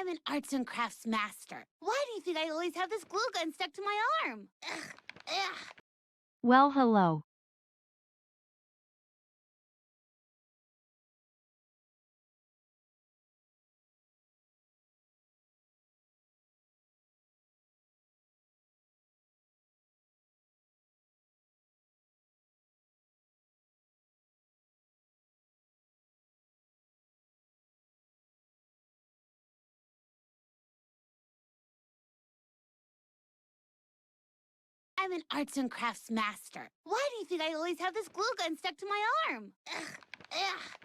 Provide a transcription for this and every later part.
I'm an arts and crafts master. Why do you think I always have this glue gun stuck to my arm? Ugh, ugh. Well, hello. I'm an arts and crafts master. Why do you think I always have this glue gun stuck to my arm? Ugh, ugh.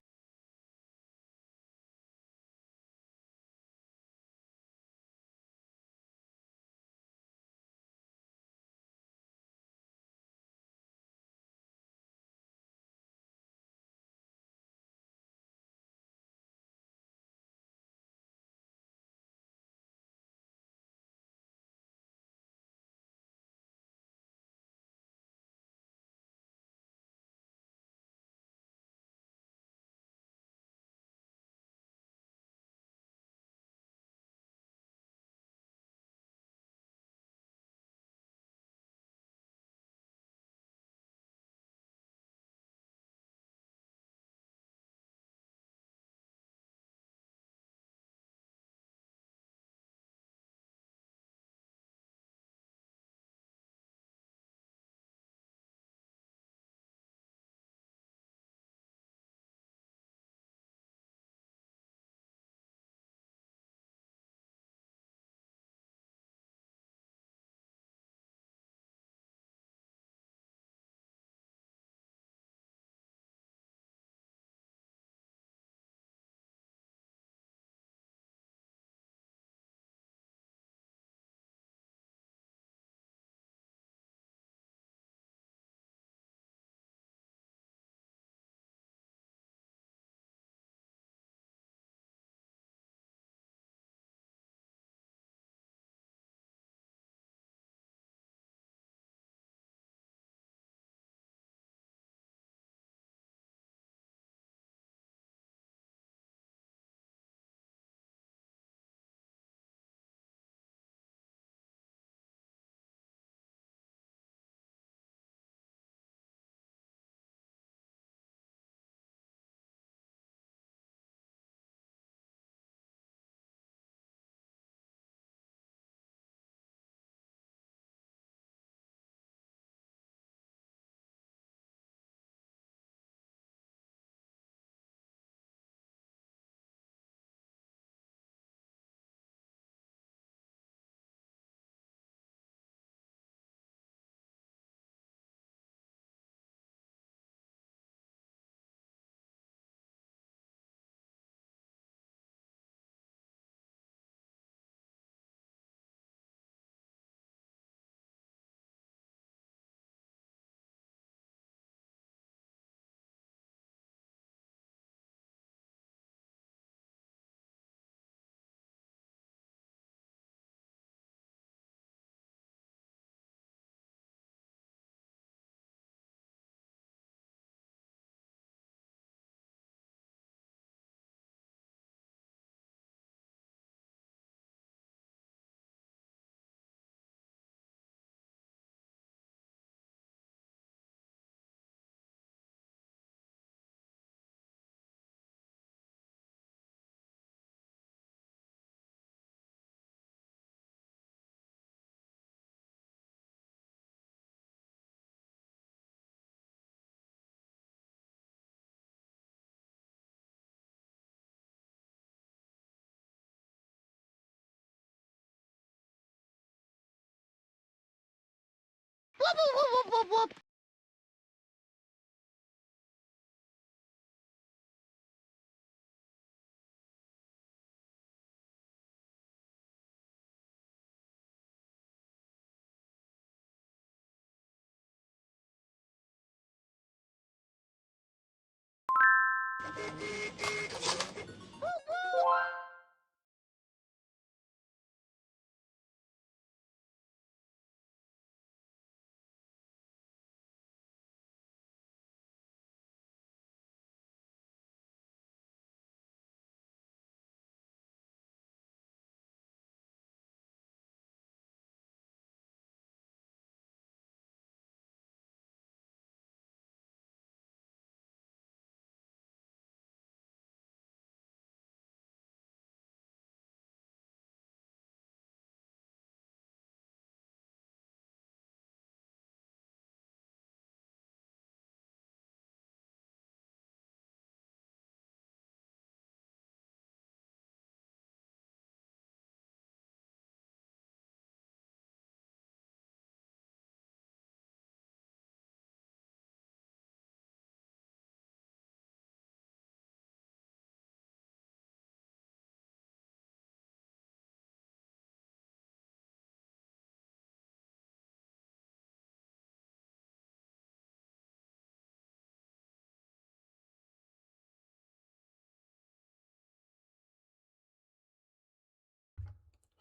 Whoop, whoop, whoop, whoop, whoop, whoop.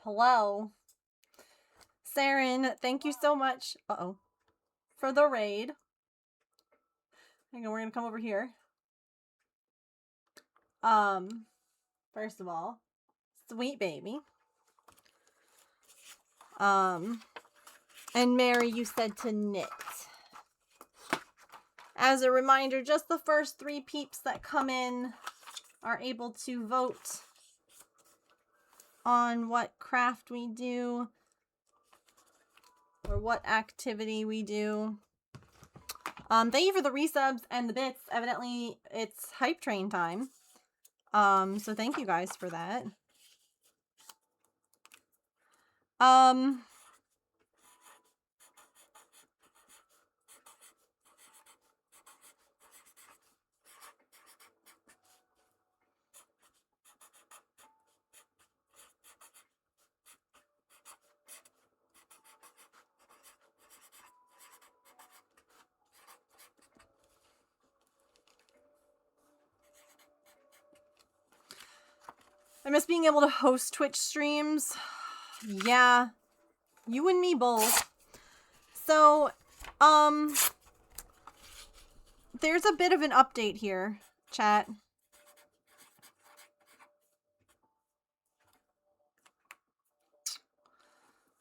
Hello. Saren, thank you so much. For the raid. Hang on, we're gonna come over here. First of all, sweet baby. And Mary, you said to knit. As a reminder, just the first 3 peeps that come in are able to vote on what craft we do or what activity we do. Thank you for the resubs and the bits. Evidently, it's hype train time. So thank you guys for that. I miss being able to host Twitch streams. Yeah, you and me both. So, there's a bit of an update here, chat.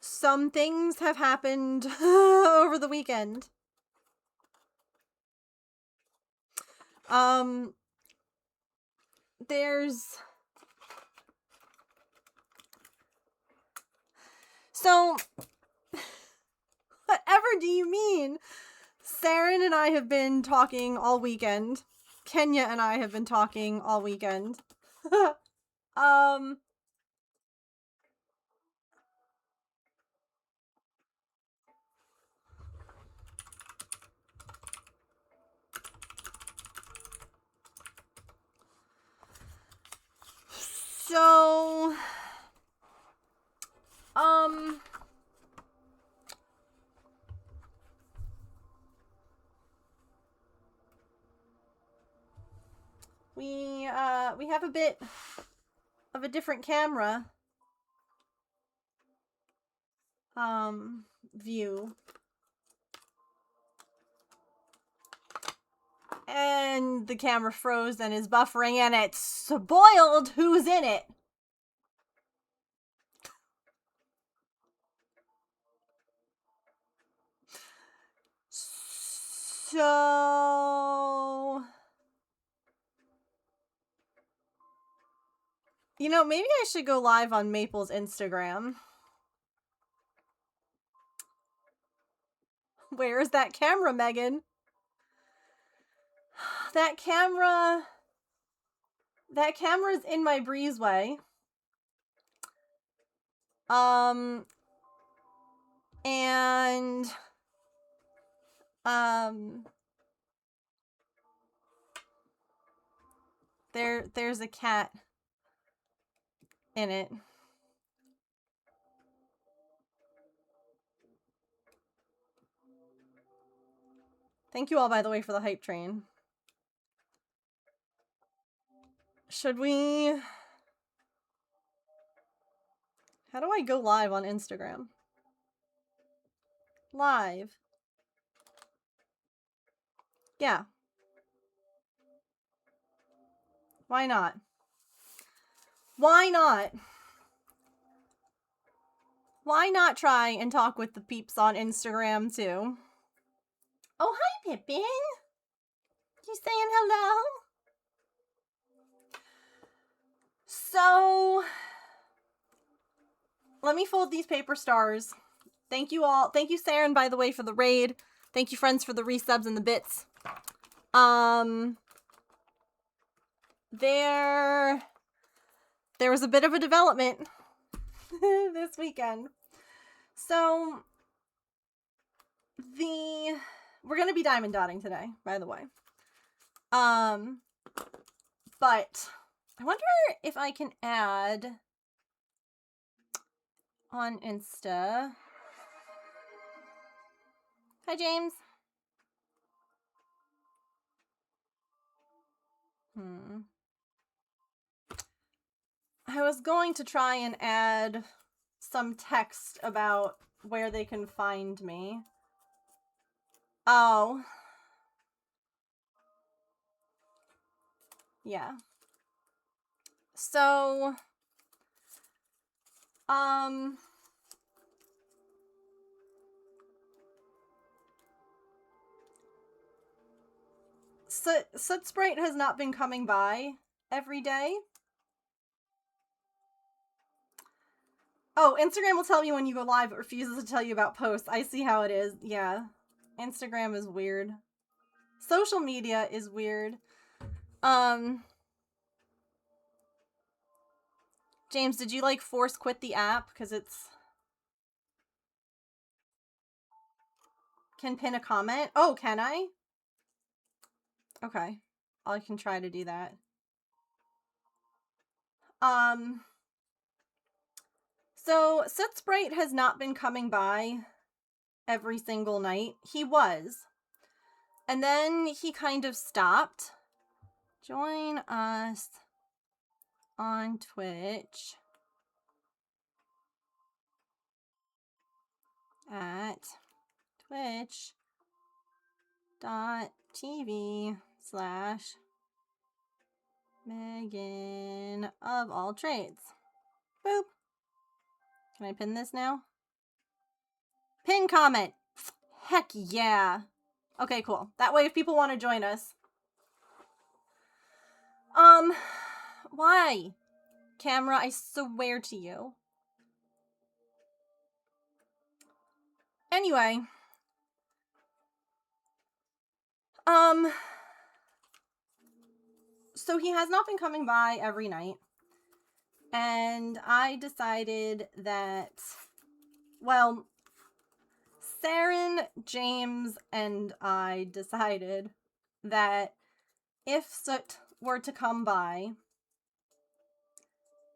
Some things have happened over the weekend. So, whatever do you mean? Saren and I have been talking all weekend. Kenya and I have been talking all weekend. So, we have a bit of a different camera view. And the camera froze and is buffering and it's spoiled who's in it. So, you know, maybe I should go live on Maple's Instagram. Where's that camera, Megan? That camera's in my breezeway. And there's a cat in it. Thank you all, by the way, for the hype train. Should we... How do I go live on Instagram? Live. Yeah. Why not? Why not? Why not try and talk with the peeps on Instagram, too? Oh, hi, Pippin. You saying hello? So, let me fold these paper stars. Thank you all. Thank you, Saren, by the way, for the raid. Thank you, friends, for the resubs and the bits. There was a bit of a development this weekend. So, we're gonna be diamond dotting today, by the way. But I wonder if I can add on Insta. Hi, James. I was going to try and add some text about where they can find me. Oh. Yeah. So, Soot Sprite has not been coming by every day. Oh, Instagram will tell you when you go live, but refuses to tell you about posts. I see how it is. Yeah. Instagram is weird. Social media is weird. James, did you, like, force quit the app? Because it's... Can pin a comment? Oh, can I? Okay. I can try to do that. So, Soot Sprite has not been coming by every single night. He was. And then he kind of stopped. Join us on Twitch at twitch.tv/Megan of all trades. Boop. Can I pin this now? Pin comment. Heck yeah. Okay, cool. That way if people want to join us. Why? Camera, I swear to you. Anyway. So he has not been coming by every night. And I decided that, well, Saren, James, and I decided that if Soot were to come by,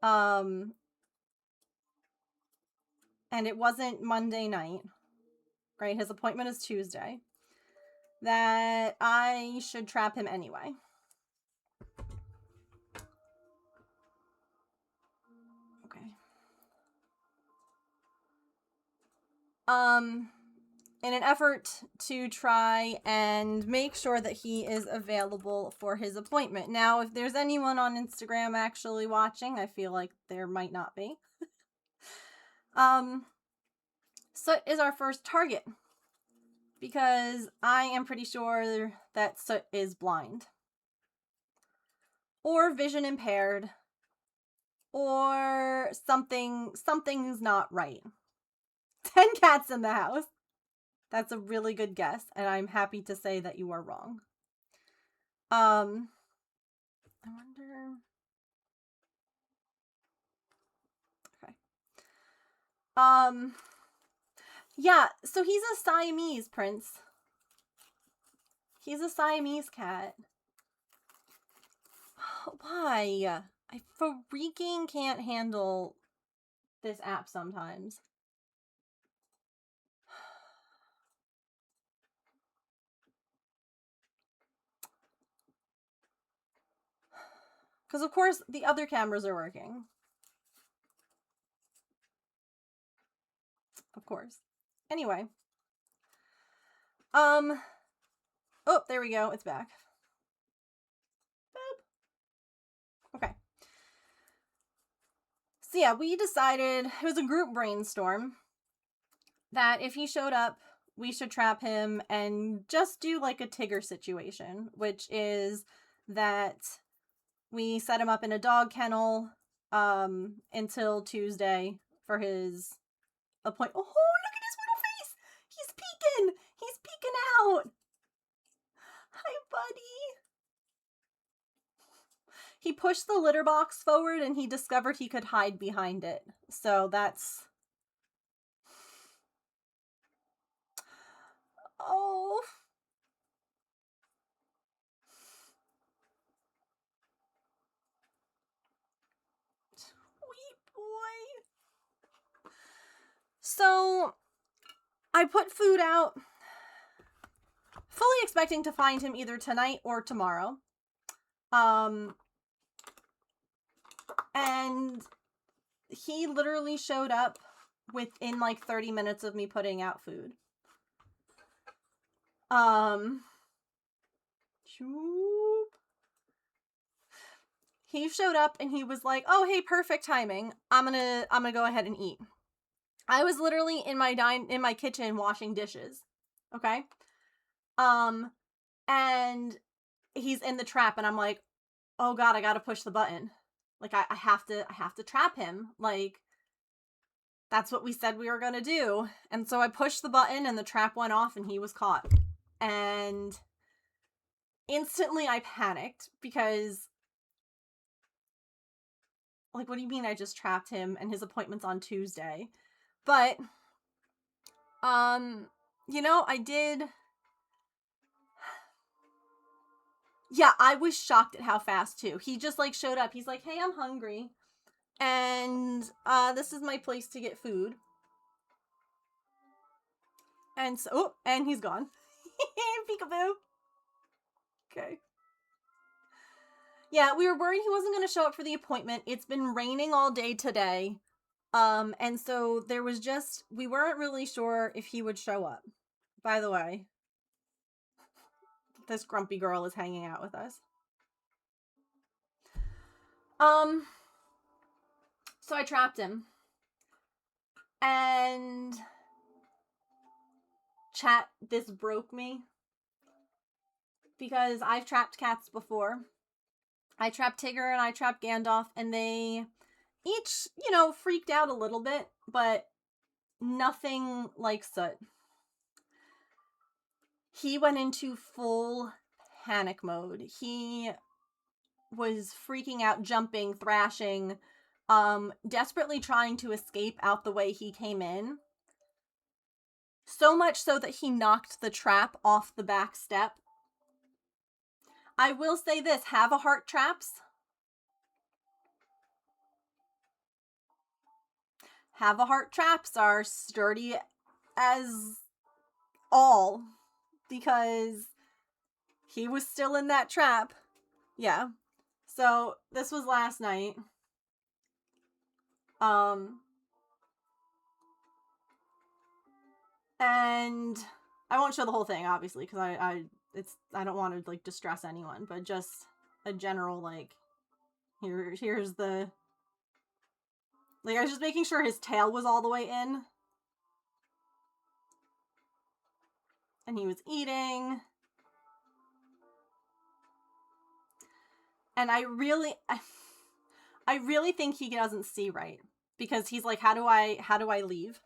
and it wasn't Monday night, right? His appointment is Tuesday, that I should trap him anyway. Okay. In an effort to try and make sure that he is available for his appointment. Now, if there's anyone on Instagram actually watching, I feel like there might not be. Soot is our first target because I am pretty sure that Soot is blind or vision impaired or something's not right. 10 cats in the house. That's a really good guess, and I'm happy to say that you are wrong. I wonder... Okay. Yeah, so he's a Siamese, Prince. He's a Siamese cat. Why? I freaking can't handle this app sometimes. Because, of course, the other cameras are working. Of course. Anyway. Oh, there we go. It's back. Boop. Okay. So, yeah, we decided, it was a group brainstorm, that if he showed up, we should trap him and just do, like, a Tigger situation, which is that we set him up in a dog kennel until Tuesday for his appointment. Oh, look at his little face! He's peeking! He's peeking out! Hi, buddy! He pushed the litter box forward and he discovered he could hide behind it. So that's... Oh... Boy. So, I put food out, fully expecting to find him either tonight or tomorrow. And he literally showed up within like 30 minutes of me putting out food. He showed up and he was like, "Oh, hey, perfect timing. I'm gonna go ahead and eat." I was literally in my kitchen washing dishes. Okay? And he's in the trap and I'm like, "Oh god, I got to push the button. Like I have to trap him. Like that's what we said we were going to do." And so I pushed the button and the trap went off and he was caught. And instantly I panicked because, like, what do you mean I just trapped him and his appointment's on Tuesday? But, you know, I did. Yeah, I was shocked at how fast too. He just like showed up. He's like, "Hey, I'm hungry. And, this is my place to get food." And so, oh, and he's gone. Peekaboo. Okay. Yeah, we were worried he wasn't going to show up for the appointment. It's been raining all day today. And so there was just, we weren't really sure if he would show up. By the way, this grumpy girl is hanging out with us. So I trapped him. And chat, this broke me. Because I've trapped cats before. I trapped Tigger and I trapped Gandalf, and they each, you know, freaked out a little bit, but nothing like Soot. He went into full panic mode. He was freaking out, jumping, thrashing, desperately trying to escape out the way he came in. So much so that he knocked the trap off the back step. I will say this, Have-A-Heart traps. Have-A-Heart traps are sturdy as all, because he was still in that trap. Yeah. So this was last night. And I won't show the whole thing, obviously, because I don't want to like distress anyone, but just a general like, here's the, like, I was just making sure his tail was all the way in. And he was eating. And I really think he doesn't see right, because he's like, how do I leave?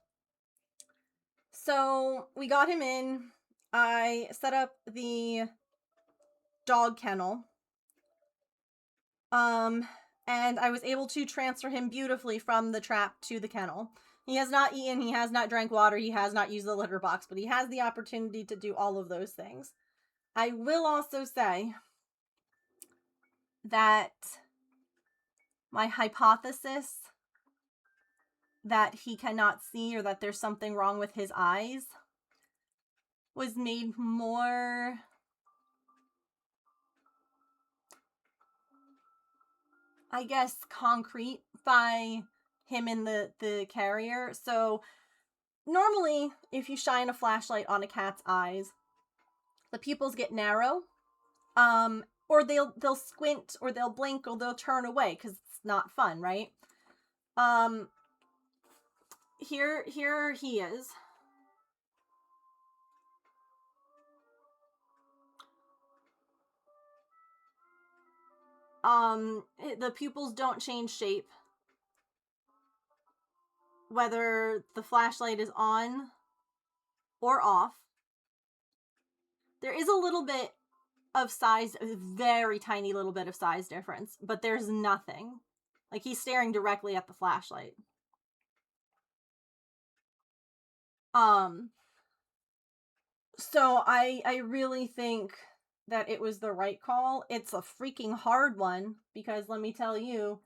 So we got him in. I set up the dog kennel. And I was able to transfer him beautifully from the trap to the kennel. He has not eaten, he has not drank water, he has not used the litter box, but he has the opportunity to do all of those things. I will also say that my hypothesis that he cannot see, or that there's something wrong with his eyes, was made more, I guess, concrete by him in the carrier. So normally, if you shine a flashlight on a cat's eyes, the pupils get narrow, or they'll squint, or they'll blink, or they'll turn away, because it's not fun, right? Here he is. The pupils don't change shape, whether the flashlight is on or off. There is a little bit of size, a very tiny little bit of size difference, but there's nothing. Like, he's staring directly at the flashlight. So I really think that it was the right call. It's a freaking hard one, because let me tell you,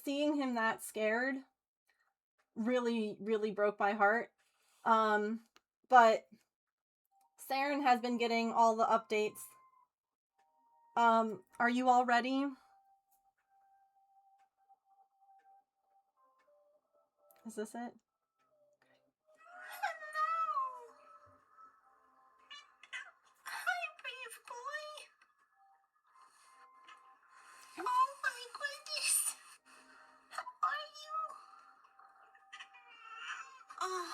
seeing him that scared really, really broke my heart. But Saren has been getting all the updates Are you all ready? Is this it? Hi, brave boy. Oh my goodness. How are you? Oh,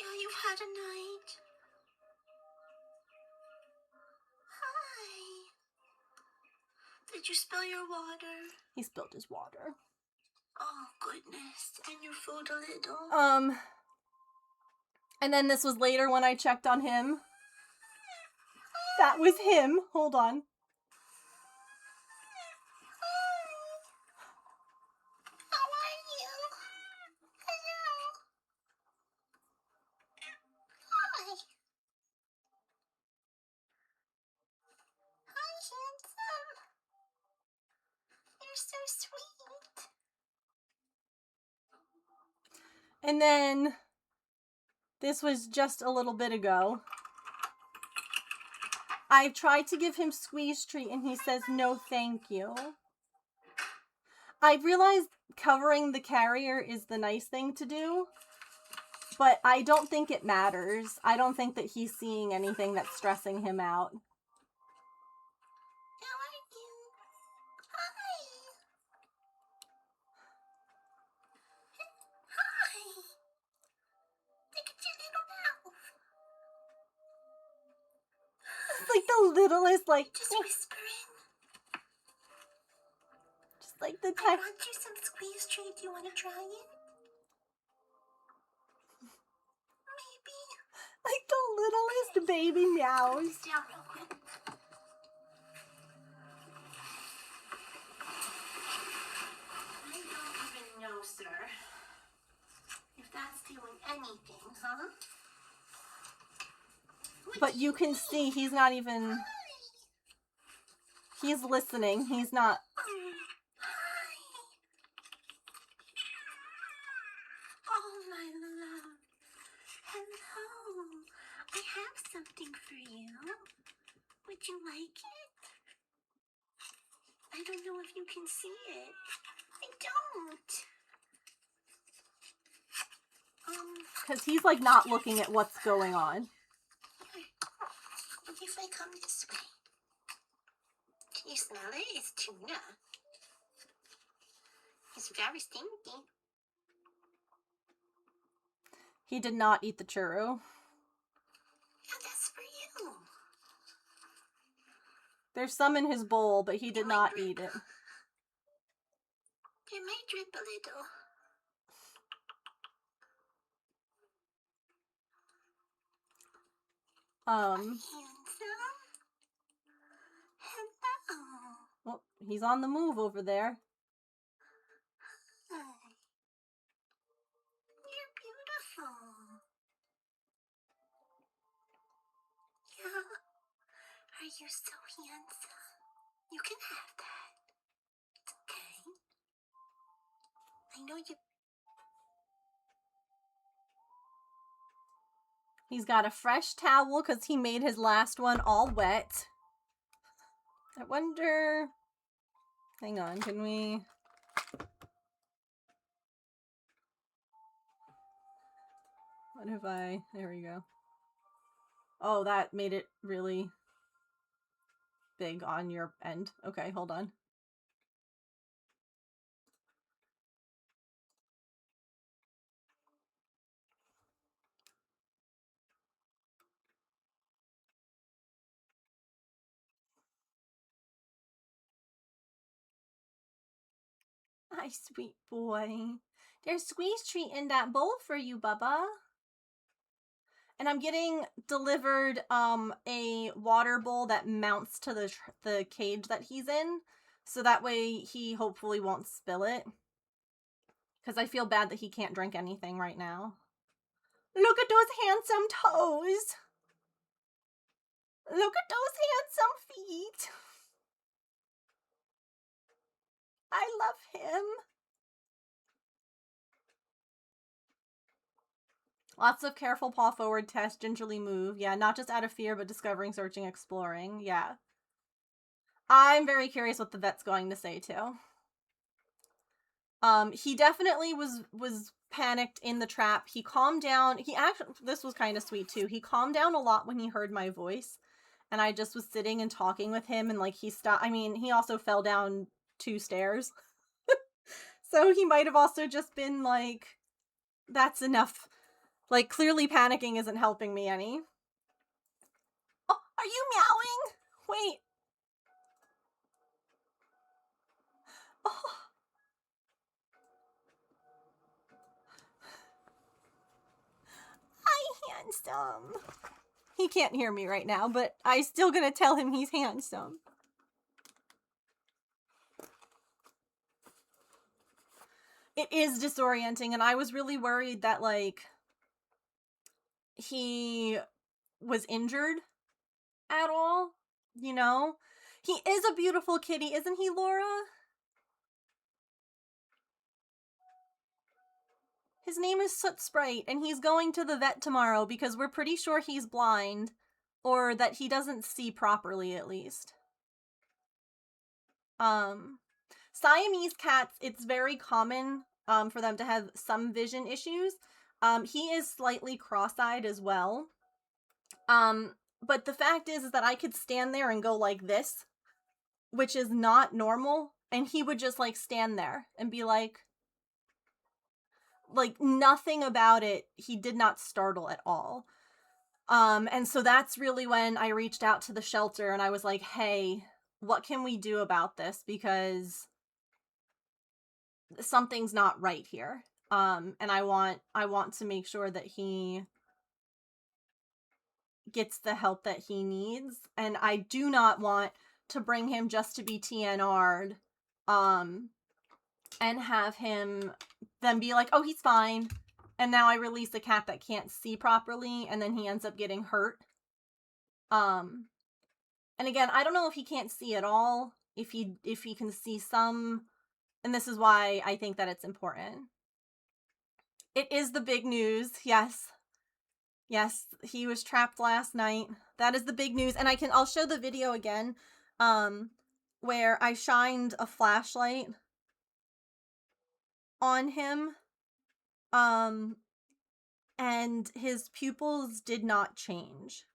yeah, you've had a night. Hi. Did you spill your water? He spilled his water. Oh, goodness. And your food a little? And then this was later when I checked on him. That was him. Hold on. How are you? Hello. Hi. Hi, handsome. You're so sweet. And then this was just a little bit ago. I've tried to give him squeeze treat and he says no thank you. I realized covering the carrier is the nice thing to do, but I don't think it matters. I don't think that he's seeing anything that's stressing him out. How are you? Hi. Hi. Look at your little mouth. It's like the littlest, like, Just whispering. just like the I type. want you some squeeze treat. Do you want to try it? Maybe. Like the littlest baby meows. Sit down real quick. I don't even know, sir. If that's doing anything, huh? What But do you can see he's not even, he's listening. He's not. Hi. Oh, my love. Hello. I have something for you. Would you like it? I don't know if you can see it. I don't. Because he's like not looking at what's going on. What if I come this way? Can you smell it? It's tuna. It's very stinky. He did not eat the churro. Yeah, that's for you. There's some in his bowl, but he did It might not drip. eat it. It might drip a little. Handsome. Hello. Well, he's on the move over there. Hi. You're beautiful. Yeah. Are you so handsome? You can have that. It's okay. I know you. He's got a fresh towel because he made his last one all wet. I wonder... Hang on, can we... What if I... There we go. Oh, that made it really big on your end. Okay, hold on. Hi, sweet boy. There's squeeze treat in that bowl for you, Bubba. And I'm getting delivered a water bowl that mounts to the cage that he's in. So that way he hopefully won't spill it. Because I feel bad that he can't drink anything right now. Look at those handsome toes. Look at those handsome feet. I love him. Lots of careful paw forward test, gingerly move. Yeah, not just out of fear, but discovering, searching, exploring. Yeah. I'm very curious what the vet's going to say too. He definitely was panicked in the trap. He calmed down. He actually, this was kind of sweet too. He calmed down a lot when he heard my voice, and I just was sitting and talking with him, and like he stopped. I mean, he also fell down 2 stairs. So he might have also just been like, that's enough. Like, clearly panicking isn't helping me any. Oh, are you meowing? Wait. Oh. Hi, handsome. He can't hear me right now, but I'm still gonna tell him he's handsome. It is disorienting, and I was really worried that, like, he was injured at all, you know? He is a beautiful kitty, isn't he, Laura? His name is Soot Sprite, and he's going to the vet tomorrow because we're pretty sure he's blind, or that he doesn't see properly, at least. Siamese cats, it's very common for them to have some vision issues. He is slightly cross-eyed as well. But the fact is that I could stand there and go like this, which is not normal, and he would just like stand there and be like nothing about it. He did not startle at all. And so that's really when I reached out to the shelter and I was like, hey, what can we do about this? Because something's not right here. And I want to make sure that he gets the help that he needs. And I do not want to bring him just to be TNR'd, and have him then be like, oh, he's fine. And now I release a cat that can't see properly, and then he ends up getting hurt. And again, I don't know if he can't see at all, if he can see some, and this is why I think that it's important. It is the big news, yes. Yes, he was trapped last night. That is the big news, and I'll show the video again, where I shined a flashlight on him, and his pupils did not change.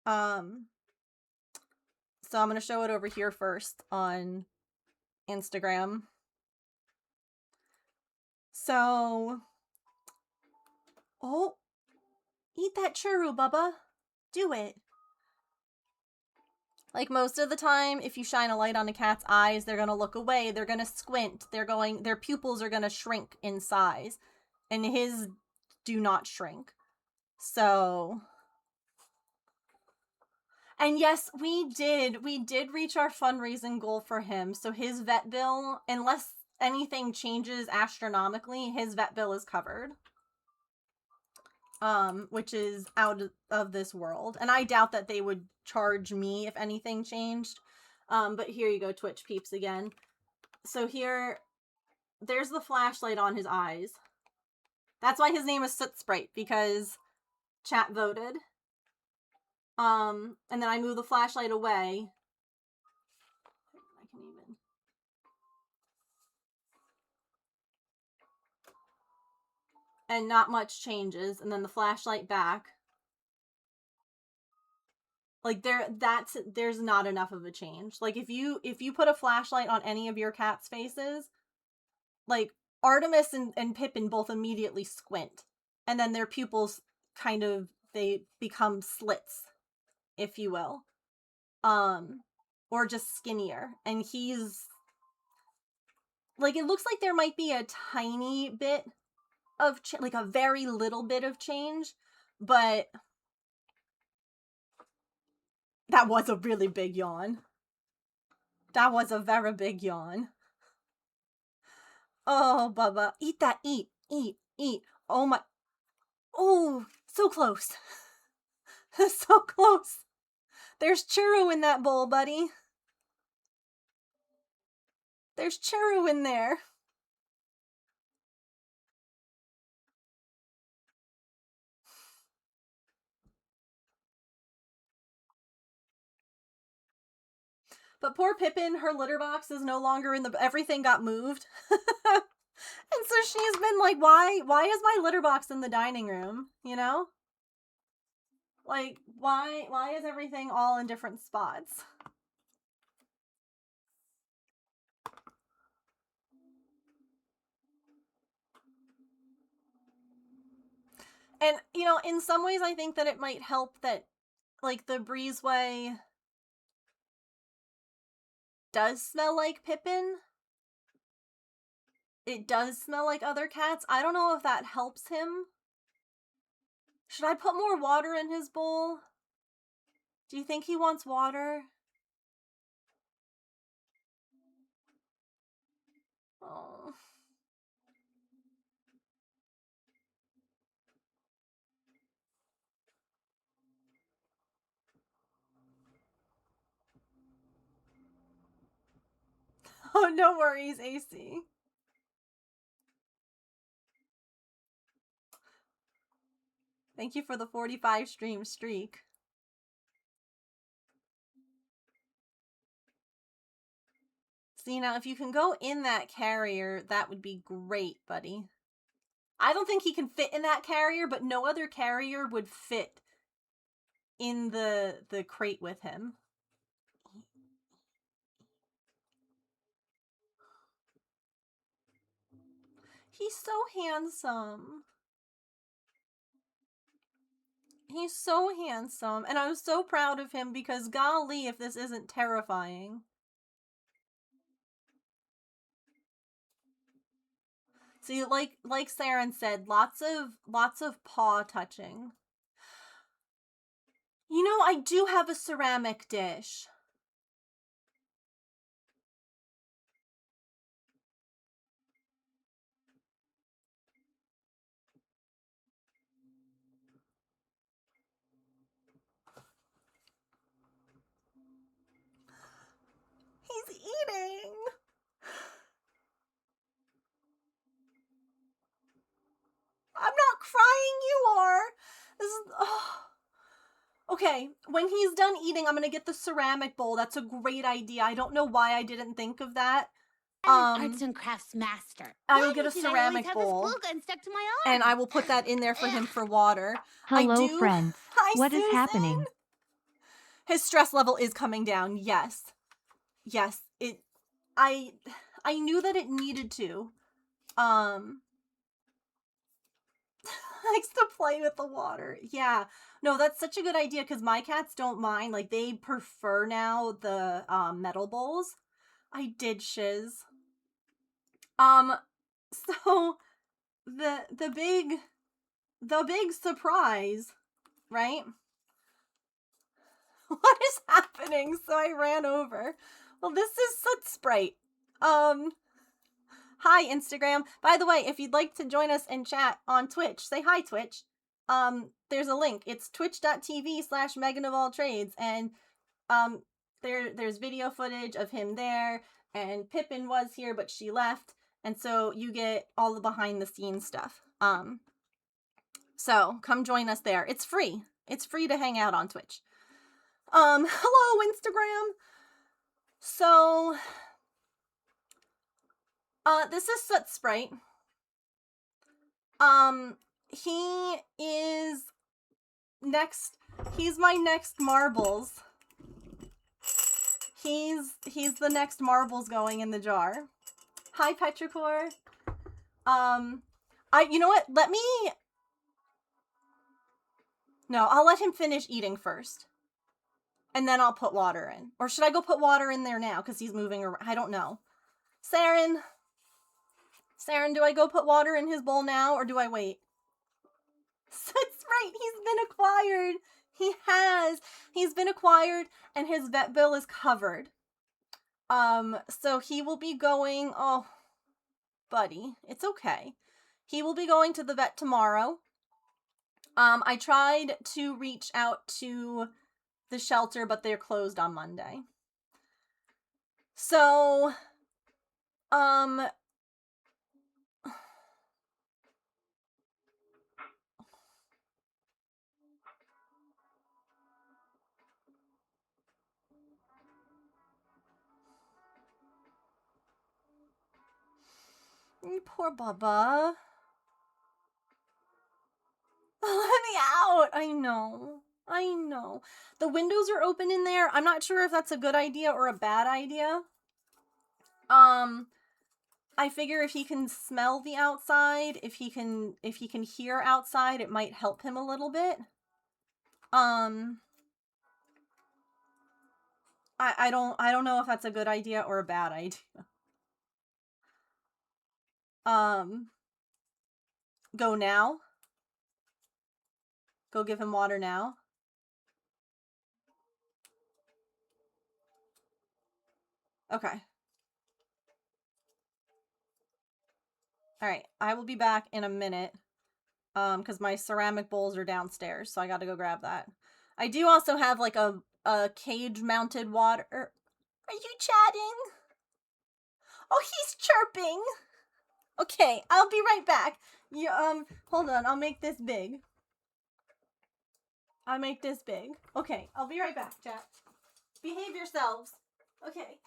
So I'm gonna show it over here first on Instagram. So, oh, eat that churro, Bubba. Do it. Like most of the time, if you shine a light on a cat's eyes, they're gonna look away, they're gonna squint, their pupils are gonna shrink in size. And his do not shrink. So, and yes, we did reach our fundraising goal for him. So his vet bill, unless anything changes astronomically, his vet bill is covered. Which is out of this world. And I doubt that they would charge me if anything changed. But here you go, Twitch peeps again. So here, there's the flashlight on his eyes. That's why his name is Soot Sprite, because chat voted. And then I move the flashlight away. I can even... And not much changes. And then the flashlight back. Like, there's not enough of a change. Like, if you put a flashlight on any of your cat's faces, like, Artemis and Pippin both immediately squint. And then their pupils kind of, they become slits, if you will. Or just skinnier. And he's... like, it looks like there might be a tiny bit of... like, a very little bit of change. But... that was a really big yawn. That was a very big yawn. Oh, Bubba. Eat that. Eat. Eat. Eat. Oh my... oh, so close. So close. There's churro in that bowl, buddy. There's churro in there. But poor Pippin, her litter box is no longer in the... Everything got moved. And so she's been like, why is my litter box in the dining room? You know? Like, why is everything all in different spots? And, you know, in some ways I think that it might help that, like, the breezeway does smell like Pippin. It does smell like other cats. I don't know if that helps him. Should I put more water in his bowl? Do you think he wants water? Oh. Oh, no worries, AC. Thank you for the 45 stream streak. See, now, if you can go in that carrier, that would be great, buddy. I don't think he can fit in that carrier, but no other carrier would fit in the crate with him. He's so handsome. He's so handsome, and I'm so proud of him because golly, if this isn't terrifying. See, like Saren said, lots of paw touching. You know, I do have a ceramic dish. He's eating. I'm not crying, you are. This is... Oh. Okay, when he's done eating, I'm gonna get the ceramic bowl. That's a great idea. I don't know why I didn't think of that. I'm an arts and crafts master. I will get a ceramic bowl, Stuck to my arm? and I will put that in there for him for water. Hello, friends. Hi, What is Susan. happening? His stress level is coming down. Yes, yes. I knew that it needed to. Likes to play with the water. Yeah. No, that's such a good idea because my cats don't mind. Like, they prefer now the metal bowls. I did shiz. So the big surprise, right? What is happening? So I ran over. Well, this is Soot Sprite. Hi, Instagram. By the way, if you'd like to join us in chat on Twitch, say hi, Twitch. There's a link. It's twitch.tv/MeganofAllTrades, and there's video footage of him there, and Pippin was here, but she left, and so you get all the behind-the-scenes stuff. So come join us there. It's free. It's free to hang out on Twitch. Hello, Instagram. So, this is Soot Sprite. He is next. He's my next Marbles. He's the next Marbles going in the jar. Hi, Petrichor. You know what? No, I'll let him finish eating first. And then I'll put water in. Or should I go put water in there now? Because he's moving around. I don't know. Saren, do I go put water in his bowl now, or do I wait? That's right, he's been acquired. He has. He's been acquired, and his vet bill is covered. So he will be going... Oh, buddy, it's okay. He will be going to the vet tomorrow. I tried to reach out to the shelter, but they're closed on Monday. So, Poor Bubba. Let me out. I know. I know. The windows are open in there. I'm not sure if that's a good idea or a bad idea. I figure if he can smell the outside, if he can hear outside, it might help him a little bit. I don't know if that's a good idea or a bad idea. Go now. Go give him water now. Okay. Alright, I will be back in a minute. Because my ceramic bowls are downstairs, so I gotta go grab that. I do also have, like, a cage-mounted water... Are you chatting? Oh, he's chirping! Okay, I'll be right back. You, hold on, I'll make this big. I'll make this big. Okay, I'll be right back, chat. Behave yourselves. Okay.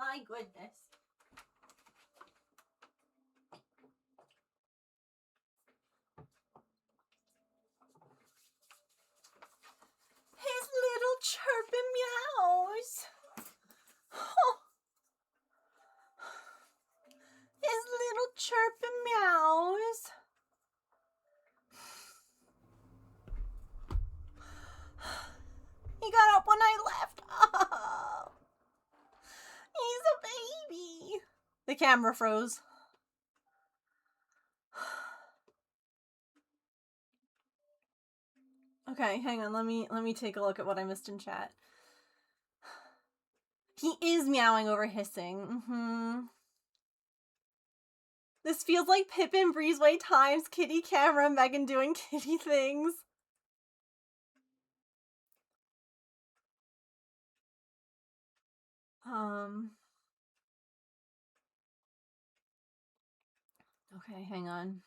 my goodness. His little chirping meows. Oh. His little chirping meows. He got up when I left. Oh. He's a baby. The camera froze. Okay, hang on. Let me take a look at what I missed in chat. He is meowing over hissing. This feels like Pippin Breezeway times kitty camera, Megan doing kitty things. Okay, hang on.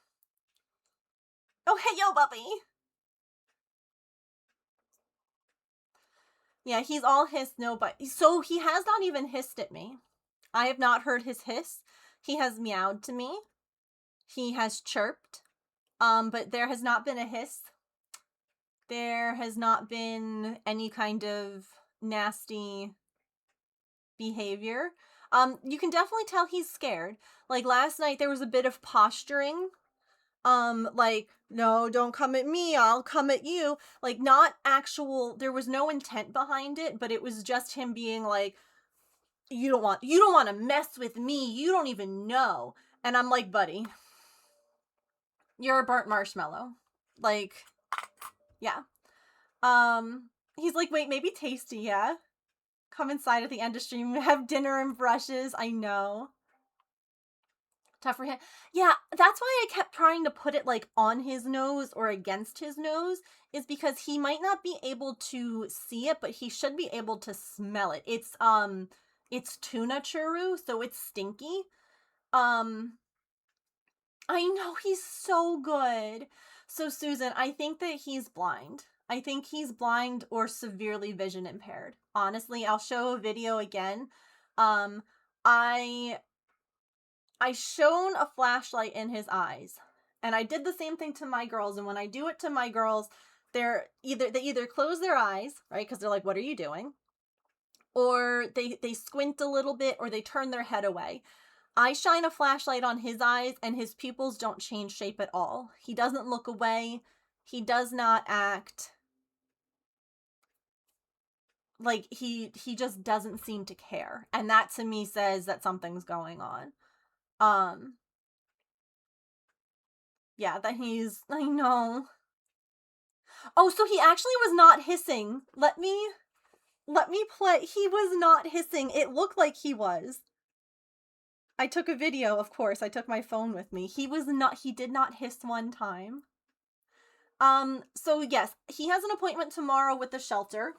Oh, hey, yo, puppy! Yeah, he's all hiss, no bite. So he has not even hissed at me. I have not heard his hiss. He has meowed to me. He has chirped. But there has not been a hiss. There has not been any kind of nasty behavior. You can definitely tell he's scared. Like last night there was a bit of posturing. Like, no, don't come at me, I'll come at you. Like, not actual, there was no intent behind it, but it was just him being like, you don't want to mess with me, you don't even know. And I'm like, buddy, you're a burnt marshmallow. Like, yeah. He's like, wait, maybe Tasty, yeah? Come inside at the end of stream, have dinner and brushes, I know. Tough for him. Yeah, that's why I kept trying to put it like on his nose or against his nose, is because he might not be able to see it, but he should be able to smell it. It's tuna churu, so it's stinky. I know, he's so good. So Susan, I think that he's blind. I think he's blind or severely vision impaired. Honestly, I'll show a video again. I shone a flashlight in his eyes, and I did the same thing to my girls. And when I do it to my girls, they either close their eyes, right, because they're like, what are you doing? Or they squint a little bit, or they turn their head away. I shine a flashlight on his eyes, and his pupils don't change shape at all. He doesn't look away. He does not act like he just doesn't seem to care. And that to me says that something's going on. Yeah, that I know. Oh, so he actually was not hissing. Let me play. He was not hissing. It looked like he was. I took a video, of course. I took my phone with me. He did not hiss one time. So yes, he has an appointment tomorrow with the shelter.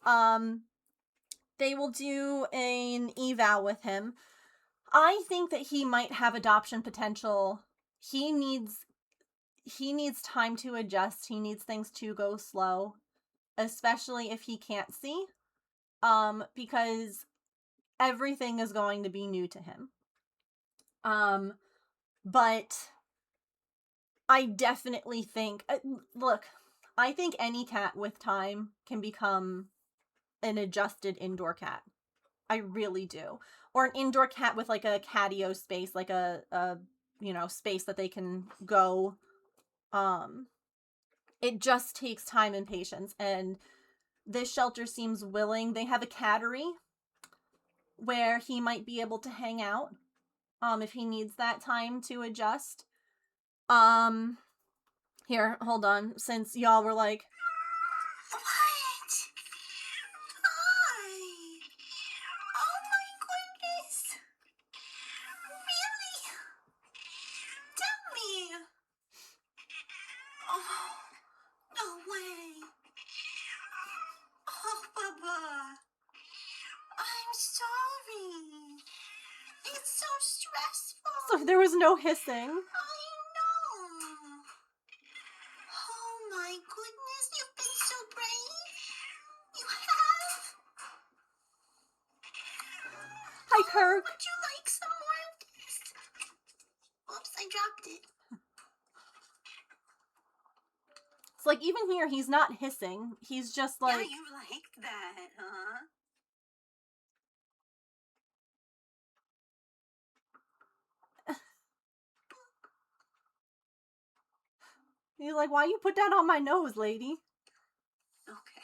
They will do an eval with him. I think that he might have adoption potential. He needs time to adjust. He needs things to go slow, especially if he can't see, because everything is going to be new to him. But I definitely think, look, I think any cat with time can become an adjusted indoor cat. I really do. Or an indoor cat with like a catio space, like a space that they can go. It just takes time and patience, and this shelter seems willing. They have a cattery where he might be able to hang out if he needs that time to adjust. Here, hold on, since y'all were like, What? Why? Oh my goodness! Really? Tell me! Oh, no way! Oh, Baba! I'm sorry! It's so stressful! so there was no hissing. I know! Oh my goodness, you've been so brave! You have! Hi, Kirk. Would you like some more of this? Oops, I dropped it. It's like, even here, he's not hissing. He's just like... Yeah, you like that, huh? He's like, why you put that on my nose, lady? Okay.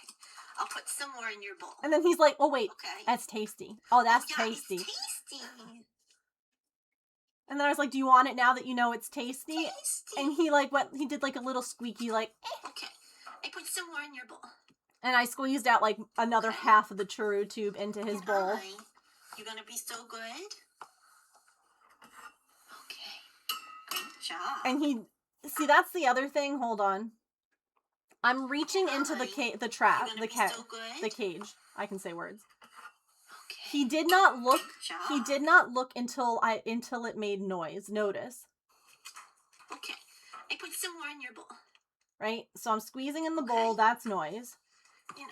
I'll put some more in your bowl. And then he's like, oh, wait, Okay. that's tasty. Oh, that's yeah, tasty. It's tasty. And then I was like, do you want it now that you know it's tasty? Tasty. And he like went, he did like a little squeaky, like, eh. Okay. I put some more in your bowl. And I squeezed out like another half of the churro tube into his And bowl. You gonna be so good? Okay. Great job. And he, see, that's the other thing. Hold on. I'm reaching into the the trap, You gonna be so good? the cage. I can say words. Okay. He did not look. Good job. He did not look until it made noise. Notice. Okay. I put some more in your bowl. Right. So I'm squeezing in the Okay. bowl. That's noise. And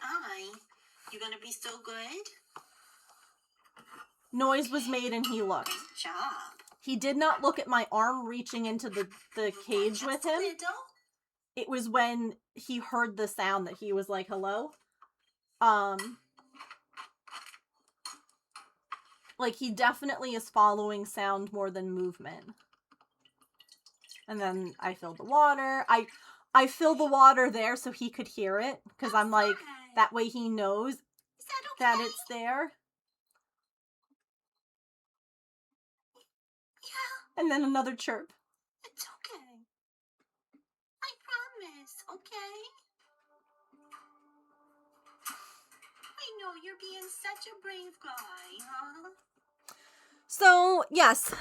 you gonna be so good? Noise was made, and he looked. Great job. He did not look at my arm reaching into the cage with Just a him. little. It was when he heard the sound that he was like, hello. Like, he definitely is following sound more than movement. And then I filled the water. I filled the water there so he could hear it, because I'm like, Fine. that way he knows Is that okay? that it's there. Yeah, And then another chirp. it's okay. I promise, okay? I know you're being such a brave guy, huh? So, yes,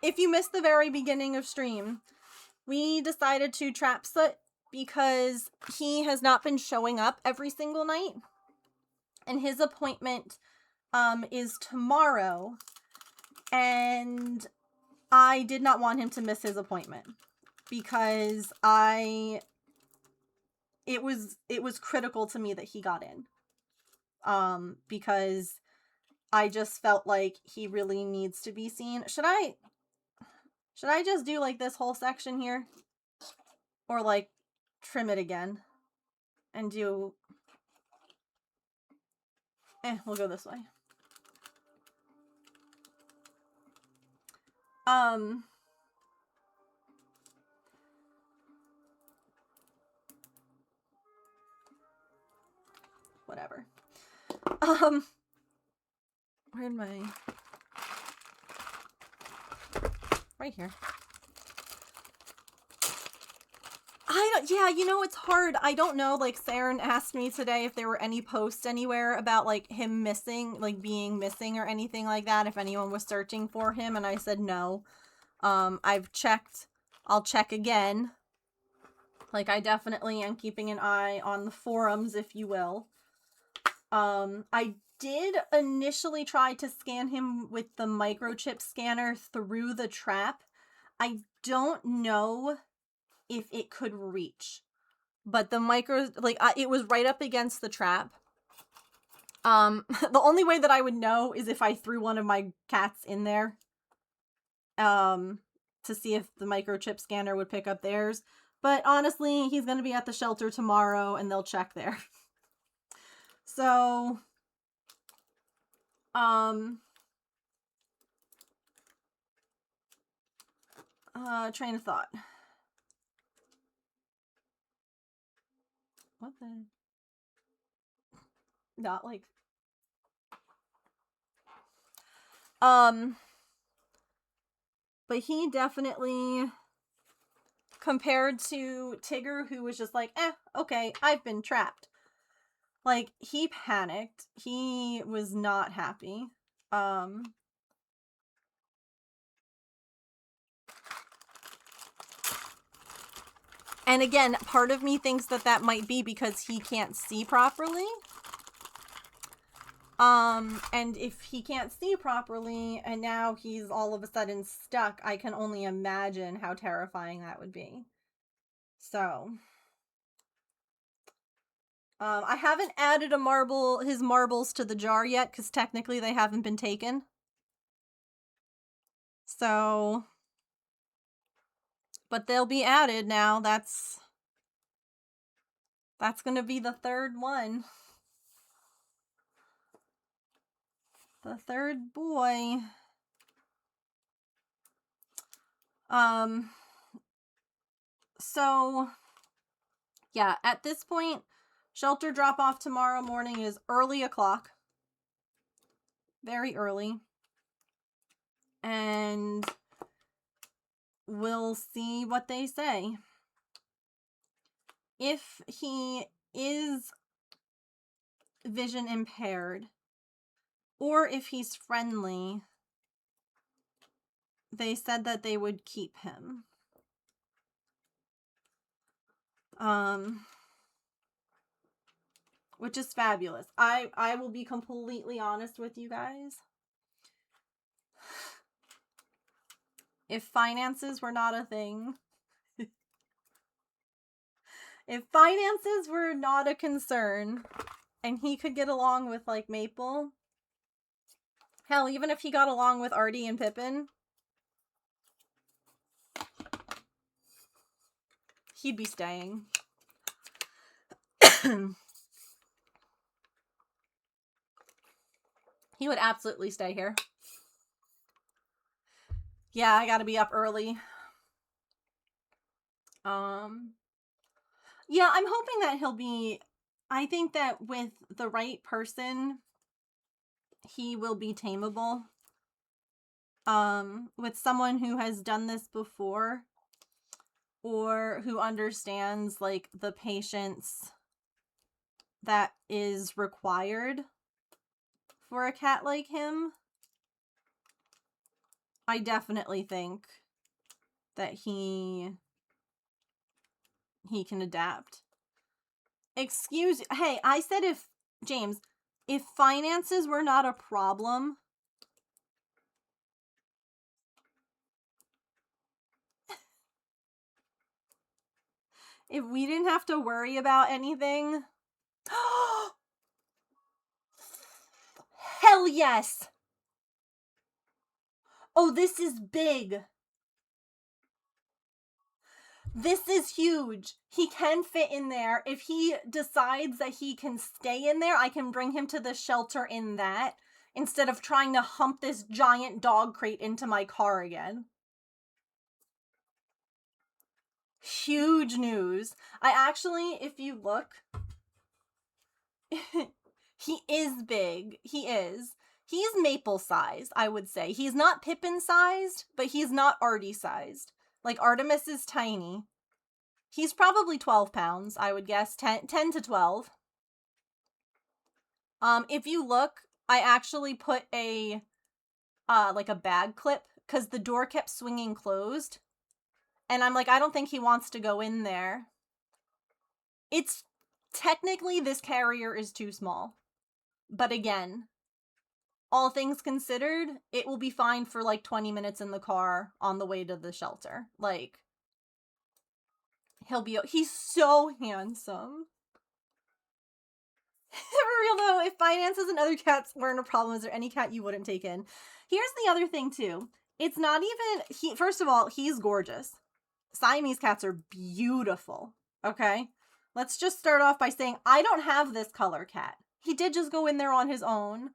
if you missed the very beginning of stream, we decided to trap Soot because he has not been showing up every single night. And his appointment, is tomorrow. And I did not want him to miss his appointment because it was critical to me that he got in. Because I just felt like he really needs to be seen. Should I just do like this whole section here? Or like trim it again and do, we'll go this way. Whatever. Where'd my... Right here. Yeah, you know, it's hard. I don't know, like, Saren asked me today if there were any posts anywhere about, like, him missing, like, being missing or anything like that, if anyone was searching for him, and I said no. I've checked. I'll check again. Like, I definitely am keeping an eye on the forums, if you will. I did initially try to scan him with the microchip scanner through the trap. I don't know if it could reach, but the it was right up against the trap. The only way that I would know is if I threw one of my cats in there, to see if the microchip scanner would pick up theirs. But honestly, he's going to be at the shelter tomorrow and they'll check there. So, train of thought. What the? Not like... But he definitely, compared to Tigger, who was just like, okay, I've been trapped. Like, he panicked. He was not happy. And again, part of me thinks that that might be because he can't see properly. And if he can't see properly and now he's all of a sudden stuck, I can only imagine how terrifying that would be. So, I haven't added his marbles to the jar yet, because technically they haven't been taken. So, but they'll be added now. That's gonna be the third one. The third boy. So, yeah, at this point, shelter drop-off tomorrow morning is early o'clock. Very early. And we'll see what they say. If he is vision impaired, or if he's friendly, they said that they would keep him. Which is fabulous. I will be completely honest with you guys. If finances were not a thing, if finances were not a concern, and he could get along with, like, Maple, hell, even if he got along with Artie and Pippin, he'd be staying. He would absolutely stay here. Yeah, I gotta be up early. Yeah, I'm hoping that he'll be... I think that with the right person, he will be tameable. With someone who has done this before, or who understands, like, the patience that is required for a cat like him, I definitely think that he can adapt. Hey, I said James, if finances were not a problem, if we didn't have to worry about anything, hell yes! Oh, this is big. This is huge. He can fit in there. If he decides that he can stay in there, I can bring him to the shelter in that, instead of trying to hump this giant dog crate into my car again. Huge news. I actually, if you look, he is big. He is. He's Maple sized, I would say. He's not Pippin sized, but he's not Artie sized. Like, Artemis is tiny. He's probably 12 pounds, I would guess. 10 to 12. If you look, I actually put a, like a bag clip, because the door kept swinging closed. And I'm like, I don't think he wants to go in there. It's, technically, this carrier is too small. But again, all things considered, it will be fine for like 20 minutes in the car on the way to the shelter. Like, he's so handsome. For real though, if finances and other cats weren't a problem, is there any cat you wouldn't take in? Here's the other thing too. It's not even, first of all, he's gorgeous. Siamese cats are beautiful, okay? Let's just start off by saying, I don't have this color cat. He did just go in there on his own.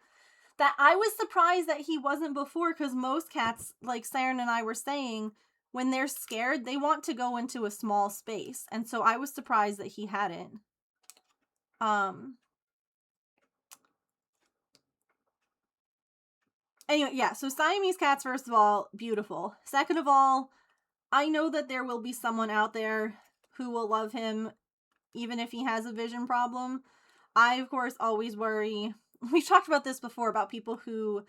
That I was surprised that he wasn't before, because most cats, like Siren and I were saying, when they're scared, they want to go into a small space. And so I was surprised that he hadn't. Anyway, yeah, so Siamese cats, first of all, beautiful. Second of all, I know that there will be someone out there who will love him, even if he has a vision problem. I, of course, always worry. We've talked about this before, about people who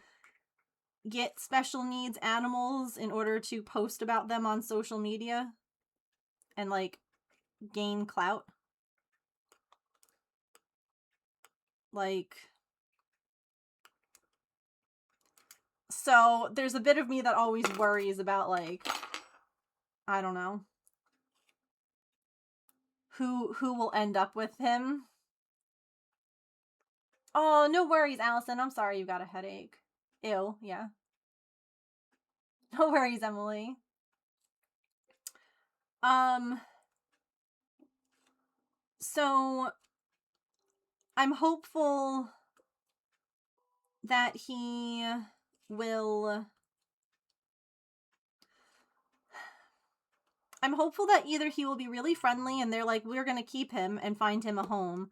get special needs animals in order to post about them on social media and, like, gain clout. Like, so there's a bit of me that always worries about, like, I don't know, who will end up with him. Oh, no worries, Allison. I'm sorry you got a headache. Ew, yeah. No worries, Emily. So I'm hopeful that he will... I'm hopeful that either he will be really friendly and they're like, we're gonna keep him and find him a home.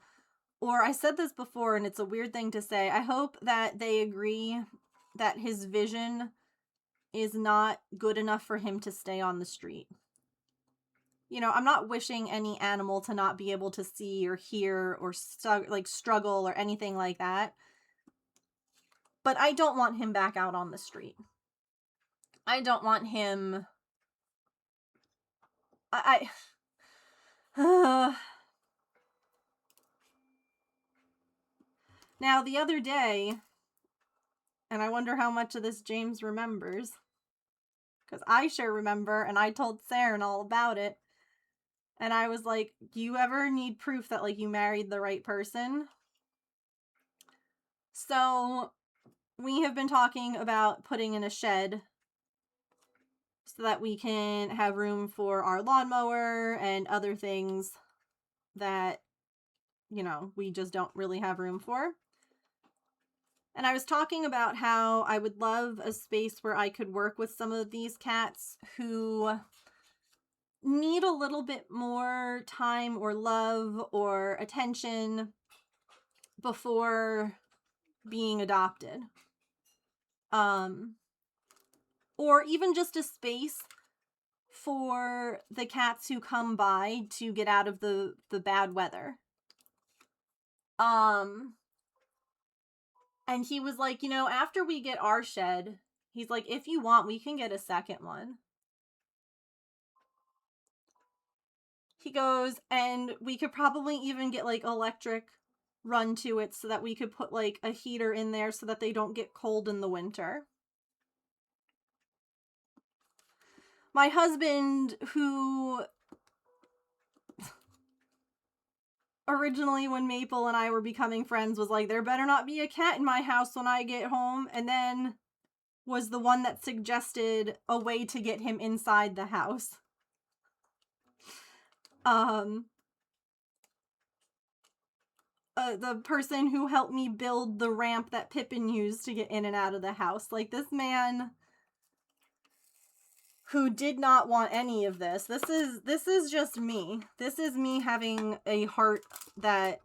Or I said this before and it's a weird thing to say. I hope that they agree that his vision is not good enough for him to stay on the street. You know, I'm not wishing any animal to not be able to see or hear or struggle or anything like that. But I don't want him back out on the street. I don't want him... Now, the other day, and I wonder how much of this James remembers, because I sure remember, and I told Saren all about it, and I was like, do you ever need proof that, like, you married the right person? So, we have been talking about putting in a shed so that we can have room for our lawnmower and other things that, you know, we just don't really have room for. And I was talking about how I would love a space where I could work with some of these cats who need a little bit more time or love or attention before being adopted. Or even just a space for the cats who come by to get out of the bad weather. And he was like, you know, after we get our shed, he's like, if you want, we can get a second one. He goes, and we could probably even get, like, electric run to it so that we could put, like, a heater in there so that they don't get cold in the winter. My husband, who... originally, when Maple and I were becoming friends, was like, there better not be a cat in my house when I get home, and then was the one that suggested a way to get him inside the house. The person who helped me build the ramp that Pippin used to get in and out of the house. Like, this man who did not want any of this. This is just me. This is me having a heart that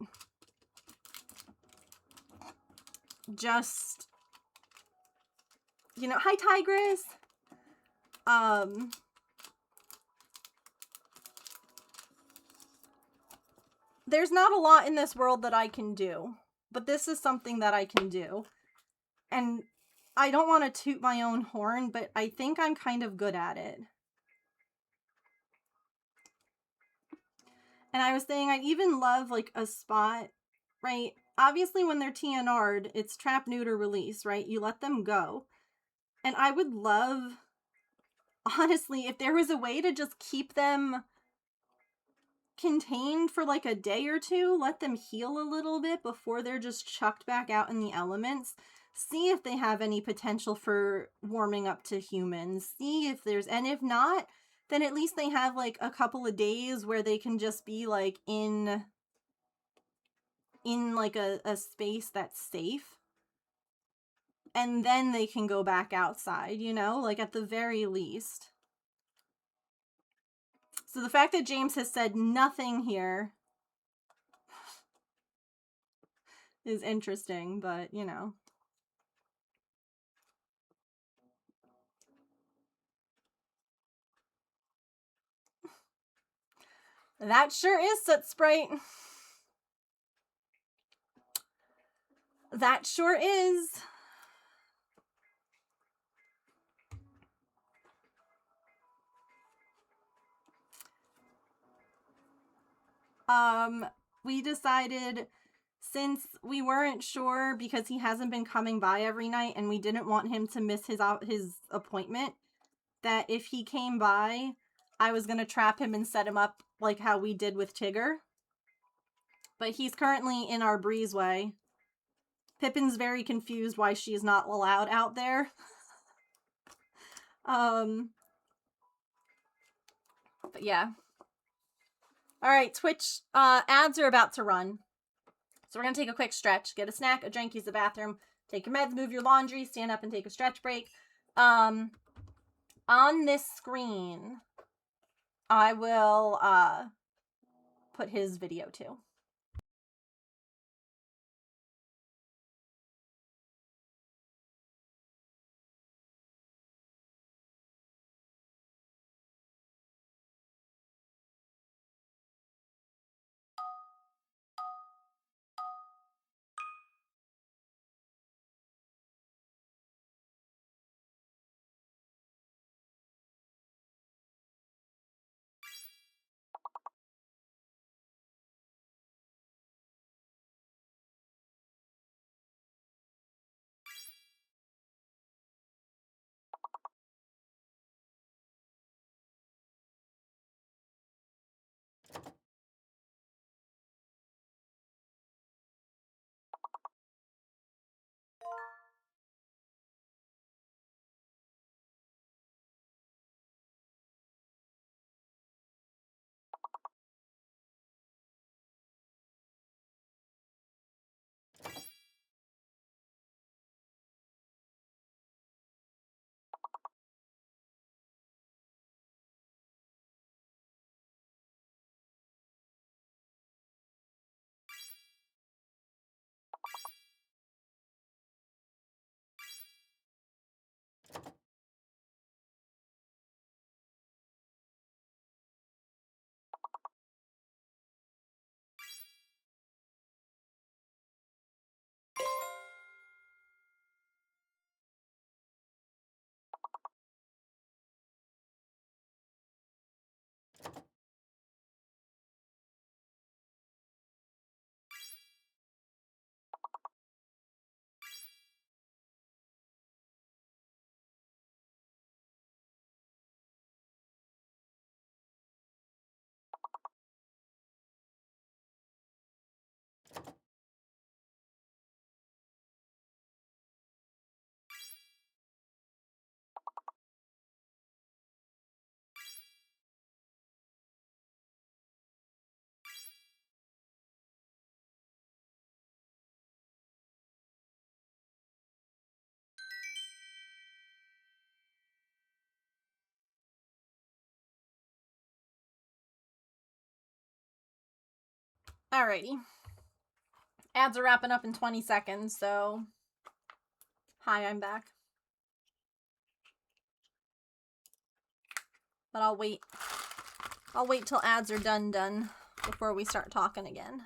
just, you know, hi Tigress. There's not a lot in this world that I can do, but this is something that I can do. And I don't want to toot my own horn, but I think I'm kind of good at it. And I was saying I'd even love, like, a spot, right? Obviously, when they're TNR'd, it's trap, neuter, release, right? You let them go. And I would love, honestly, if there was a way to just keep them contained for, like, a day or two, let them heal a little bit before they're just chucked back out in the elements. See if they have any potential for warming up to humans. See if there's, and if not, then at least they have, like, a couple of days where they can just be, like, in like, a space that's safe. And then they can go back outside, you know? Like, at the very least. So the fact that James has said nothing here is interesting, but, you know. That sure is Soot Sprite. That sure is. We decided, since we weren't sure, because he hasn't been coming by every night and we didn't want him to miss his appointment, that if he came by, I was going to trap him and set him up like how we did with Tigger. But he's currently in our breezeway. Pippin's very confused why she is not allowed out there. But yeah. Alright, Twitch, ads are about to run. So we're gonna take a quick stretch, get a snack, a drink, use the bathroom, take your meds, move your laundry, stand up and take a stretch break. On this screen, I will, put his video too. Alrighty. Ads are wrapping up in 20 seconds, so... Hi, I'm back. But I'll wait. I'll wait till ads are done before we start talking again.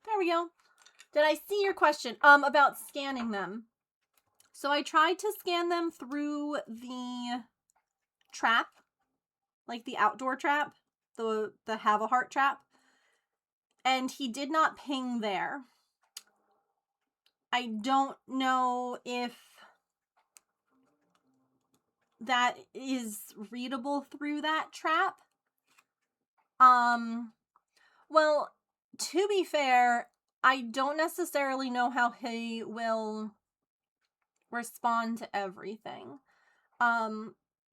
There we go. Did I see your question? About scanning them. So I tried to scan them through the trap, like the outdoor trap, the Have a Heart trap, and he did not ping there. I don't know if that is readable through that trap. Well, to be fair, I don't necessarily know how he will respond to everything.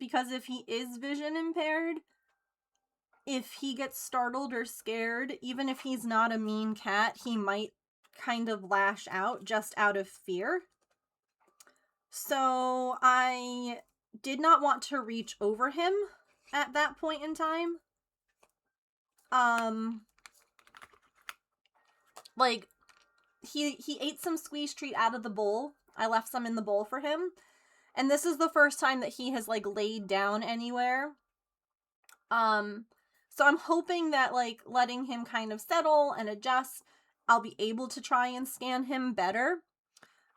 Because if he is vision impaired, if he gets startled or scared, even if he's not a mean cat, he might kind of lash out just out of fear. So I did not want to reach over him at that point in time. Like, he ate some squeeze treat out of the bowl. I left some in the bowl for him. And this is the first time that he has, like, laid down anywhere. So I'm hoping that, like, letting him kind of settle and adjust, I'll be able to try and scan him better.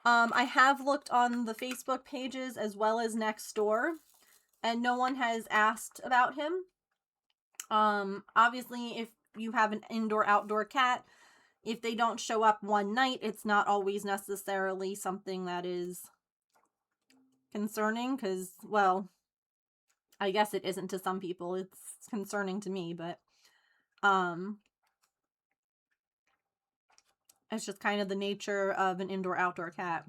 I have looked on the Facebook pages as well as next door, and no one has asked about him. Obviously, if you have an indoor-outdoor cat, if they don't show up one night, it's not always necessarily something that is concerning because, well, I guess it isn't to some people. It's concerning to me, but it's just kind of the nature of an indoor-outdoor cat.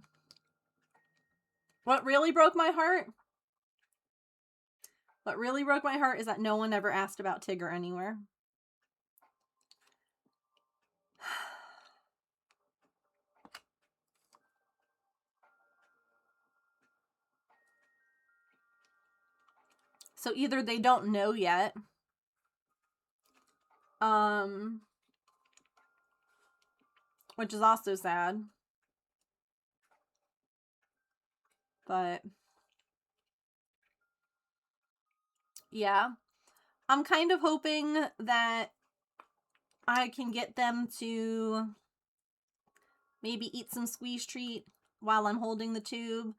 What really broke my heart? What really broke my heart is that no one ever asked about Tigger anywhere. So either they don't know yet, which is also sad, but yeah, I'm kind of hoping that I can get them to maybe eat some squeeze treat while I'm holding the tube.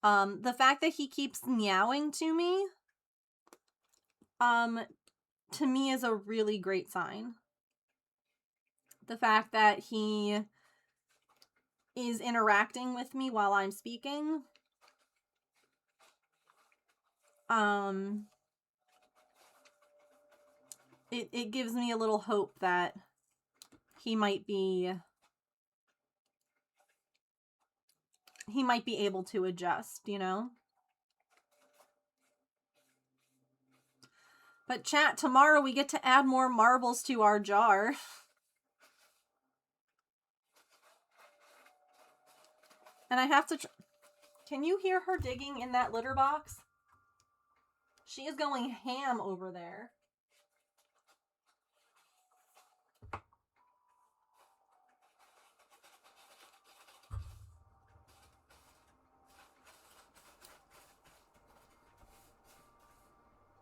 The fact that he keeps meowing to me, to me is a really great sign. The fact that he is interacting with me while I'm speaking, it gives me a little hope that he might be able to adjust, you know? But chat, tomorrow we get to add more marbles to our jar. And I have to can you hear her digging in that litter box? She is going ham over there.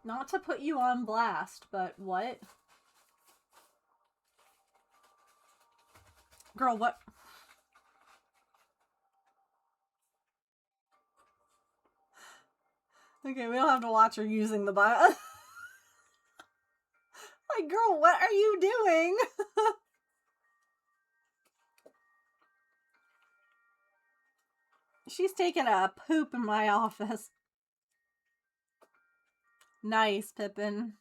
Not to put you on blast, but what? Girl, what? Okay, we don't have to watch her using the bio. Like, girl, what are you doing? She's taking a poop in my office. Nice, Pippin.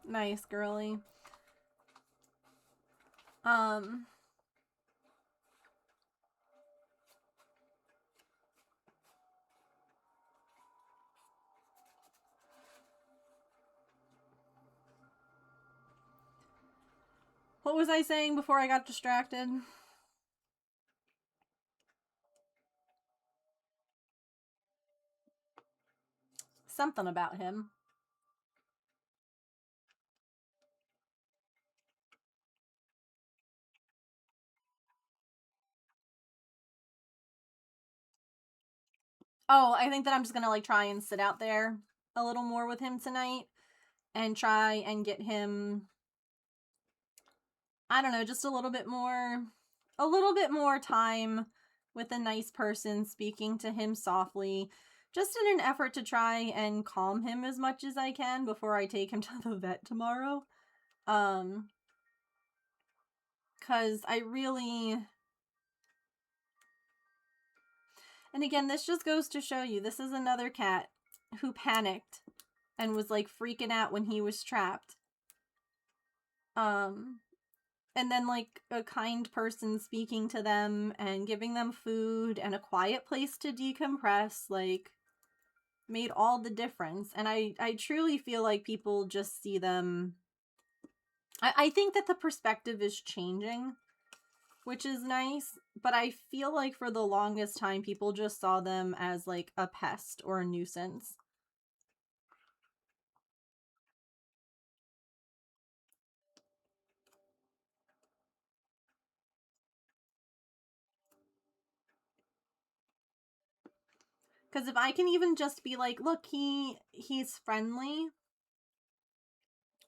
Nice, girly. What was I saying before I got distracted? Something about him. Oh, I think that I'm just gonna like try and sit out there a little more with him tonight and try and get him, I don't know, just a little bit more time with a nice person, speaking to him softly, just in an effort to try and calm him as much as I can before I take him to the vet tomorrow. Cause I really, and again, this just goes to show you, this is another cat who panicked and was like freaking out when he was trapped. And then like a kind person speaking to them and giving them food and a quiet place to decompress, like, made all the difference. And I truly feel like people just see them, I think that the perspective is changing, which is nice, but I feel like for the longest time people just saw them as like a pest or a nuisance. Because if I can even just be like, look, he's friendly,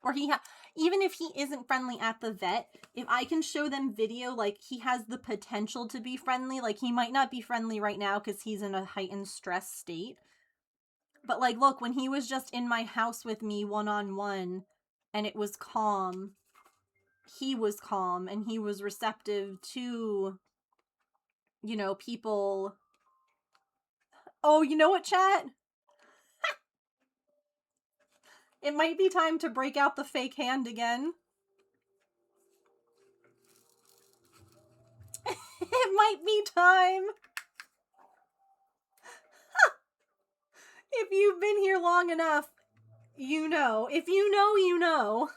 Or even if he isn't friendly at the vet, if I can show them video, like, he has the potential to be friendly. Like, he might not be friendly right now because he's in a heightened stress state. But, like, look, when he was just in my house with me one-on-one and it was calm, he was calm and he was receptive to, you know, people. Oh, you know what, chat? It might be time to break out the fake hand again. It might be time. If you've been here long enough, you know. If you know, you know.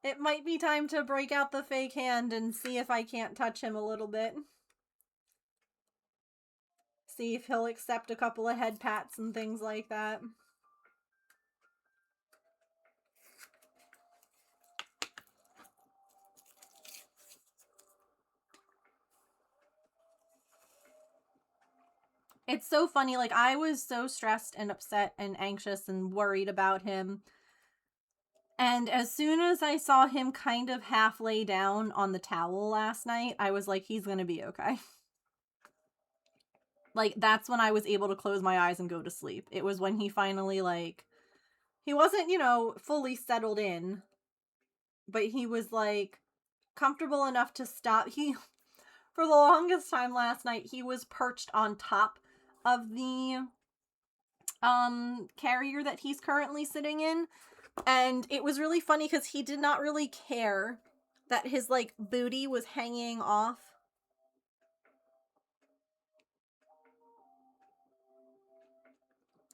It might be time to break out the fake hand and see if I can't touch him a little bit. See if he'll accept a couple of head pats and things like that. It's so funny, like, I was so stressed and upset and anxious and worried about him. And as soon as I saw him kind of half lay down on the towel last night, I was like, he's gonna be okay. Like, that's when I was able to close my eyes and go to sleep. It was when he finally, like, he wasn't, you know, fully settled in, but he was, like, comfortable enough to stop. For the longest time last night, he was perched on top of the carrier that he's currently sitting in, and it was really funny because he did not really care that his, like, booty was hanging off.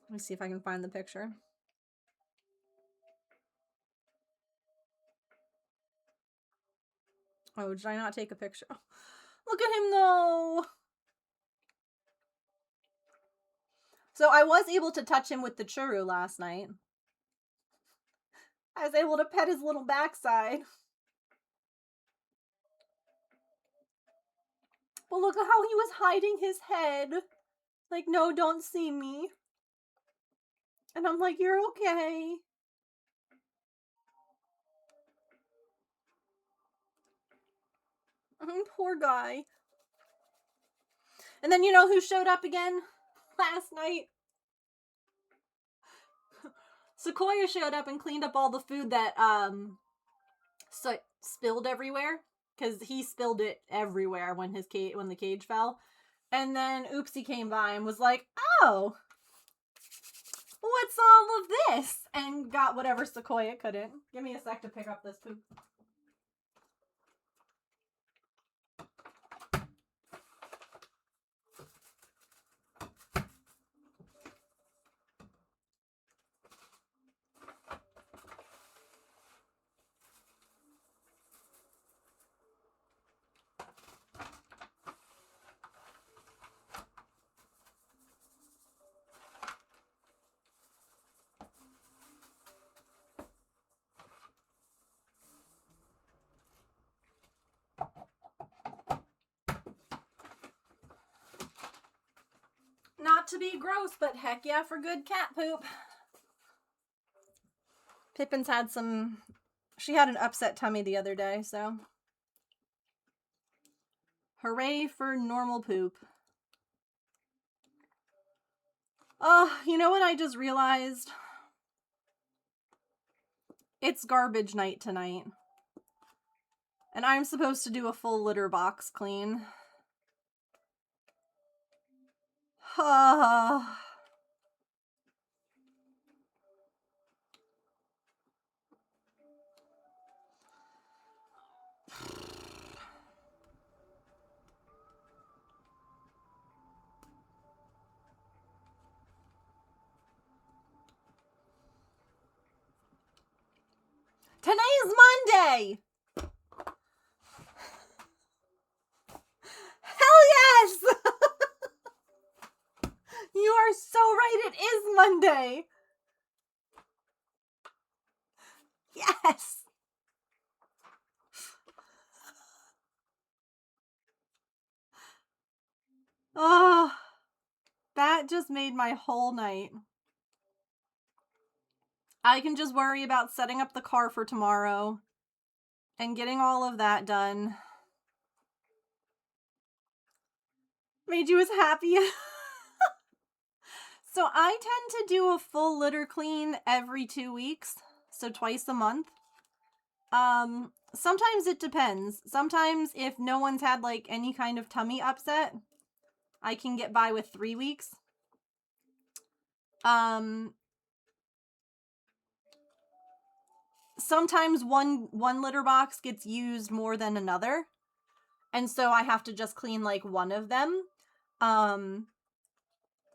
Let me see if I can find the picture. Oh, did I not take a picture? Oh, look at him though. So I was able to touch him with the churu last night. I was able to pet his little backside. But look at how he was hiding his head. Like, no, don't see me. And I'm like, you're okay. Poor guy. And then you know who showed up again last night? Sequoia showed up and cleaned up all the food that spilled everywhere, because he spilled it everywhere when the cage fell. And then Oopsie came by and was like, "Oh, what's all of this?" and got whatever Sequoia couldn't. Give me a sec to pick up this poop. Not to be gross, but heck yeah for good cat poop. Pippin's had she had an upset tummy the other day, so hooray for normal poop. Oh, you know what I just realized? It's garbage night tonight. And I'm supposed to do a full litter box clean. Today's Monday! Hell yes! You are so right, it is Monday! Yes! Oh, that just made my whole night. I can just worry about setting up the car for tomorrow and getting all of that done. Made you as happy. So I tend to do a full litter clean every 2 weeks, so twice a month. Sometimes it depends. Sometimes if no one's had like any kind of tummy upset, I can get by with 3 weeks. Sometimes one litter box gets used more than another, and so I have to just clean like one of them.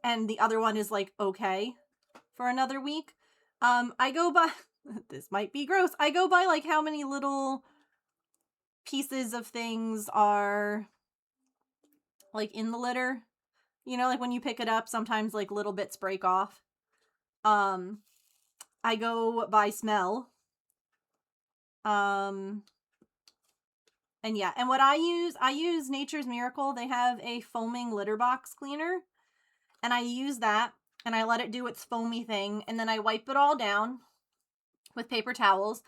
And the other one is like okay for another week. I go by this might be gross. I go by like how many little pieces of things are like in the litter. You know, like when you pick it up, sometimes like little bits break off. I go by smell. And yeah, and what I use Nature's Miracle. They have a foaming litter box cleaner, and I use that, and I let it do its foamy thing, and then I wipe it all down with paper towels.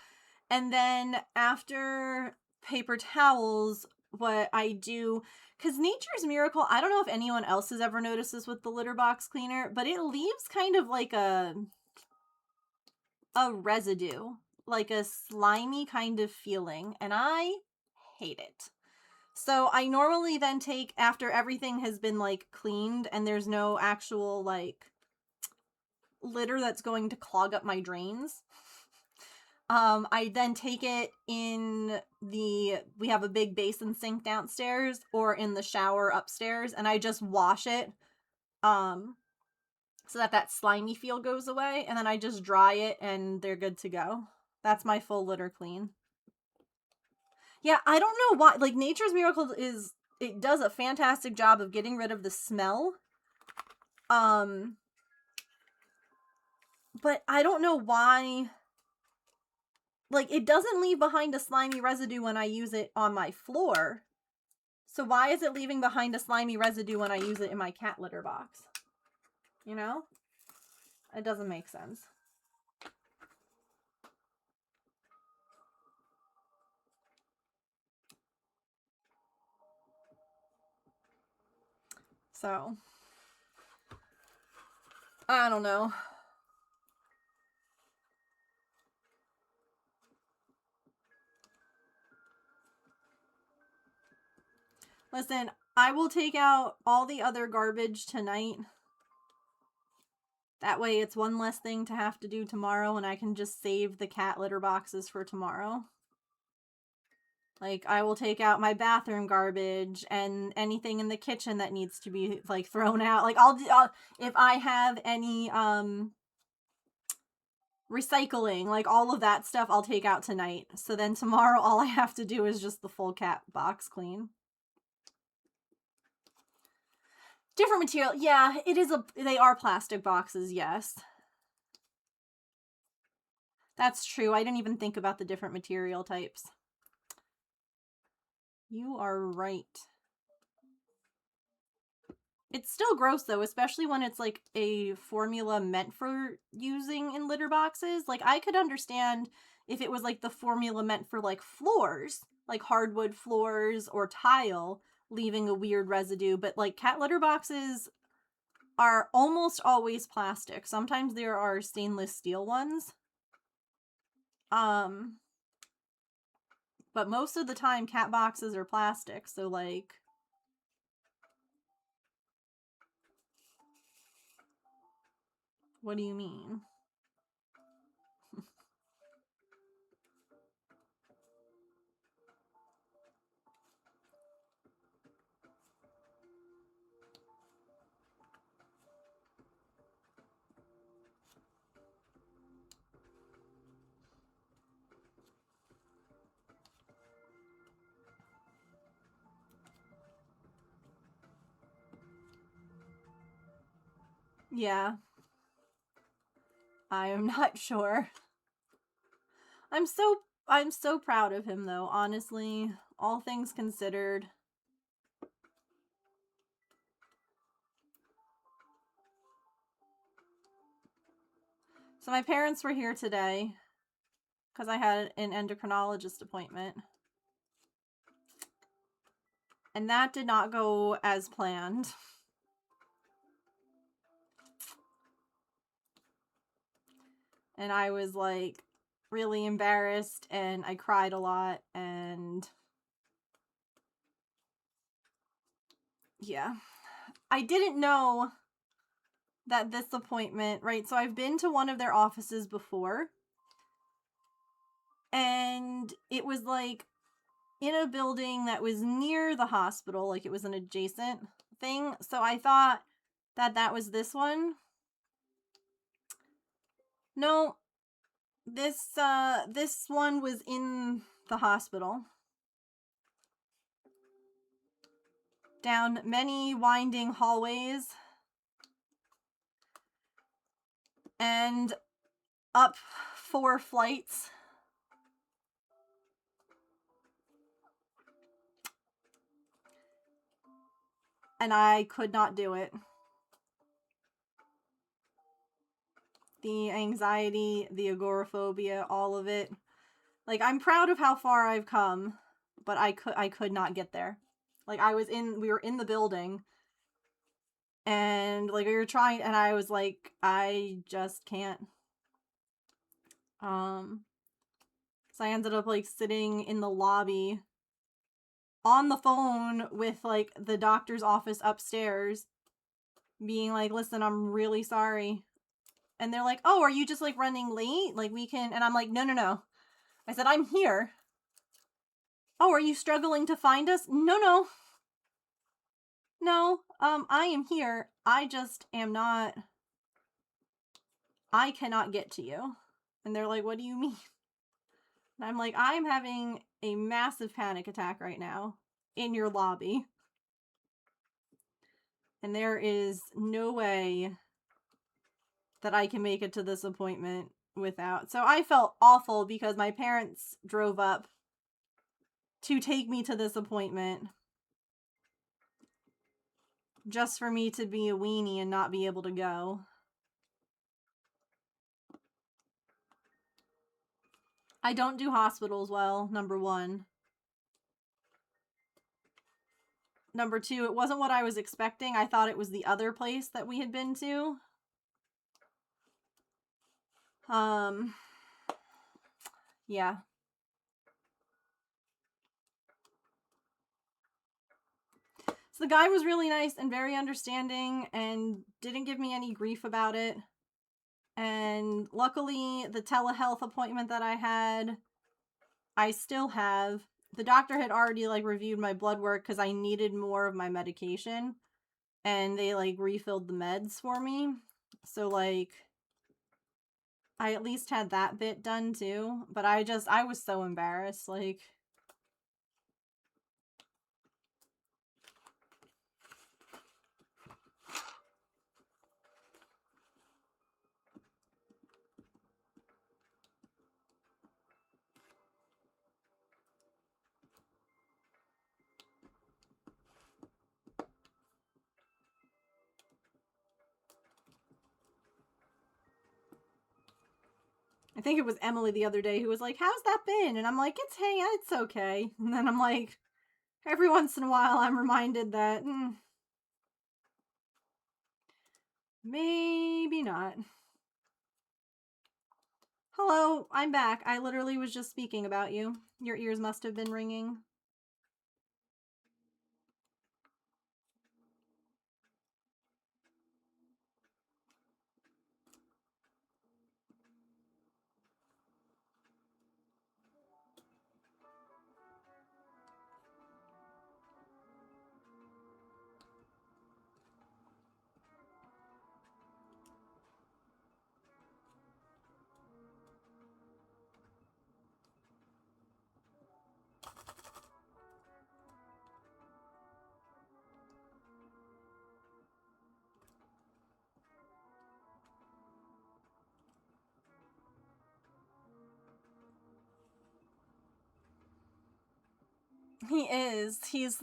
And then after paper towels, what I do, because Nature's Miracle, I don't know if anyone else has ever noticed this with the litter box cleaner, but it leaves kind of like a residue, like a slimy kind of feeling, and I hate it. So I normally then take, after everything has been like cleaned and there's no actual like litter that's going to clog up my drains, I then take it in we have a big basin sink downstairs or in the shower upstairs, and I just wash it so that slimy feel goes away, and then I just dry it and they're good to go. That's my full litter clean. Yeah, I don't know why, like Nature's Miracle it does a fantastic job of getting rid of the smell. But I don't know why, like it doesn't leave behind a slimy residue when I use it on my floor. So why is it leaving behind a slimy residue when I use it in my cat litter box? You know? It doesn't make sense. So, I don't know. Listen, I will take out all the other garbage tonight. That way it's one less thing to have to do tomorrow, and I can just save the cat litter boxes for tomorrow. Like, I will take out my bathroom garbage and anything in the kitchen that needs to be, like, thrown out. Like, I'll if I have any, recycling, like, all of that stuff I'll take out tonight. So then tomorrow all I have to do is just the full cat box clean. Different material. Yeah, they are plastic boxes, yes. That's true. I didn't even think about the different material types. You are right. It's still gross though, especially when it's like a formula meant for using in litter boxes. Like I could understand if it was like the formula meant for like floors, like hardwood floors or tile, leaving a weird residue, but like cat litter boxes are almost always plastic. Sometimes there are stainless steel ones. But most of the time cat boxes are plastic, so like what do you mean? Yeah. I am not sure. I'm so proud of him though, honestly. All things considered. So my parents were here today because I had an endocrinologist appointment. And that did not go as planned. And I was like really embarrassed and I cried a lot and yeah. I didn't know that this appointment, right? So I've been to one of their offices before and it was like in a building that was near the hospital, like it was an adjacent thing. So I thought that that was this one. No, this one was in the hospital. Down many winding hallways and up 4 flights. And I could not do it. The anxiety, the agoraphobia, all of it. Like, I'm proud of how far I've come, but I could not get there. Like, we were in the building, and, like, we were trying, and I was like, I just can't. So I ended up, like, sitting in the lobby on the phone with, like, the doctor's office upstairs, being like, listen, I'm really sorry. And they're like, oh, are you just, like, running late? Like, we can, and I'm like, no. I said, I'm here. Oh, are you struggling to find us? No. No, I am here. I just am not, I cannot get to you. And they're like, what do you mean? And I'm like, I'm having a massive panic attack right now in your lobby. And there is no way that I can make it to this appointment without. So I felt awful because my parents drove up to take me to this appointment just for me to be a weenie and not be able to go. I don't do hospitals well, number 1. Number 2, it wasn't what I was expecting. I thought it was the other place that we had been to. Yeah. So the guy was really nice and very understanding and didn't give me any grief about it. And luckily, the telehealth appointment that I had, I still have. The doctor had already, like, reviewed my blood work because I needed more of my medication. And they, like, refilled the meds for me. So, like, I at least had that bit done, too. But I was so embarrassed, like... I think it was Emily the other day who was like, how's that been? And I'm like, it's okay. And then I'm like, every once in a while I'm reminded that, maybe not. Hello, I'm back. I literally was just speaking about you. Your ears must have been ringing. He is. He's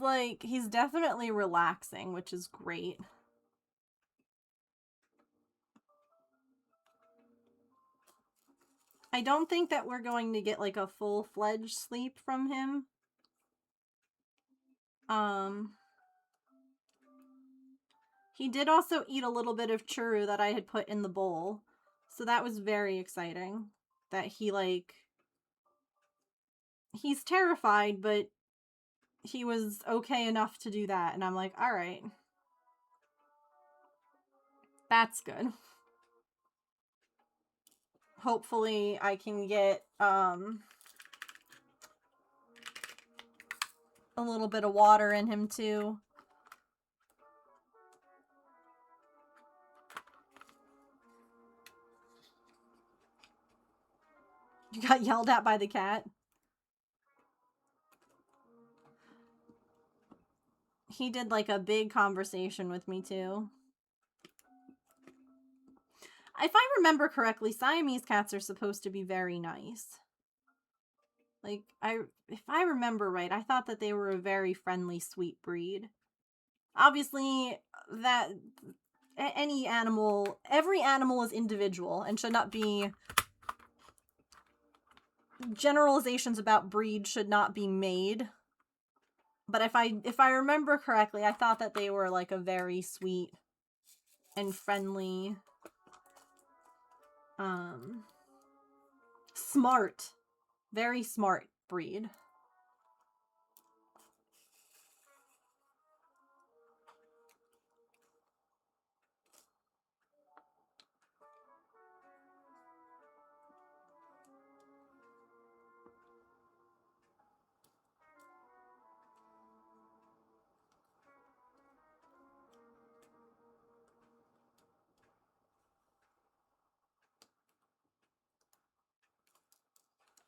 definitely relaxing, which is great. I don't think that we're going to get like a full-fledged sleep from him. He did also eat a little bit of churu that I had put in the bowl. So that was very exciting. That he, like... He's terrified, but he was okay enough to do that. And I'm like, alright. That's good. Hopefully I can get, a little bit of water in him, too. You got yelled at by the cat? He did, like, a big conversation with me, too. If I remember correctly, Siamese cats are supposed to be very nice. Like, if I remember right, I thought that they were a very friendly, sweet breed. Obviously, every animal is individual and should not be... Generalizations about breed should not be made. But if I remember correctly, I thought that they were, like, a very sweet and friendly... smart. Very smart breed.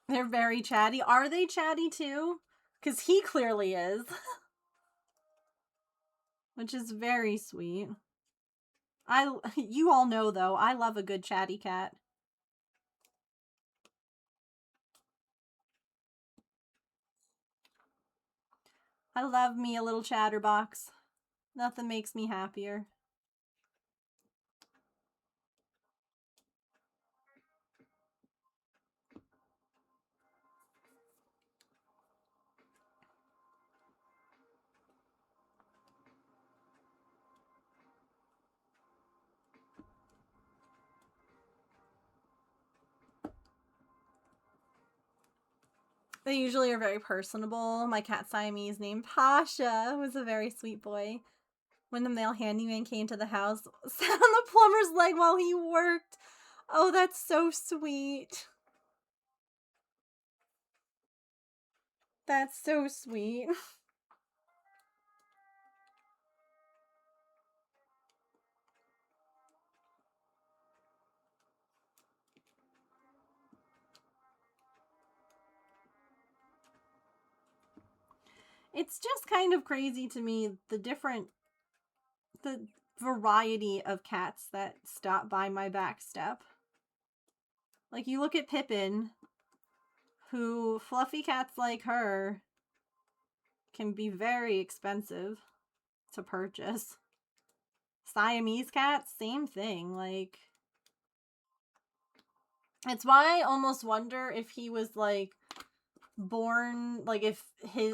They're very chatty. Are they chatty too? Because he clearly is. Which is very sweet. You all know, though, I love a good chatty cat. I love me a little chatterbox. Nothing makes me happier. They usually are very personable. My cat Siamese named Pasha was a very sweet boy. When the male handyman came to the house, sat on the plumber's leg while he worked. Oh, that's so sweet. That's so sweet. It's just kind of crazy to me, the variety of cats that stop by my back step. Like, you look at Pippin, who fluffy cats like her can be very expensive to purchase. Siamese cats, same thing. Like, it's why I almost wonder if he was, like, born, like, if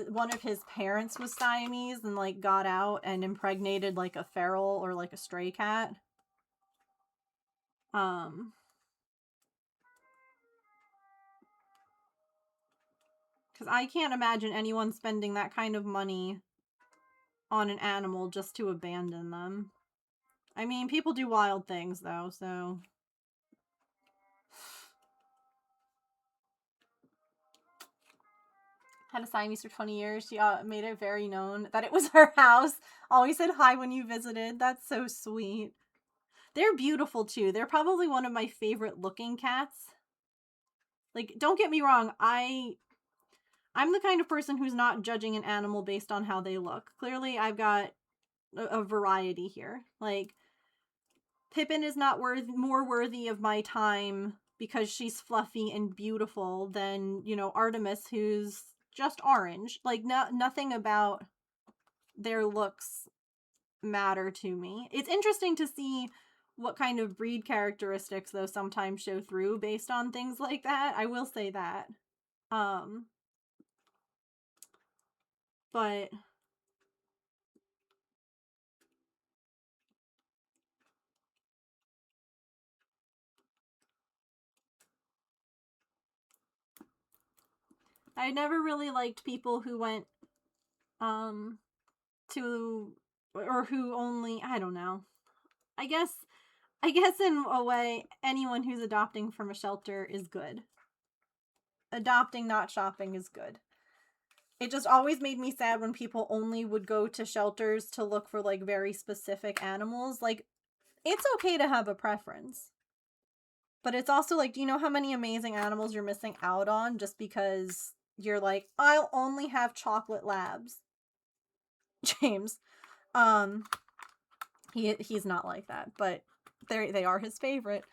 one of his parents was Siamese and, like, got out and impregnated, like, a feral or, like, a stray cat. Because I can't imagine anyone spending that kind of money on an animal just to abandon them. I mean, people do wild things, though, so... Had a Siamese for 20 years. She made it very known that it was her house. Always said hi when you visited. That's so sweet. They're beautiful, too. They're probably one of my favorite looking cats. Like, don't get me wrong. I'm the kind of person who's not judging an animal based on how they look. Clearly, I've got a variety here. Like, Pippin is not more worthy of my time because she's fluffy and beautiful than, you know, Artemis, who's just orange. Like, nothing about their looks matter to me. It's interesting to see what kind of breed characteristics, though, sometimes show through based on things like that. I will say that. But I never really liked people who went to, or who only, I don't know. I guess in a way, anyone who's adopting from a shelter is good. Adopting, not shopping, is good. It just always made me sad when people only would go to shelters to look for, like, very specific animals. Like, it's okay to have a preference. But it's also like, do you know how many amazing animals you're missing out on just because you're like, I'll only have chocolate labs? James. He's not like that, but they are his favorite.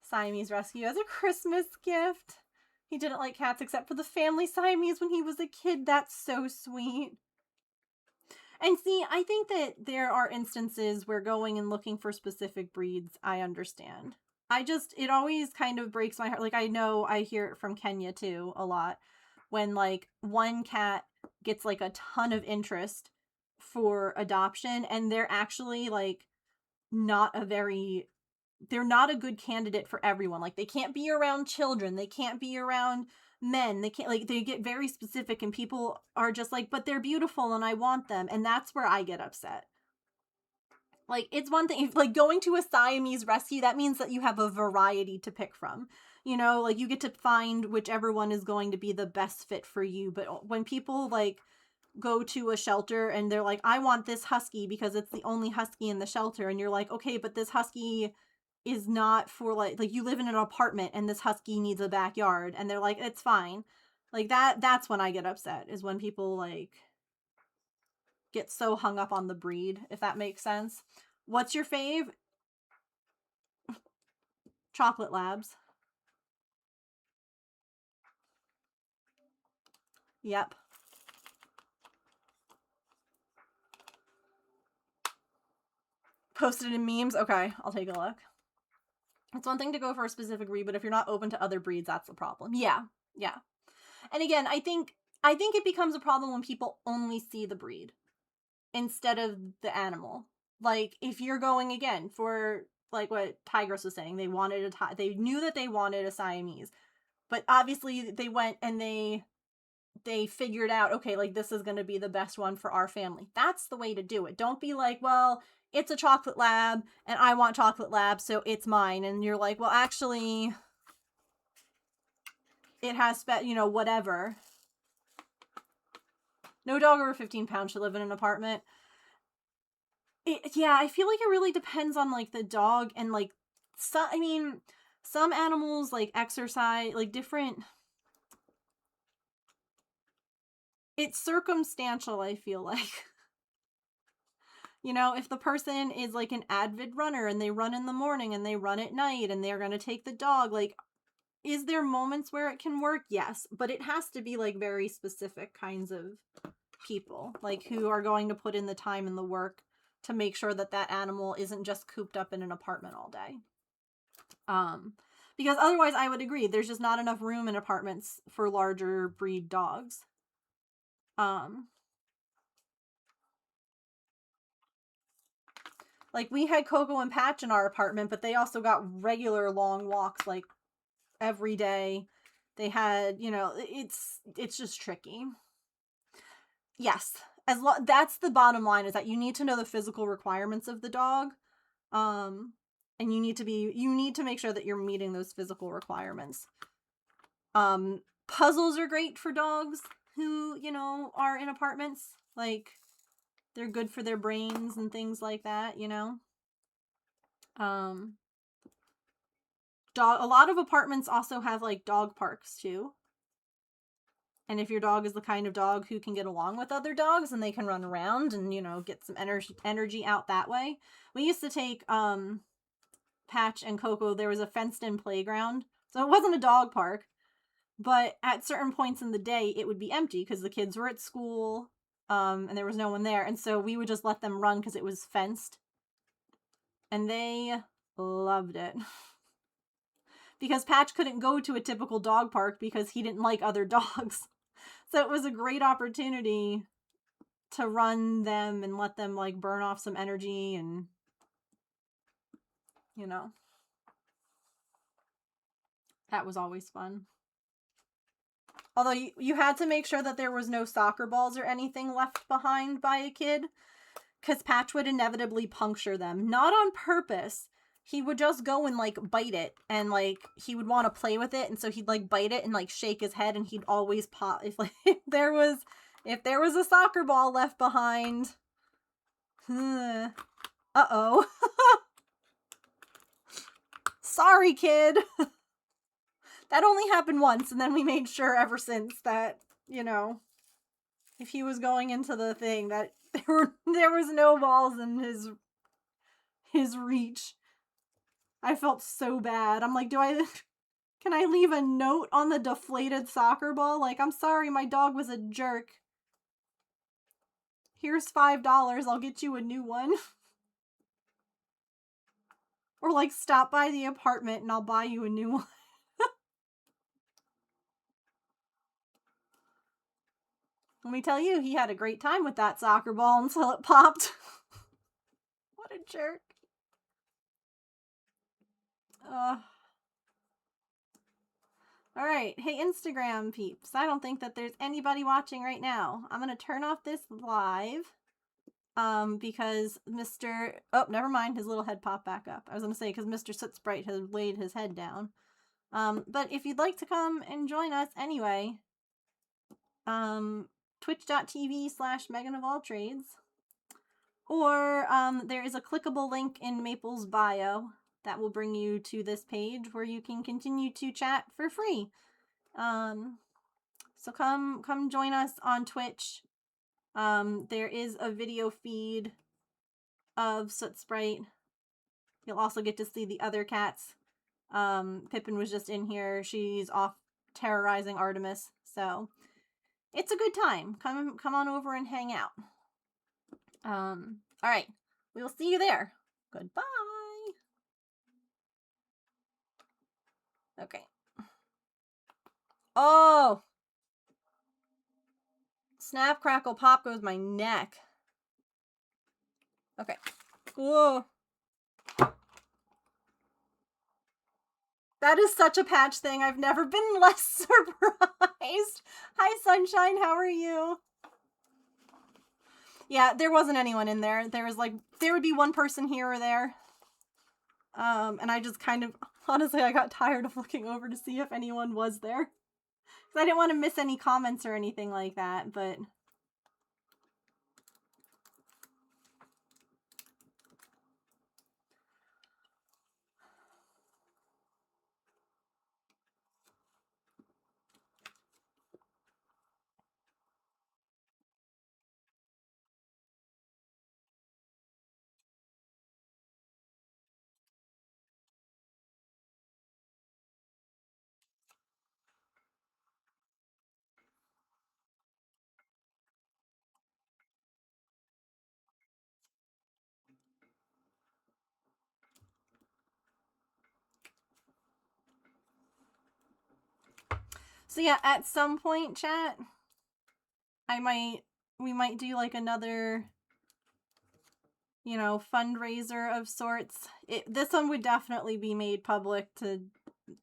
Siamese rescue as a Christmas gift. He didn't like cats except for the family Siamese when he was a kid. That's so sweet. And see, I think that there are instances where going and looking for specific breeds, I understand. It always kind of breaks my heart. Like, I know I hear it from Kenya too a lot. When, like, one cat gets, like, a ton of interest for adoption and they're actually, like, they're not a good candidate for everyone. Like, they can't be around children. They can't be around men. They can't, like, they get very specific and people are just like, but they're beautiful and I want them. And that's where I get upset. Like, it's one thing, like, going to a Siamese rescue, that means that you have a variety to pick from. You know, like, you get to find whichever one is going to be the best fit for you. But when people, like, go to a shelter and they're like, I want this husky because it's the only husky in the shelter. And you're like, okay, but this husky is not for, like, you live in an apartment and this husky needs a backyard. And they're like, it's fine. Like, that's when I get upset, is when people, like, get so hung up on the breed, if that makes sense. What's your fave? Chocolate labs. Yep. Posted in memes? Okay, I'll take a look. It's one thing to go for a specific breed, but if you're not open to other breeds, that's the problem. Yeah. And again, I think it becomes a problem when people only see the breed instead of the animal. Like, if you're going, again, for, like, what Tigress was saying, they knew that they wanted a Siamese, but obviously they went and they figured out, okay, like, this is going to be the best one for our family. That's the way to do it. Don't be like, well, it's a chocolate lab and I want chocolate lab, so it's mine. And you're like, well, actually, it has, whatever. No dog over 15 pounds should live in an apartment. Yeah, I feel like it really depends on, like, the dog and, like, some animals, like, exercise, like, different. It's circumstantial, I feel like. You know, if the person is, like, an avid runner and they run in the morning and they run at night and they're going to take the dog, like, is there moments where it can work? Yes, but it has to be, like, very specific kinds of people, like, who are going to put in the time and the work to make sure that that animal isn't just cooped up in an apartment all day. Because otherwise, I would agree, there's just not enough room in apartments for larger breed dogs. Like, we had Coco and Patch in our apartment, but they also got regular long walks, like, every day. They had, it's just tricky. Yes. That's the bottom line, is that you need to know the physical requirements of the dog. And you need to make sure that you're meeting those physical requirements. Puzzles are great for dogs who, are in apartments. Like, they're good for their brains and things like that, A lot of apartments also have, like, dog parks too. And if your dog is the kind of dog who can get along with other dogs and they can run around and, get some energy out that way. We used to take Patch and Coco, there was a fenced-in playground. So it wasn't a dog park, but at certain points in the day, it would be empty because the kids were at school and there was no one there. And so we would just let them run because it was fenced. And they loved it. Because Patch couldn't go to a typical dog park because he didn't like other dogs. So it was a great opportunity to run them and let them, like, burn off some energy and, you know. That was always fun. Although you had to make sure that there was no soccer balls or anything left behind by a kid, because Patch would inevitably puncture them. Not on purpose. He would just go and, like, bite it, and, like, he would want to play with it, and so he'd, like, bite it and, like, shake his head, and he'd always pop. If, like, if there was a soccer ball left behind, uh-oh. Sorry, kid. That only happened once, and then we made sure ever since that, you know, if he was going into the thing, that there was no balls in his reach. I felt so bad. I'm like, can I leave a note on the deflated soccer ball? Like, I'm sorry, my dog was a jerk. Here's $5, I'll get you a new one. Or, like, stop by the apartment and I'll buy you a new one. Let me tell you, he had a great time with that soccer ball until it popped. What a jerk. Alright, hey Instagram peeps. I don't think that there's anybody watching right now. I'm gonna turn off this live. Because Mr. Oh, never mind, his little head popped back up. I was gonna say, because Mr. Soot Sprite has laid his head down. But if you'd like to come and join us anyway, twitch.tv/Megan of All Trades. Or, there is a clickable link in Maple's bio that will bring you to this page where you can continue to chat for free. So come join us on Twitch. There is a video feed of Soot Sprite. You'll also get to see the other cats. Pippin was just in here. She's off terrorizing Artemis. So it's a good time. Come on over and hang out. Alright. We will see you there. Goodbye. Okay. Oh! Snap, crackle, pop goes my neck. Okay. Whoa. That is such a Patch thing. I've never been less surprised. Hi, Sunshine. How are you? Yeah, there wasn't anyone in there. There would be one person here or there. And I just kind of, honestly, I got tired of looking over to see if anyone was there. Because I didn't want to miss any comments or anything like that, but... So yeah, at some point, chat, we might do like another, you know, fundraiser of sorts. This one would definitely be made public to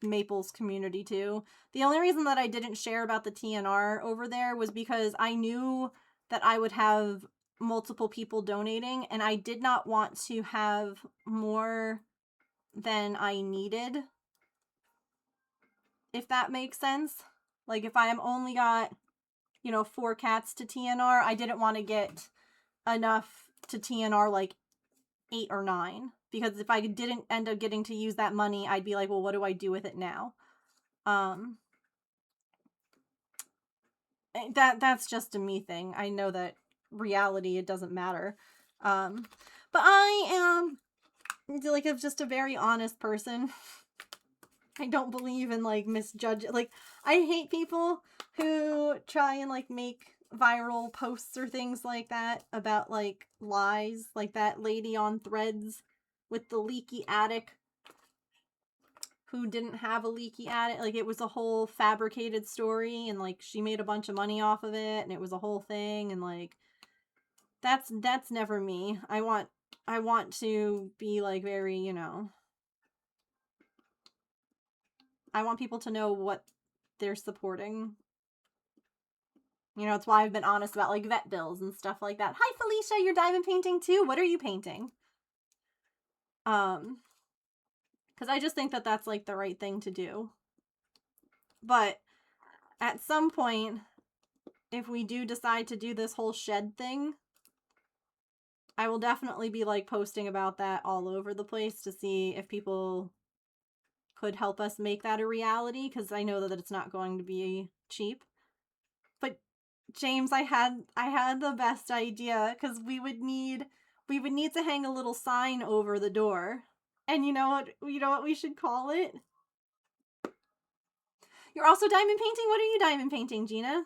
Maple's community too. The only reason that I didn't share about the TNR over there was because I knew that I would have multiple people donating, and I did not want to have more than I needed, if that makes sense. Like, if I am only got, you know, 4 cats to TNR, I didn't want to get enough to TNR, like, 8 or 9. Because if I didn't end up getting to use that money, I'd be like, well, what do I do with it now? That's just a me thing. I know that reality, it doesn't matter. But I am, like, just a very honest person. I don't believe in, like, misjudging. Like, I hate people who try and, like, make viral posts or things like that about like lies, like that lady on Threads with the leaky attic who didn't have a leaky attic. Like, it was a whole fabricated story, and like she made a bunch of money off of it, and it was a whole thing, and like that's never me. I want to be like very, you know, I want people to know what they're supporting. You know, it's why I've been honest about like vet bills and stuff like that. Hi Felicia, you're diamond painting too? What are you painting? Because I just think that that's like the right thing to do. But at some point, if we do decide to do this whole shed thing, I will definitely be like posting about that all over the place to see if people could help us make that a reality, because I know that it's not going to be cheap. But James, I had the best idea, because we would need to hang a little sign over the door. And you know what we should call it? You're also diamond painting? What are you diamond painting, Gina?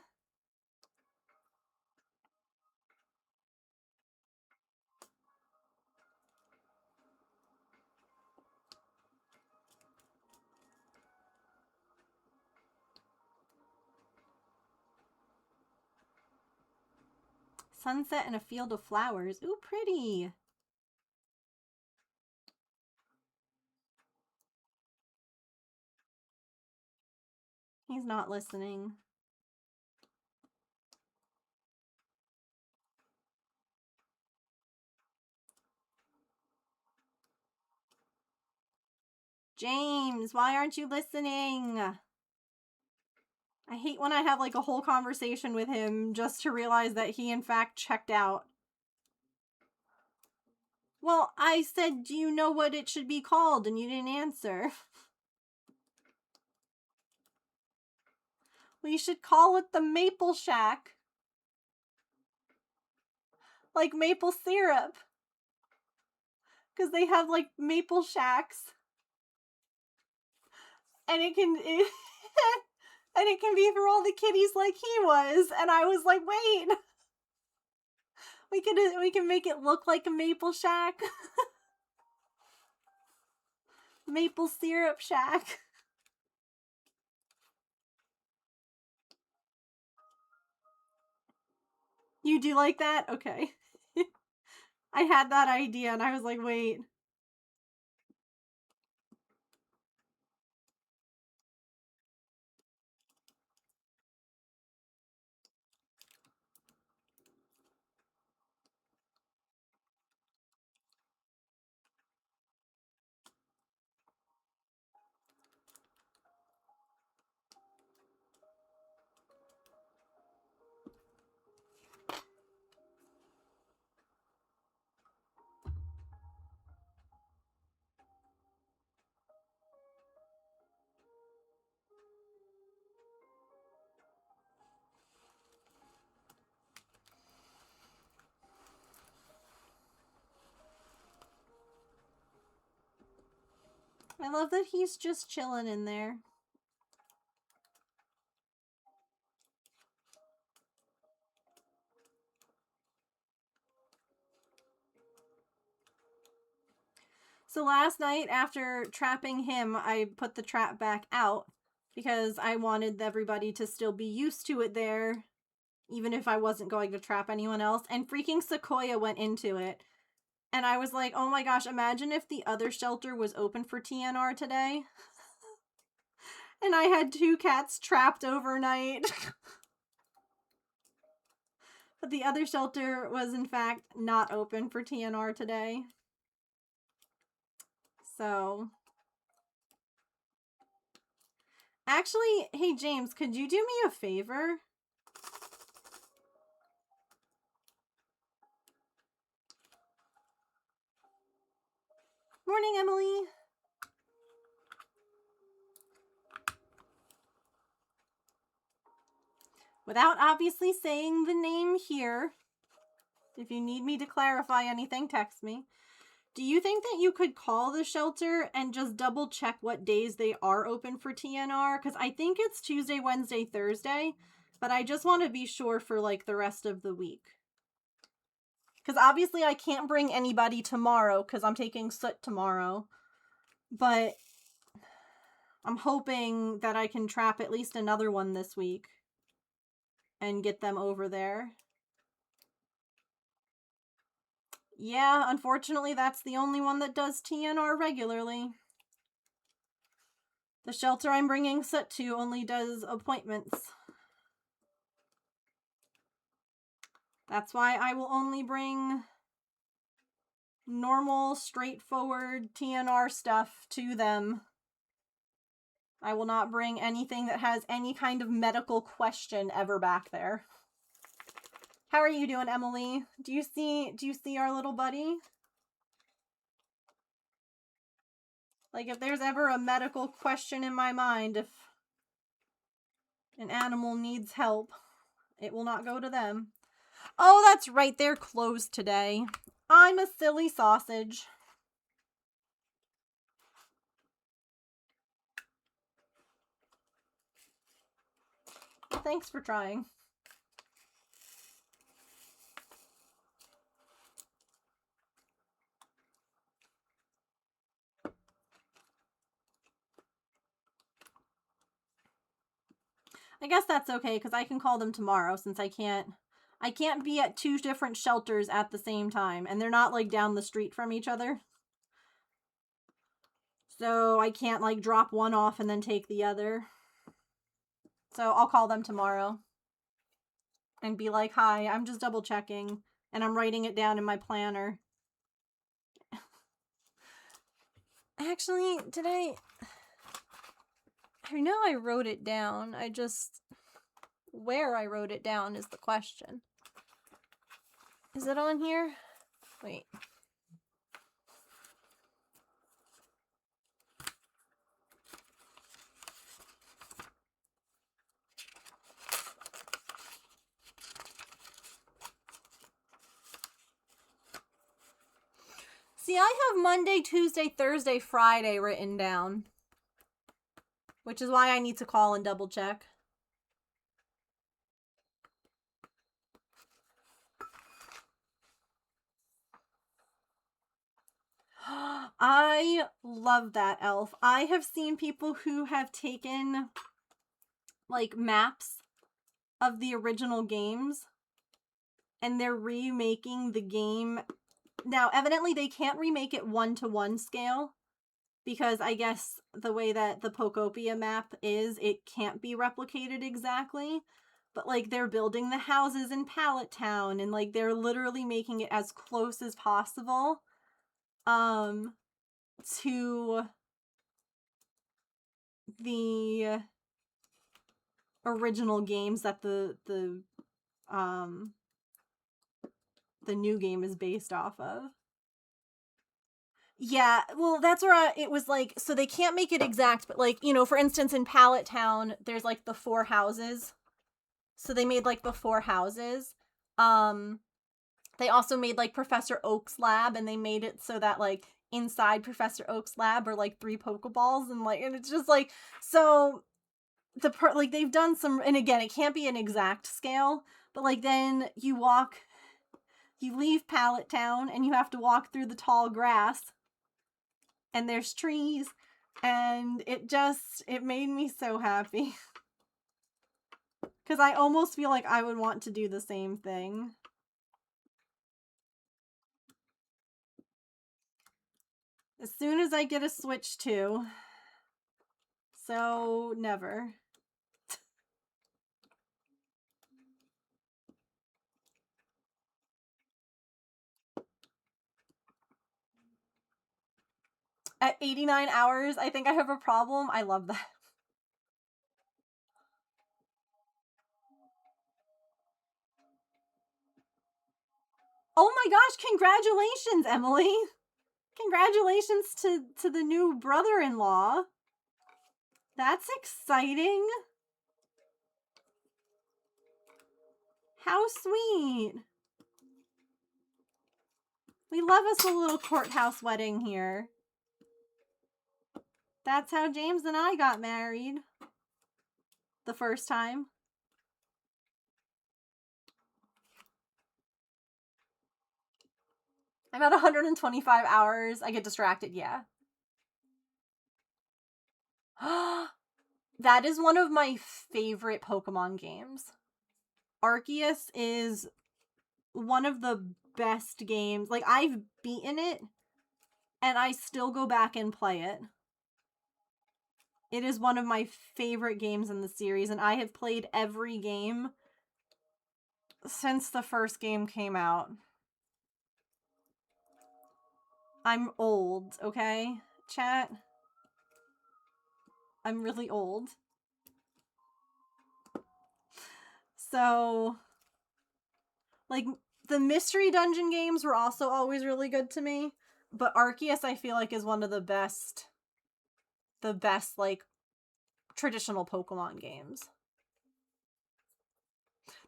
Sunset in a field of flowers. Ooh, pretty. He's not listening. James, why aren't you listening? I hate when I have like a whole conversation with him just to realize that he in fact checked out. Well, I said, do you know what it should be called? And you didn't answer. We should call it the Maple Shack. Like maple syrup. Because they have like maple shacks. And it can... and it can be for all the kitties like he was. And I was like, wait. We can make it look like a maple shack. Maple syrup shack. You do like that? Okay. I had that idea and I was like, wait. I love that he's just chilling in there. So last night, after trapping him, I put the trap back out because I wanted everybody to still be used to it there, even if I wasn't going to trap anyone else. And freaking Sequoia went into it. And I was like, oh my gosh, imagine if the other shelter was open for TNR today. And I had 2 cats trapped overnight. But the other shelter was in fact not open for TNR today. So, actually, hey James, could you do me a favor? Morning, Emily. Without obviously saying the name here, if you need me to clarify anything, text me. Do you think that you could call the shelter and just double check what days they are open for TNR? Because I think it's Tuesday, Wednesday, Thursday. But I just want to be sure for, like, the rest of the week. Because obviously I can't bring anybody tomorrow because I'm taking Soot tomorrow. But I'm hoping that I can trap at least another one this week and get them over there. Yeah, unfortunately, that's the only one that does TNR regularly. The shelter I'm bringing Soot to only does appointments. That's why I will only bring normal, straightforward TNR stuff to them. I will not bring anything that has any kind of medical question ever back there. How are you doing, Emily? Do you see our little buddy? Like, if there's ever a medical question in my mind, if an animal needs help, it will not go to them. Oh, that's right, they're closed today. I'm a silly sausage. Thanks for trying. I guess that's okay, because I can call them tomorrow, since I can't be at 2 different shelters at the same time, and they're not, like, down the street from each other. So I can't, like, drop one off and then take the other. So I'll call them tomorrow and be like, hi, I'm just double checking, and I'm writing it down in my planner. Actually, did I know I wrote it down. I just... Where I wrote it down is the question. Is it on here? Wait. See, I have Monday, Tuesday, Thursday, Friday written down. Which is why I need to call and double check. I love that, Elf. I have seen people who have taken, like, maps of the original games, and they're remaking the game. Now, evidently, they can't remake it 1-to-1 scale, because I guess the way that the Pokopia map is, it can't be replicated exactly. But, like, they're building the houses in Pallet Town, and, like, they're literally making it as close as possible to the original games that the new game is based off of. Yeah, well, that's where it was like, so they can't make it exact, but, like, you know, for instance, in Pallet Town, there's, like, the 4 houses. So they made, like, the 4 houses. They also made, like, Professor Oak's lab, and they made it so that, like, inside Professor Oak's lab are, like, 3 Pokeballs, and, like, and it's just, like, so like, they've done some, and again, it can't be an exact scale, but, like, then you leave Pallet Town, and you have to walk through the tall grass, and there's trees, and it made me so happy. Because I almost feel like I would want to do the same thing. As soon as I get a Switch 2. So, never. At 89 hours, I think I have a problem. I love that. Oh my gosh, congratulations, Emily! Congratulations to the new brother-in-law. That's exciting. How sweet. We love us a little courthouse wedding here. That's how James and I got married. The first time. I'm at 125 hours. I get distracted, yeah. That is one of my favorite Pokemon games. Arceus is one of the best games. Like, I've beaten it, and I still go back and play it. It is one of my favorite games in the series, and I have played every game since the first game came out. I'm old, okay, chat? I'm really old. So, like, the Mystery Dungeon games were also always really good to me, but Arceus I feel like is one of the best, like, traditional Pokemon games.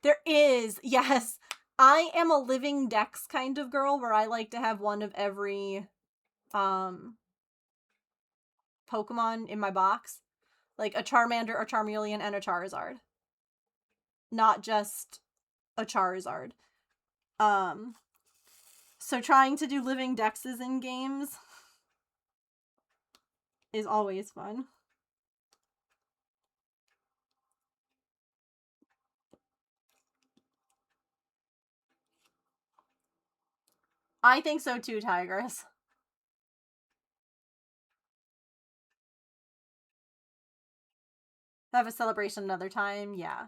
There is, yes. I am a living Dex kind of girl where I like to have one of every Pokemon in my box. Like a Charmander, a Charmeleon, and a Charizard. Not just a Charizard. So trying to do living Dexes in games is always fun. I think so too, Tigress. Have a celebration another time, yeah.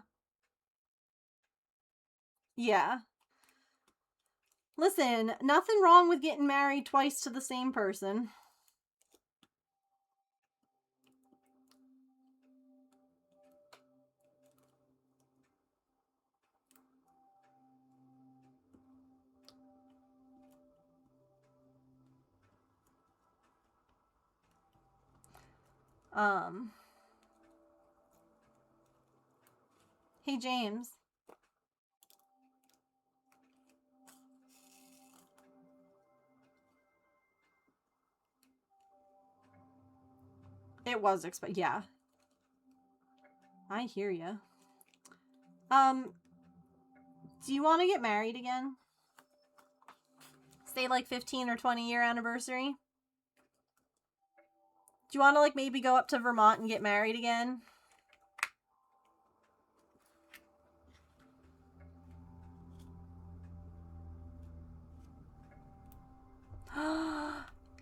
Yeah. Listen, nothing wrong with getting married twice to the same person. Hey, James. It was yeah. I hear ya. Do you want to get married again? Say like 15 or 20 year anniversary? Do you want to like maybe go up to Vermont and get married again?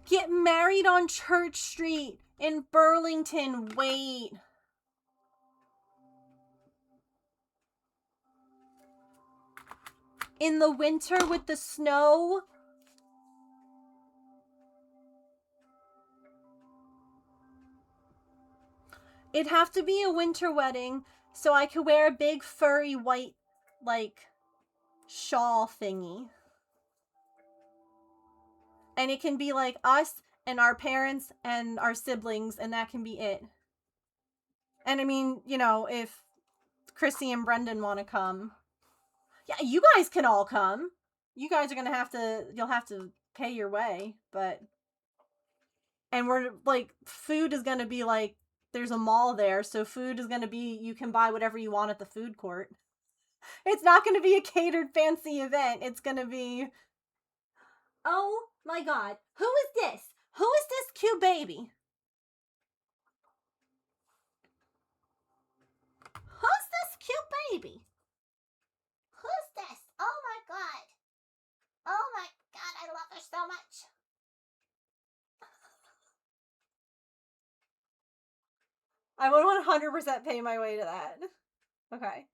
Get married on Church Street in Burlington. Wait. In the winter with the snow? It'd have to be a winter wedding so I could wear a big furry white, like, shawl thingy. And it can be like us and our parents and our siblings, and that can be it. And I mean, you know, if Chrissy and Brendan want to come. Yeah, you guys can all come. You guys are going to have to, you'll have to pay your way, but. And we're, like, food is going to be, like, there's a mall there, so food is going to be, you can buy whatever you want at the food court. It's not going to be a catered fancy event. It's going to be, oh my god, who is this? Who is this cute baby? Who's this cute baby? Who's this? Oh my god. Oh my god, I love her so much. I would 100% pay my way to that. Okay.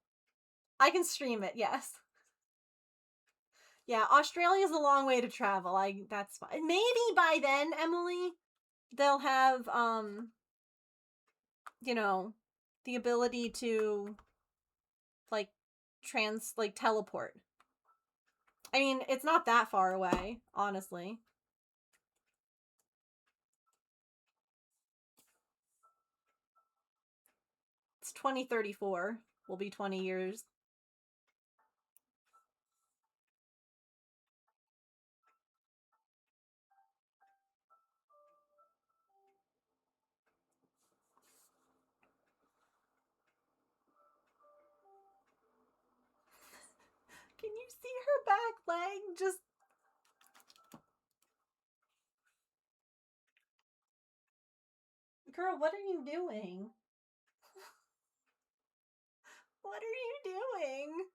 I can stream it, yes. Yeah, Australia's a long way to travel. That's fine. Maybe by then, Emily, they'll have you know, the ability to like teleport. I mean, it's not that far away, honestly. It's 2034. Will be 20 years. Can you see her back leg? Just Girl, what are you doing? What are you doing?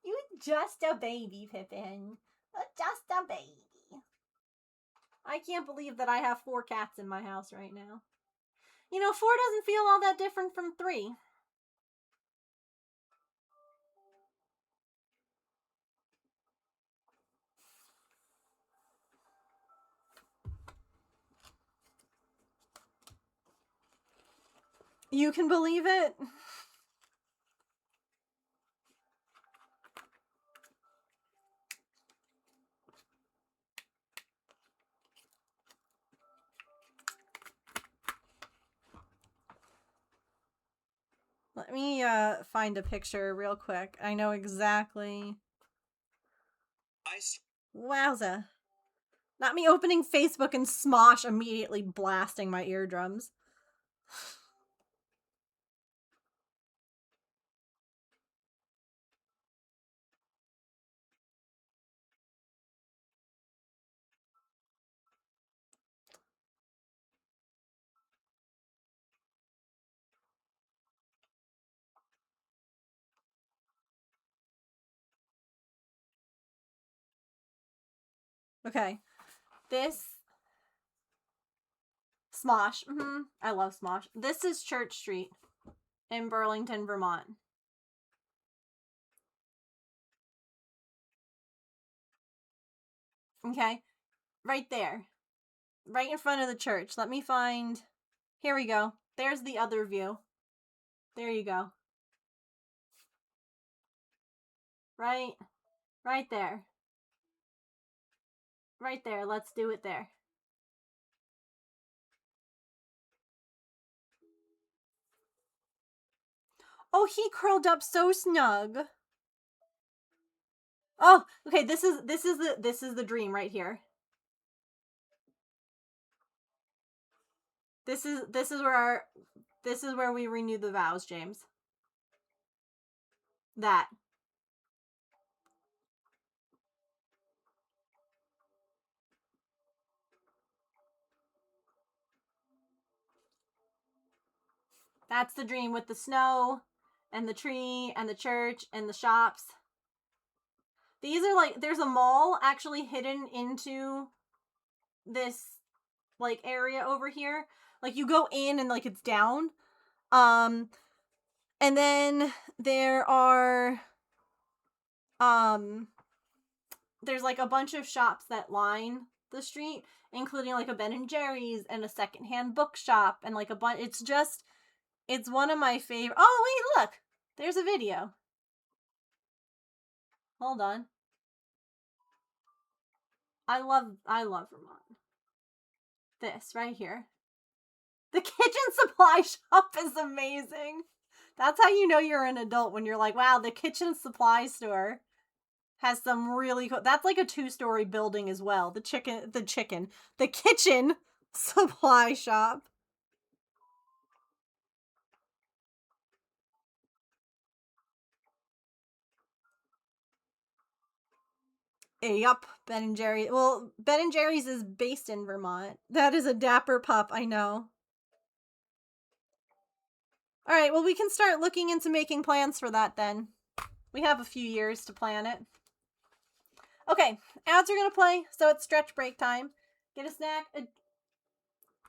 You just a baby, Pippin. Just a baby. I can't believe that I have 4 cats in my house right now. You know, 4 doesn't feel all that different from 3. You can believe it? Let me find a picture real quick. I know exactly. Wowza. Not me opening Facebook and Smosh immediately blasting my eardrums. Okay. This Smosh. I love Smosh. This is Church Street in Burlington, Vermont. Okay. Right there. Right in front of the church. Let me find... Here we go. There's the other view. There you go. Right there. Right there. Let's do it there. Oh, he curled up so snug. Oh, okay, this is the dream right here. This is where we renew the vows, James. That. That's the dream with the snow and the tree and the church and the shops. These are like, there's a mall actually hidden into this like area over here. Like you go in and like it's down. And then there are there's like a bunch of shops that line the street, including like a Ben and Jerry's and a secondhand bookshop and like a bunch. It's one of my favorite. Oh wait, look, there's a video. Hold on. I love Vermont. This right here. The kitchen supply shop is amazing. That's how you know you're an adult, when you're like, wow, the kitchen supply store has some really cool... That's like a 2-story building as well. The kitchen supply shop. Yup, Ben and Jerry. Well, Ben and Jerry's is based in Vermont. That is a dapper pup, I know. Alright, well, we can start looking into making plans for that then. We have a few years to plan it. Okay, ads are gonna play, so it's stretch break time. Get a snack, a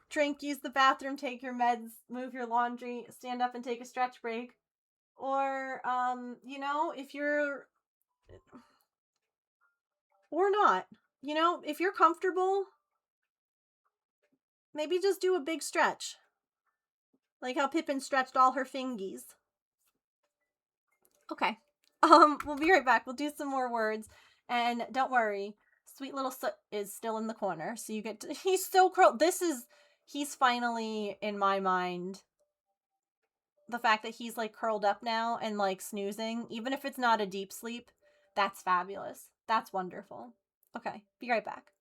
drink, use the bathroom, take your meds, move your laundry, stand up and take a stretch break. Or, you know, if you're... Or not. You know, if you're comfortable, maybe just do a big stretch. Like how Pippin stretched all her fingies. Okay. We'll be right back. We'll do some more words. And don't worry, sweet little Soot is still in the corner. So you get to... He's so curled. He's finally, in my mind, the fact that he's like curled up now and like snoozing, even if it's not a deep sleep, that's fabulous. That's wonderful. Okay, be right back.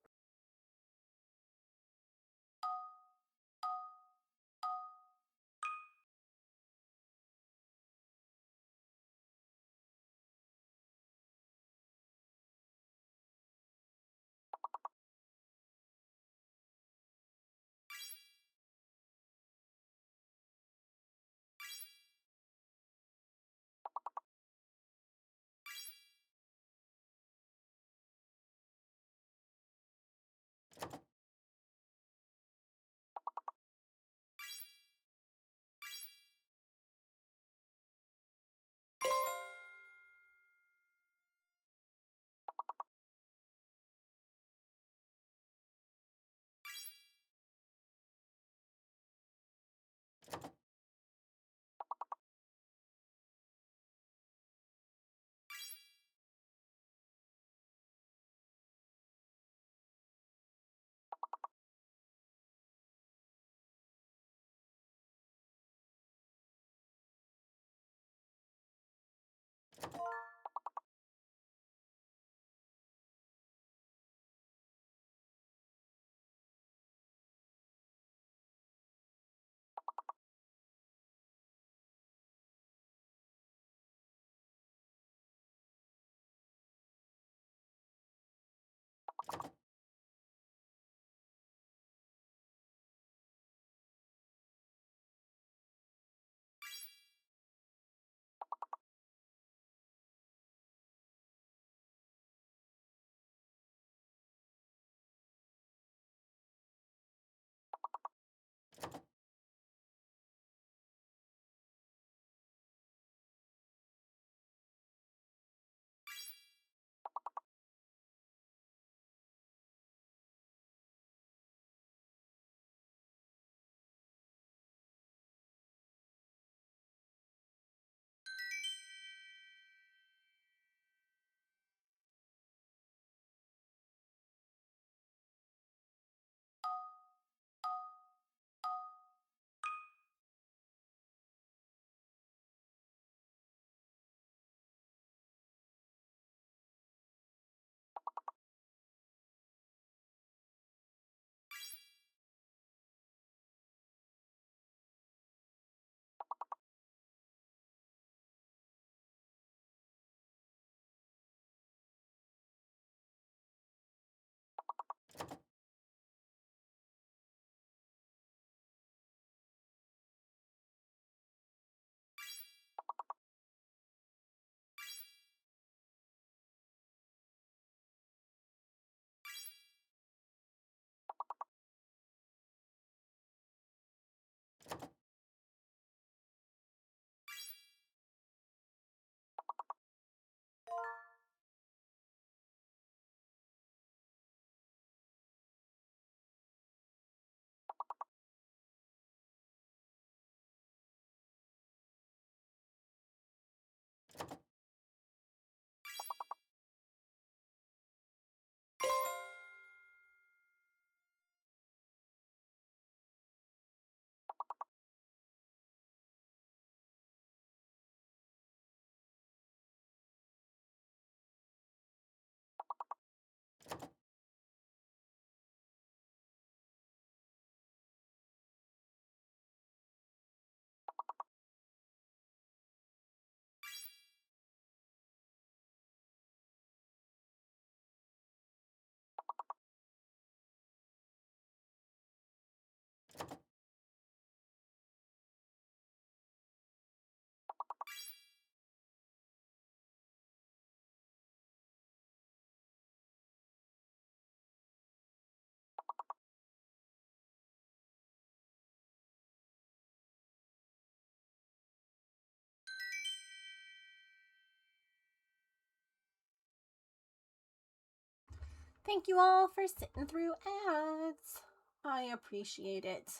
Thank you all for sitting through ads. I appreciate it.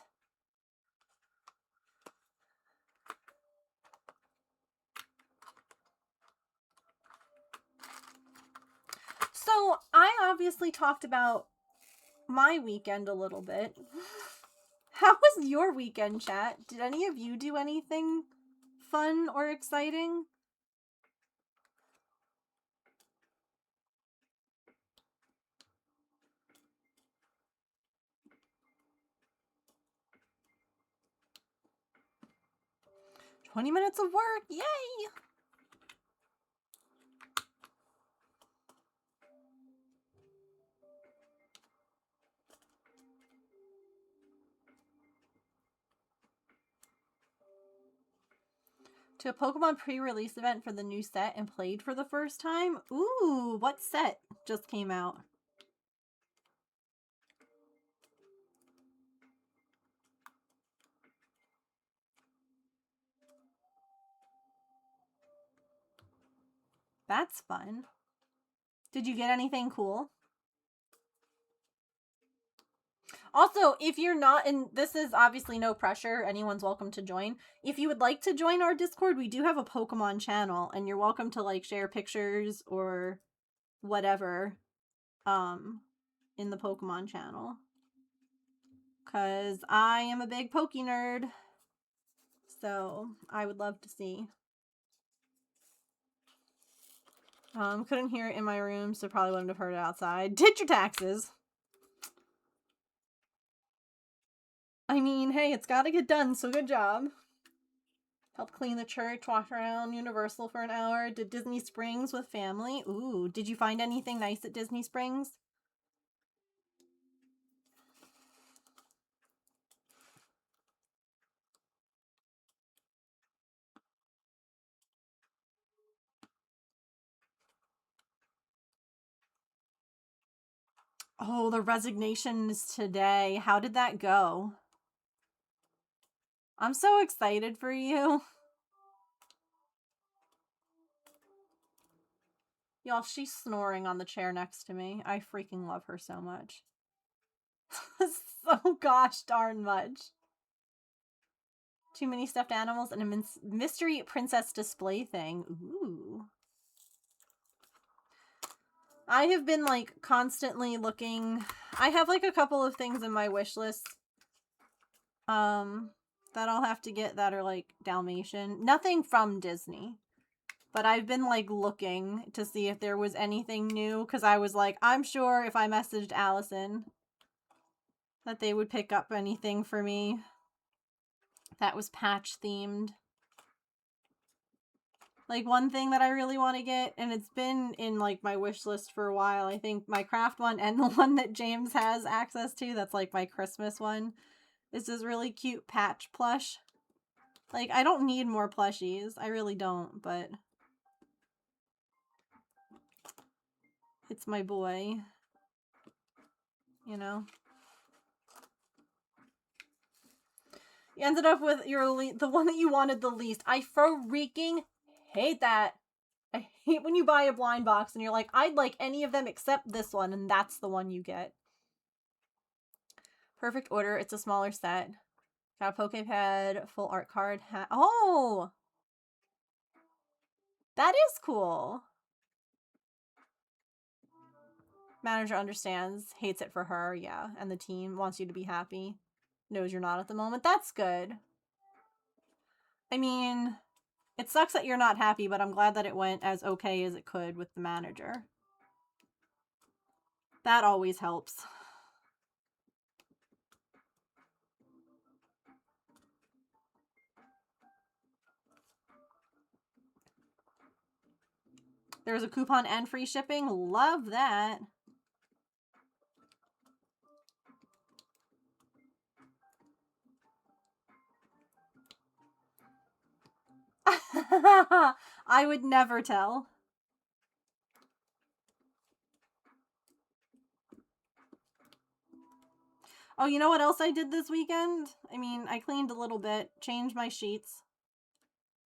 So, I obviously talked about my weekend a little bit. How was your weekend, chat? Did any of you do anything fun or exciting? "20 minutes of work, yay!" To a Pokemon pre-release event for the new set and played for the first time? Ooh, what set just came out? That's fun. Did you get anything cool? Also, if you're not, and this is obviously no pressure, anyone's welcome to join. If you would like to join our Discord, we do have a Pokemon channel, and you're welcome to like share pictures or whatever in the Pokemon channel. Cause I am a big Poke nerd. So I would love to see. Couldn't hear it in my room, so probably wouldn't have heard it outside. Did your taxes. I mean, hey, it's gotta get done, so good job. Helped clean the church, walked around Universal for an hour, did Disney Springs with family. Ooh, did you find anything nice at Disney Springs? Oh, the resignation is today. How did that go? I'm so excited for you. Y'all, she's snoring on the chair next to me. I freaking love her so much. So gosh darn much. Too many stuffed animals and a mystery princess display thing. Ooh. I have been, like, constantly looking. I have, like, a couple of things in my wish list that I'll have to get that are, like, Dalmatian. Nothing from Disney. But I've been, like, looking to see if there was anything new. Because I was like, I'm sure if I messaged Allison that they would pick up anything for me that was patch themed. Like, one thing that I really want to get, and it's been in, like, my wish list for a while, I think my craft one and the one that James has access to, that's, like, my Christmas one, is this really cute patch plush. Like, I don't need more plushies. I really don't, but it's my boy. You know? You ended up with the one that you wanted the least. I freaking hate that. I hate when you buy a blind box and you're like, I'd like any of them except this one, and that's the one you get. Perfect order. It's a smaller set. Got a Pokepad, full art card. Oh! That is cool. Manager understands, hates it for her, yeah. And the team wants you to be happy. Knows you're not at the moment. That's good. I mean, it sucks that you're not happy, but I'm glad that it went as okay as it could with the manager. That always helps. There's a coupon and free shipping. Love that. I would never tell. Oh, you know what else I did this weekend? I mean, I cleaned a little bit, changed my sheets.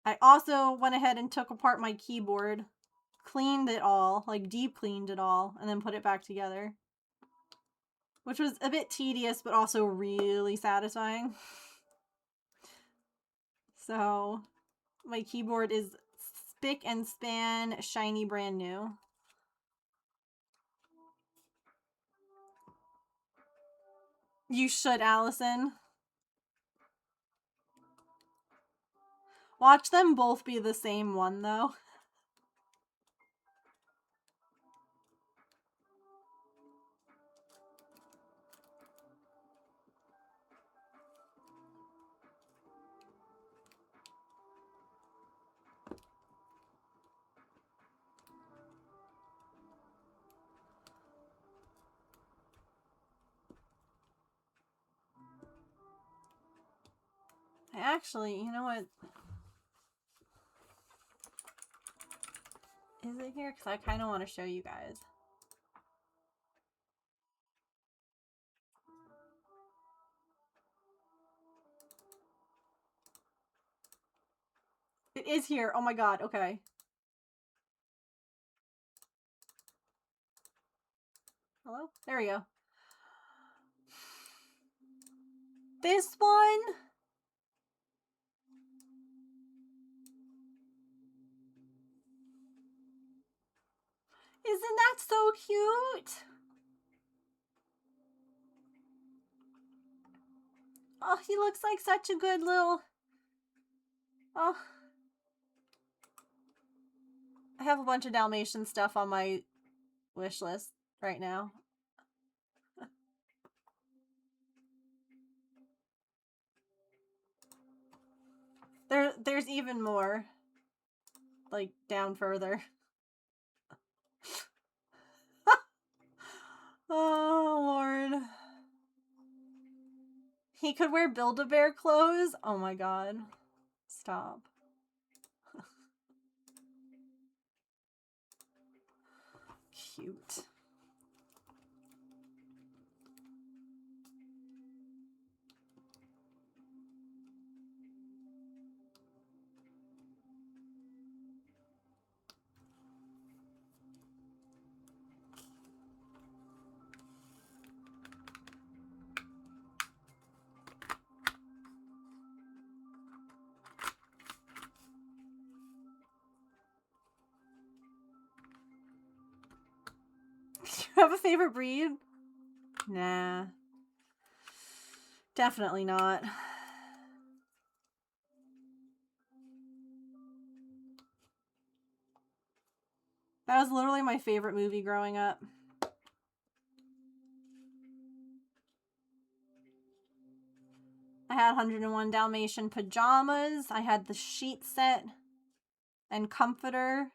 I also went ahead and took apart my keyboard, cleaned it all, like deep cleaned it all, and then put it back together. which was a bit tedious, but also really satisfying. So, my keyboard is spick and span, shiny, brand new. You should, Allison. Watch them both be the same one, though. Actually, you know what? Is it here? Because I kind of want to show you guys. It is here. Oh my god. Okay. Hello? There we go. This one? Isn't that so cute? Oh, he looks like such a good little... Oh. I have a bunch of Dalmatian stuff on my wish list right now. There's even more. Like, down further. Oh, Lord. He could wear Build-A-Bear clothes? Oh my god. Stop. Cute. You have a favorite breed? Nah. Definitely not. That was literally my favorite movie growing up. I had 101 Dalmatian pajamas. I had the sheet set and comforter.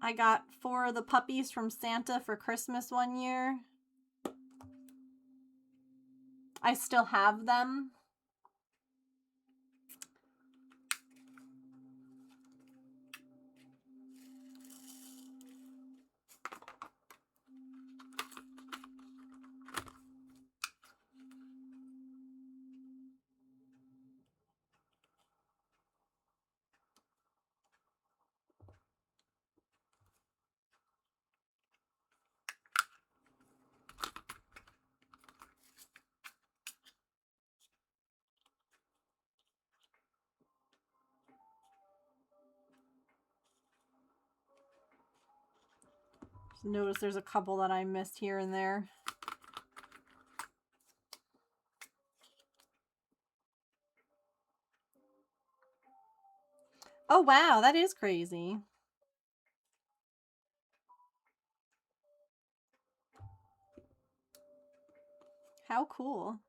I got 4 of the puppies from Santa for Christmas one year. I still have them. Notice there's a couple that I missed here and there. Oh wow, that is crazy. How cool.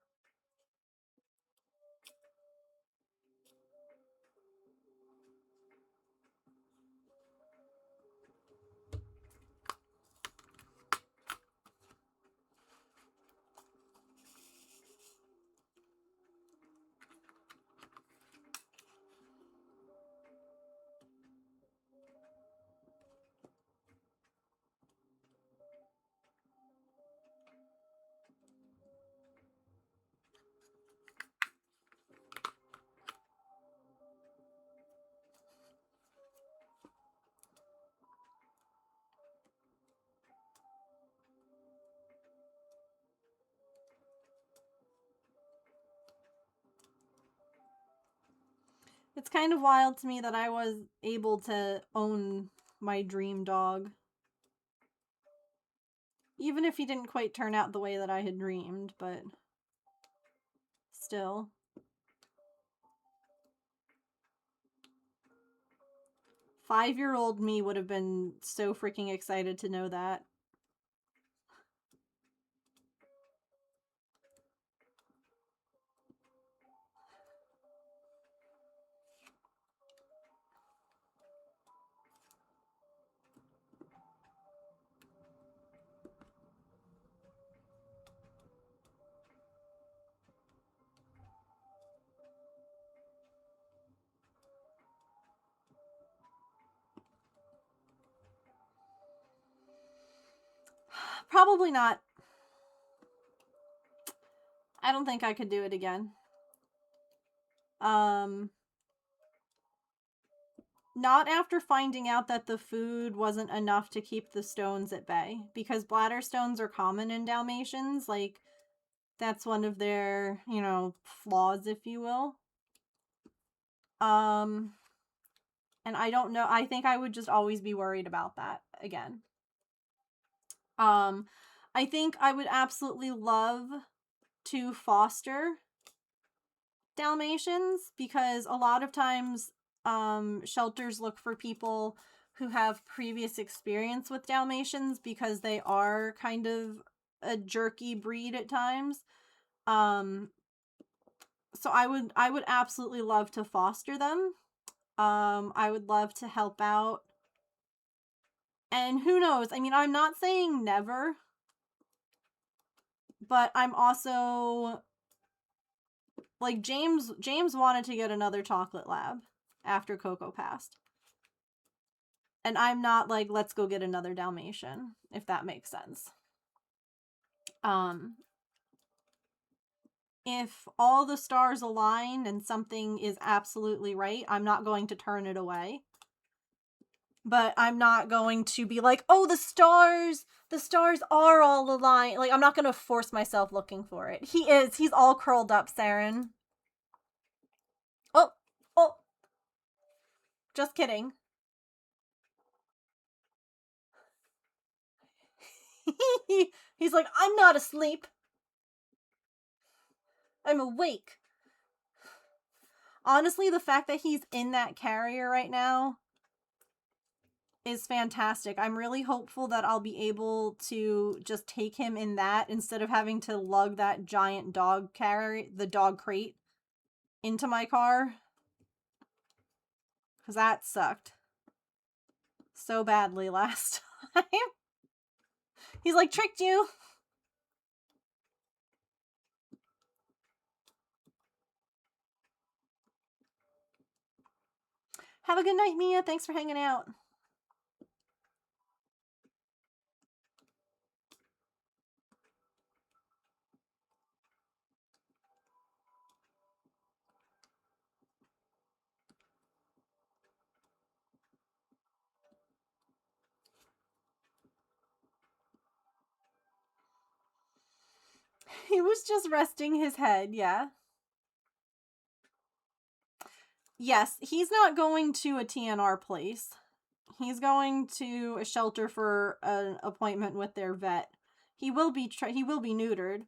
It's kind of wild to me that I was able to own my dream dog. Even if he didn't quite turn out the way that I had dreamed, but still. Five-year-old me would have been so freaking excited to know that. Probably not. I don't think I could do it again. Not after finding out that the food wasn't enough to keep the stones at bay. Because bladder stones are common in Dalmatians. Like, that's one of their, you know, flaws, if you will. And I don't know. I think I would just always be worried about that again. I think I would absolutely love to foster Dalmatians because a lot of times shelters look for people who have previous experience with Dalmatians because they are kind of a jerky breed at times. So I would absolutely love to foster them. I would love to help out. And who knows? I mean, I'm not saying never, but I'm also like James wanted to get another chocolate lab after Coco passed. And I'm not like, let's go get another Dalmatian, if that makes sense. If all the stars align and something is absolutely right, I'm not going to turn it away. But I'm not going to be like, oh, the stars are all aligned. Like, I'm not going to force myself looking for it. He's all curled up, Saren. Oh, just kidding. He's like, I'm not asleep. I'm awake. Honestly, the fact that he's in that carrier right now is fantastic. I'm really hopeful that I'll be able to just take him in that instead of having to lug that giant dog carrier, the dog crate, into my car. Because that sucked so badly last time. He's like, tricked you. Have a good night, Mia. Thanks for hanging out. He was just resting his head, yeah. Yes, he's not going to a TNR place. He's going to a shelter for an appointment with their vet. He will be neutered.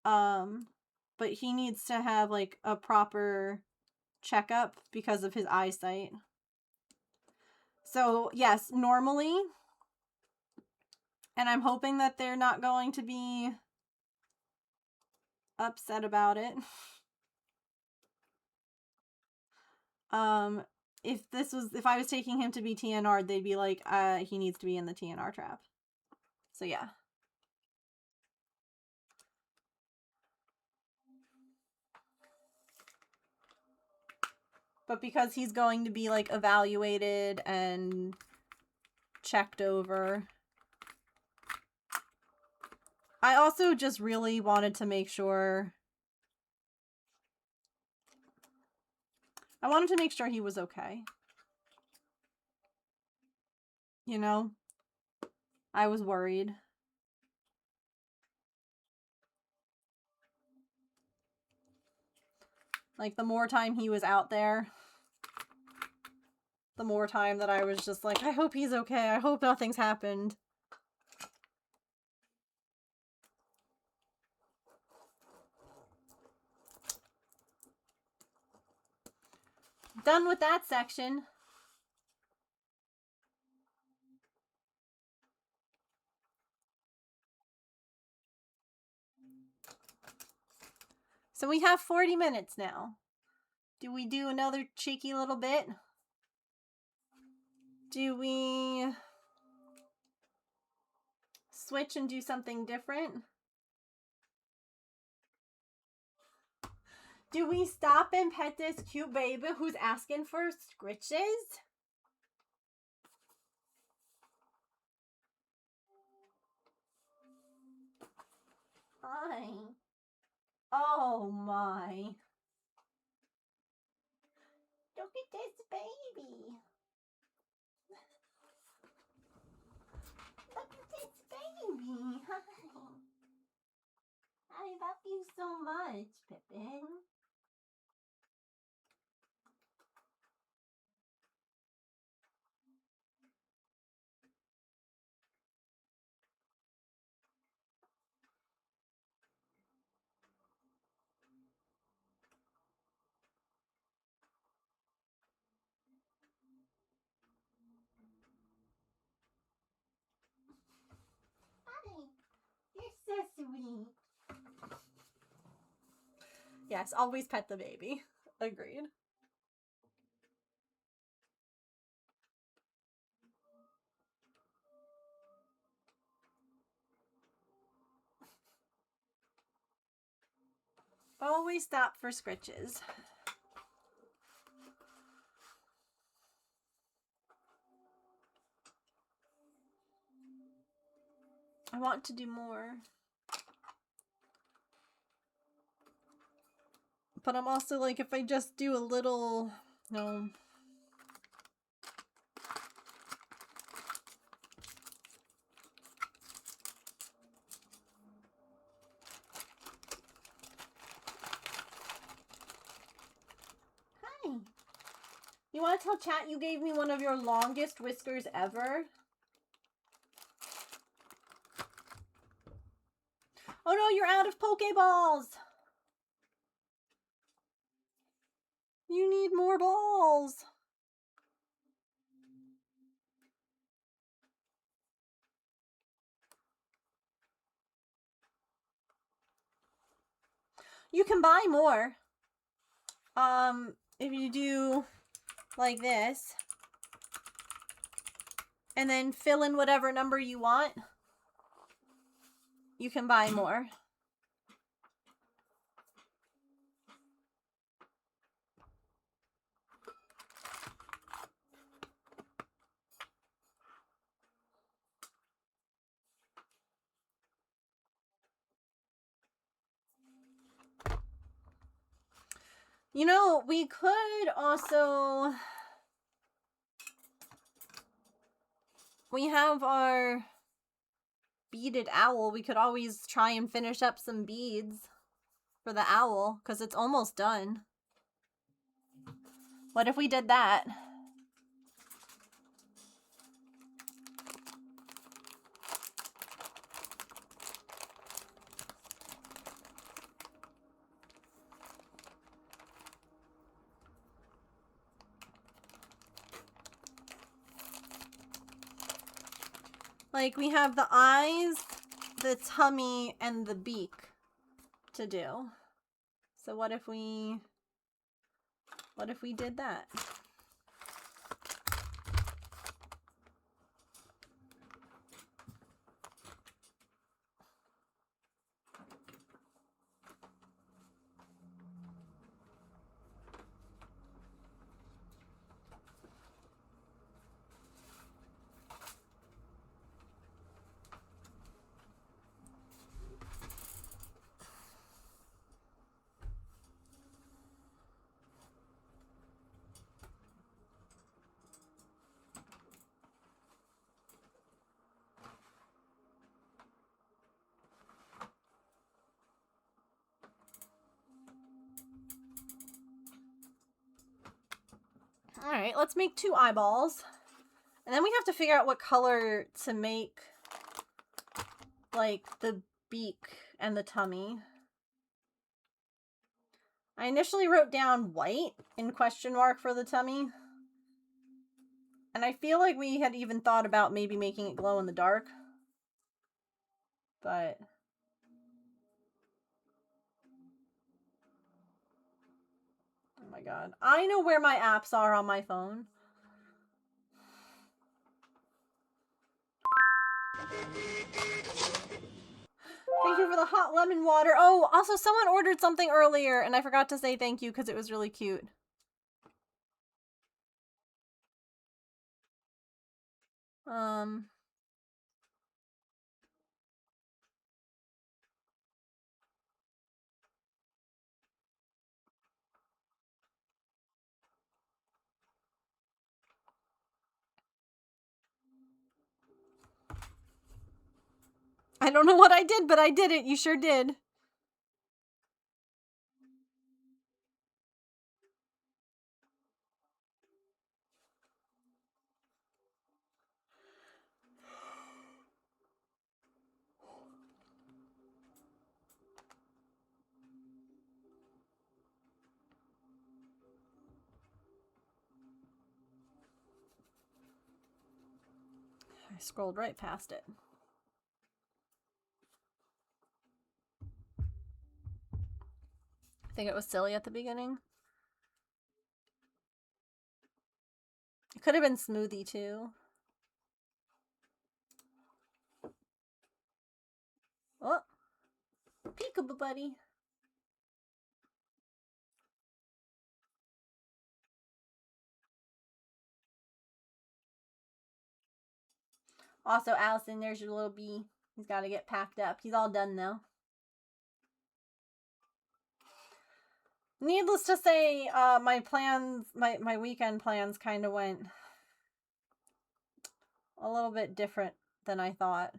But he needs to have like a proper checkup because of his eyesight. So, yes, normally, and I'm hoping that they're not going to be upset about it. If I was taking him to be TNR, they'd be like, he needs to be in the TNR trap. So yeah. But because he's going to be like evaluated and checked over, I also just really wanted to make sure he was okay. You know? I was worried. Like, the more time he was out there, the more time that I was just like, I hope he's okay. I hope nothing's happened. Done with that section. So we have 40 minutes now. Do we do another cheeky little bit? Do we switch and do something different? Do we stop and pet this cute baby who's asking for scritches? Hi. Oh my. Look at this baby. Look at this baby. Hi. I love you so much, Pippin. Hi. You're so sweet. Yes, always pet the baby. Agreed. Always stop for scritches. I want to do more. But I'm also like, if I just do a little, no. Hi. You want to tell chat you gave me one of your longest whiskers ever? Oh no, you're out of Pokeballs! You need more balls! You can buy more. If you do like this, and then fill in whatever number you want, you can buy more. You know, we could also... We have our beaded owl. We could always try and finish up some beads for the owl, because it's almost done. What if we did that? Like, we have the eyes, the tummy, and the beak to do. So what if we did that? Alright, let's make 2 eyeballs. And then we have to figure out what color to make, like, the beak and the tummy. I initially wrote down white in question mark for the tummy. And I feel like we had even thought about maybe making it glow in the dark. But... oh my god. I know where my apps are on my phone. Thank you for the hot lemon water. Oh, also someone ordered something earlier and I forgot to say thank you because it was really cute. I don't know what I did, but I did it. You sure did. I scrolled right past it. I think it was silly at the beginning. It could have been smoothie too. Oh, peekaboo buddy. Also, Allison, there's your little bee. He's got to get packed up. He's all done though. Needless to say, my plans, my weekend plans kind of went a little bit different than I thought.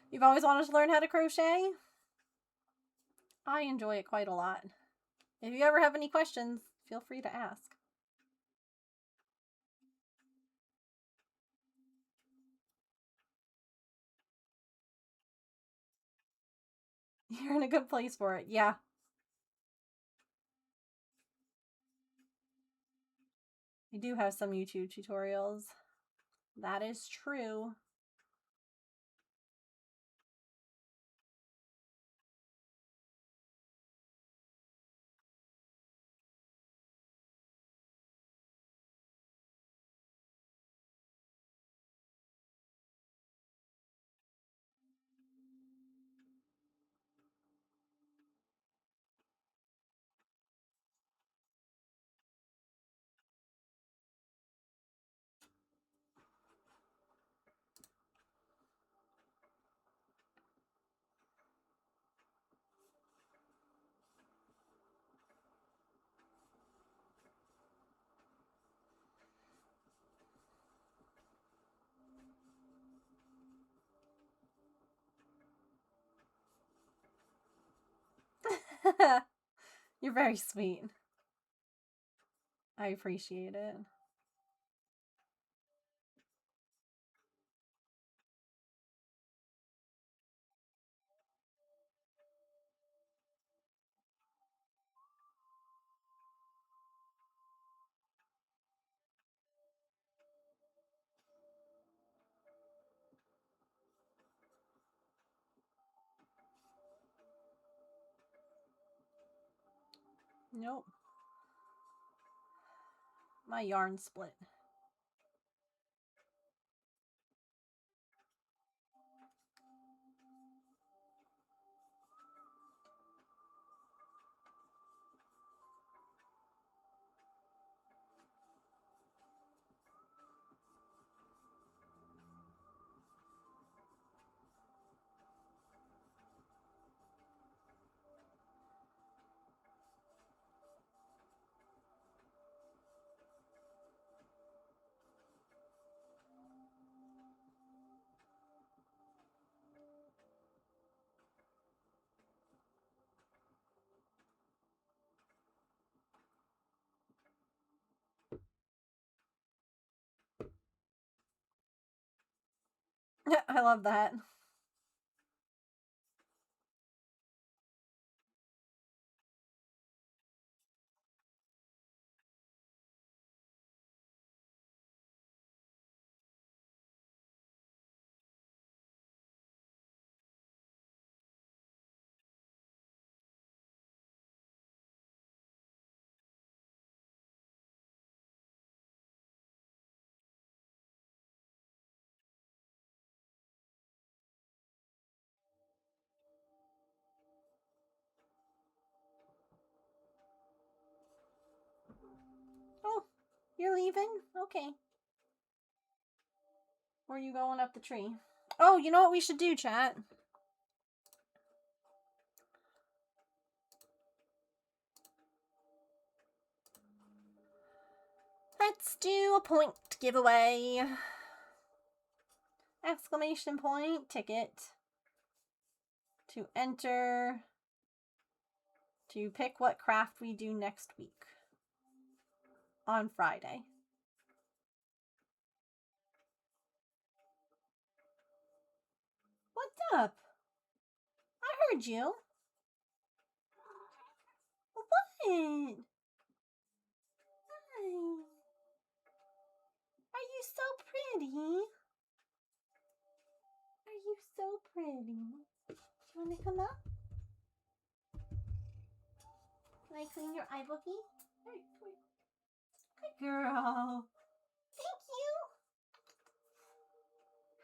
You've always wanted to learn how to crochet? I enjoy it quite a lot. If you ever have any questions, feel free to ask. You're in a good place for it, yeah. I do have some YouTube tutorials. That is true. You're very sweet. I appreciate it. Nope. My yarn split. I love that. Oh, you're leaving? Okay. Or are you going up the tree? Oh, you know what we should do, chat? Let's do a point giveaway. Exclamation point ticket to enter to pick what craft we do next week on Friday. What's up? I heard you. What? Hi. Are you so pretty? Are you so pretty? Do you want to come up? Can I clean your eye bookie? Good girl. Thank you.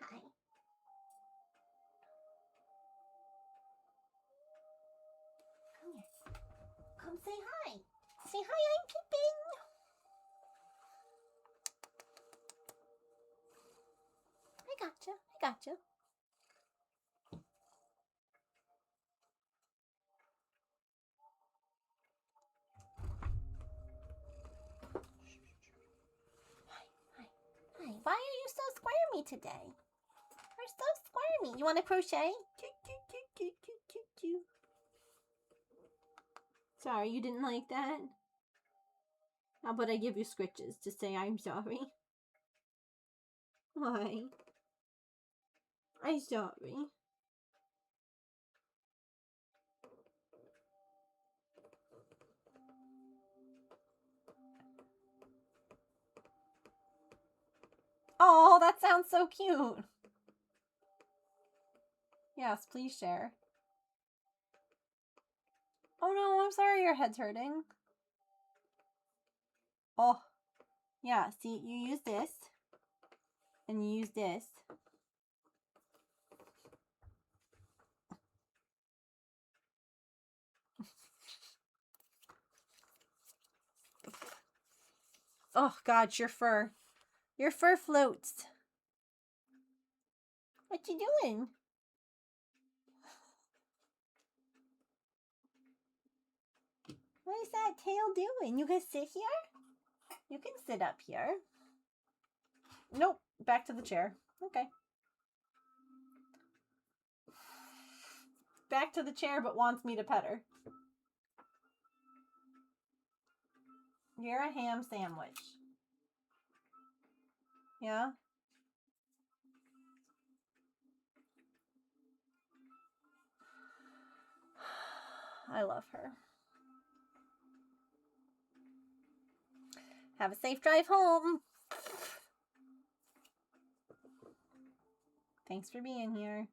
Hi. Come here. Come say hi. Say hi, I'm Pippin. I gotcha. I gotcha. Hi. Why are you so squirmy today? You're so squirmy. You want to crochet? Sorry, you didn't like that? How about I give you scritches to say I'm sorry? Why? I'm sorry. Oh, that sounds so cute. Yes, please share. Oh no, I'm sorry your head's hurting. Oh, yeah, see, you use this. And you use this. Oh, God, your fur. Your fur floats. What you doing? What is that tail doing? You can sit here? You can sit up here. Nope, back to the chair. Okay. Back to the chair, but wants me to pet her. You're a ham sandwich. Yeah? I love her. Have a safe drive home. Thanks for being here.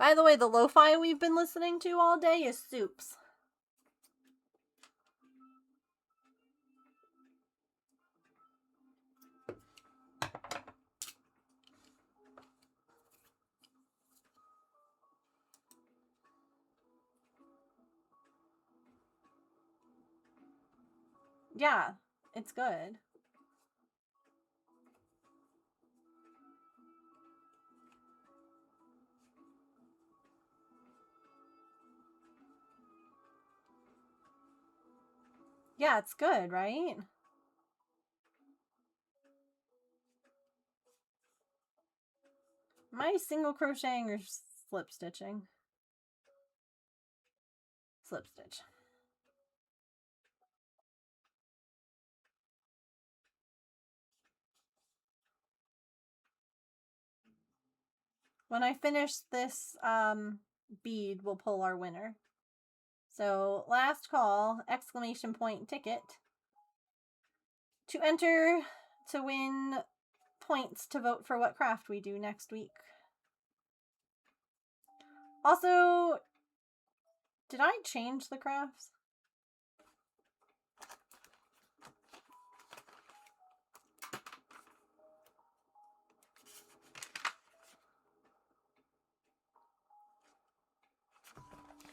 By the way, the lo-fi we've been listening to all day is Soups. Yeah, it's good. Yeah, it's good, right? Am I single crocheting or slip stitching? Slip stitch. When I finish this bead, we'll pull our winner. So last call, exclamation point ticket. To enter to win points to vote for what craft we do next week. Also, did I change the crafts?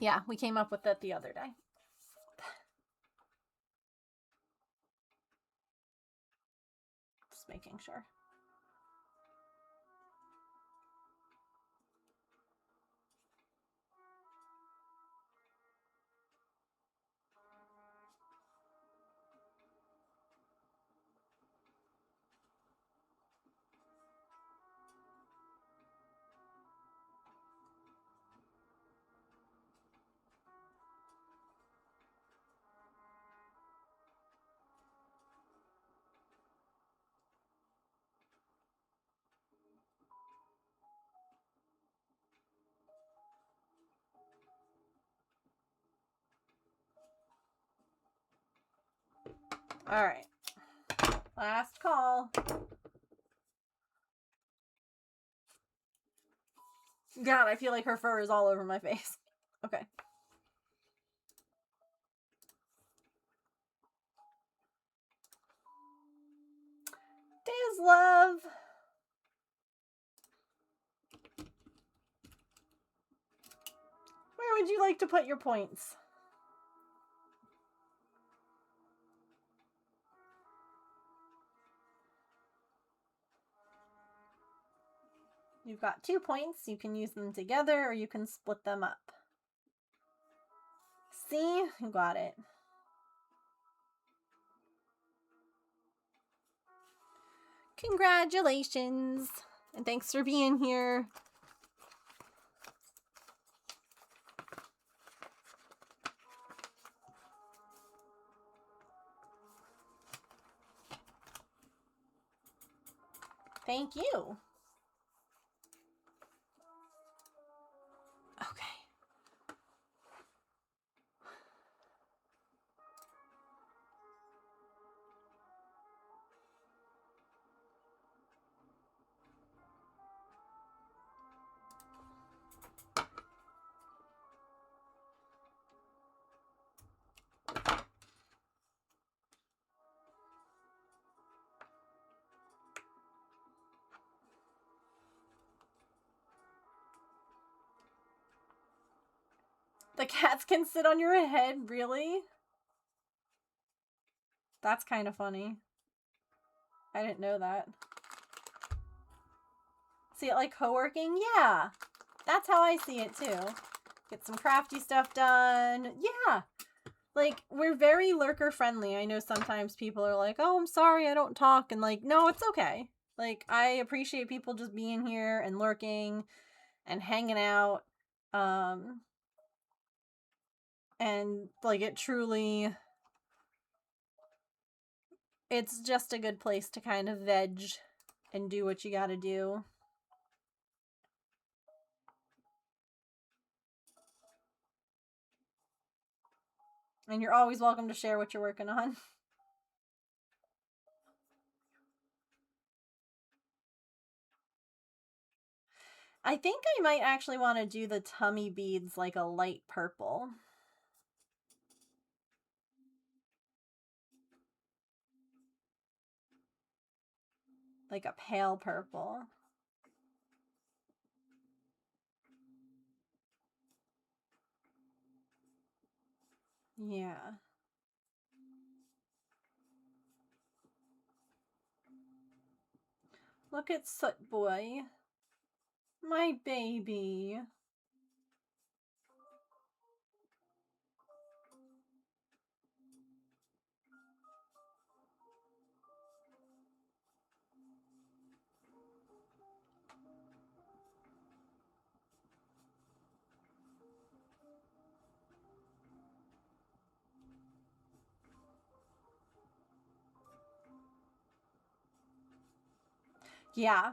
Yeah, we came up with that the other day. Just making sure. All right. Last call. God, I feel like her fur is all over my face. Okay. Diz love. Where would you like to put your points? You've got 2 points. You can use them together or you can split them up. See? You got it. Congratulations. And thanks for being here. Thank you. Okay. The cats can sit on your head, really? That's kind of funny. I didn't know that. See it like co-working? Yeah. That's how I see it too. Get some crafty stuff done. Yeah. Like, we're very lurker friendly. I know sometimes people are like, oh, I'm sorry, I don't talk. And like, no, it's okay. Like, I appreciate people just being here and lurking and hanging out. And like, it truly, it's just a good place to kind of veg and do what you gotta do. And you're always welcome to share what you're working on. I think I might actually want to do the tummy beads like a light purple. Like a pale purple. Yeah. Look at Soot Boy. My baby. Yeah.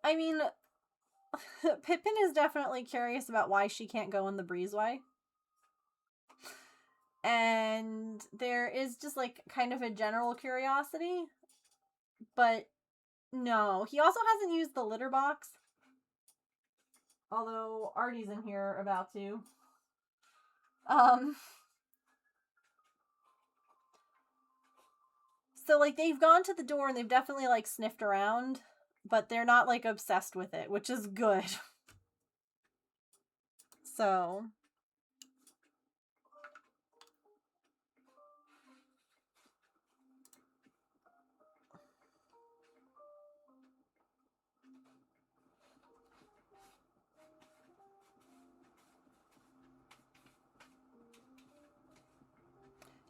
I mean, Pippin is definitely curious about why she can't go in the breezeway. And there is just like kind of a general curiosity. But no, he also hasn't used the litter box. Although Artie's in here about to. So like they've gone to the door and they've definitely like sniffed around, but they're not like obsessed with it, which is good. So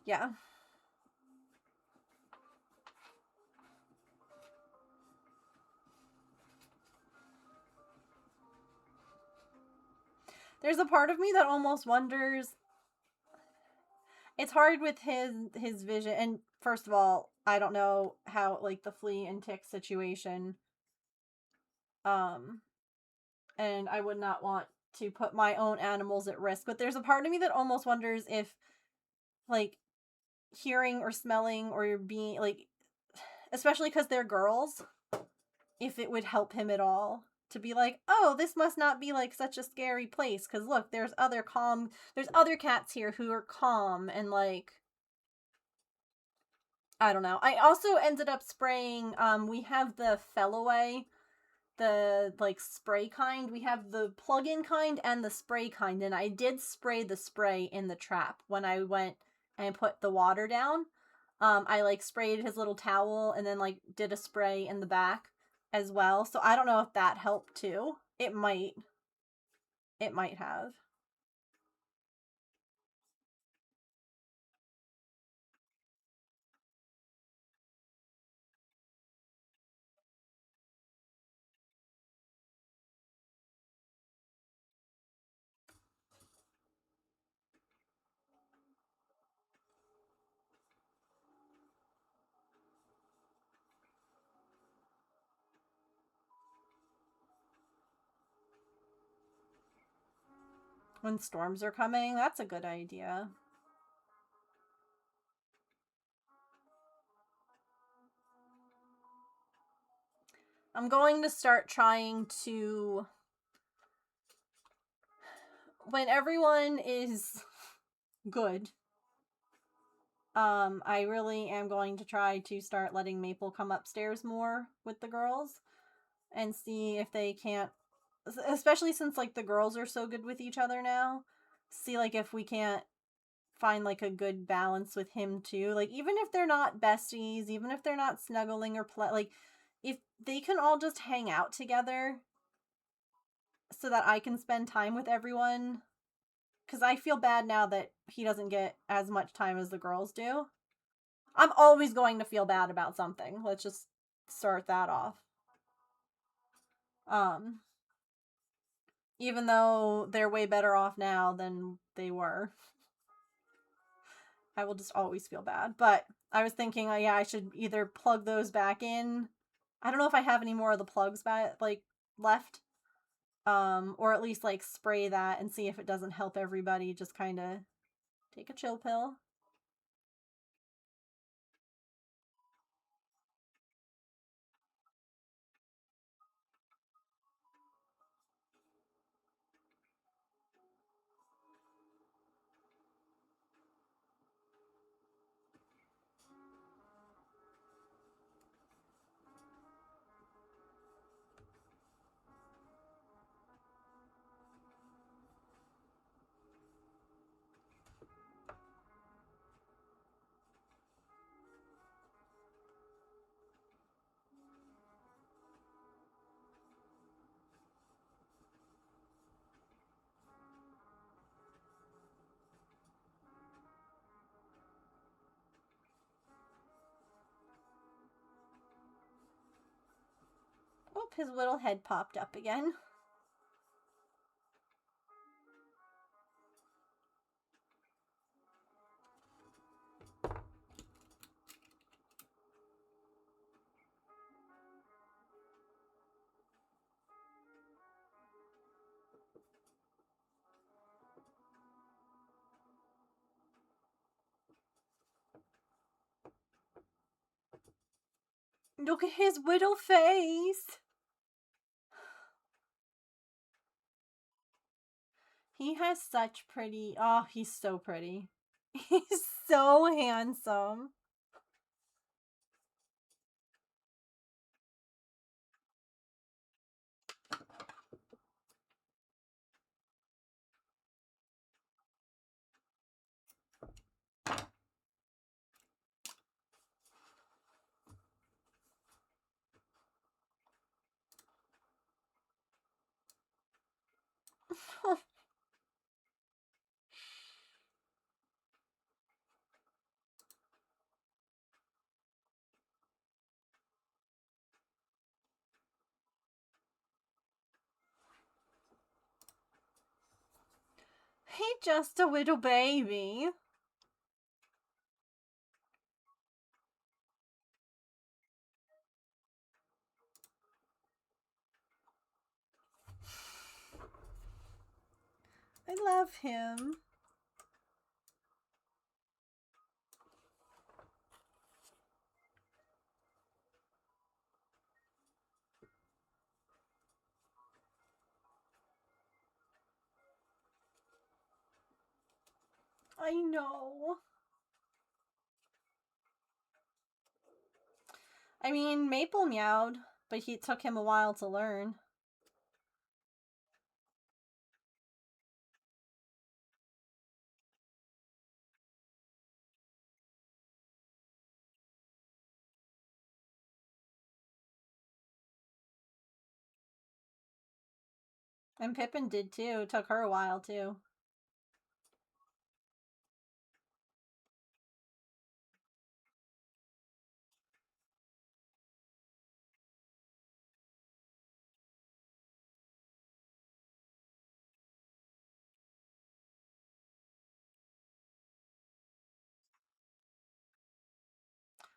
yeah. There's a part of me that almost wonders. It's hard with his vision, and first of all, I don't know how like the flea and tick situation. And I would not want to put my own animals at risk, but there's a part of me that almost wonders if like hearing or smelling or being like, especially because they're girls, if it would help him at all to be like, oh, this must not be like such a scary place because look, there's other cats here who are calm and like, I don't know. I also ended up spraying, we have the Fellaway, the like spray kind. We have the plug-in kind and the spray kind, and I did spray the spray in the trap when I went and put the water down. I like sprayed his little towel and then like did a spray in the back as well. So I don't know if that helped too. It might. It might have. When storms are coming, that's a good idea. I'm going to start trying to, when everyone is good, I really am going to try to start letting Maple come upstairs more with the girls and see if they can't, especially since like the girls are so good with each other now, see like if we can't find like a good balance with him too. Like even if they're not besties, even if they're not snuggling or play, like if they can all just hang out together so that I can spend time with everyone. Because I feel bad now that he doesn't get as much time as the girls do. I'm always going to feel bad about something. Let's just start that off. Even though they're way better off now than they were. I will just always feel bad. But I was thinking, yeah, I should either plug those back in. I don't know if I have any more of the plugs back, like, left. Or at least like spray that and see if it doesn't help everybody. Just kind of take a chill pill. Oop, his little head popped up again. Look at his little face. He has such pretty... Oh, he's so pretty. He's so handsome. He's just a little baby. I love him. I know. I mean, Maple meowed, but it took him a while to learn. And Pippin did too. It took her a while too.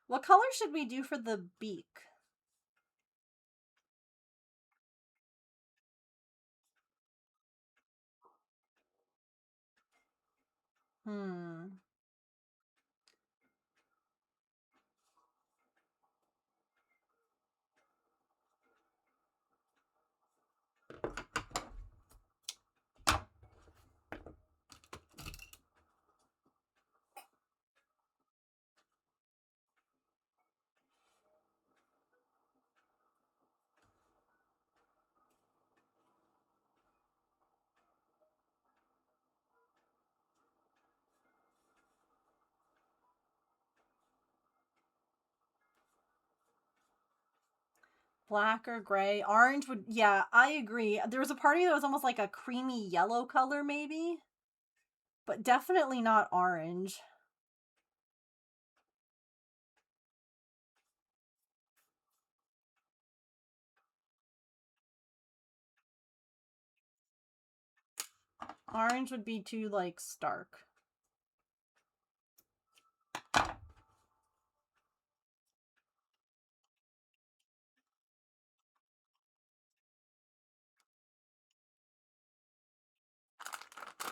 What color should we do for the beak? Hmm. Black or gray. Orange would... Yeah, I agree. There was a part of me that was almost like a creamy yellow color, maybe. But definitely not orange. Orange would be too, like, stark.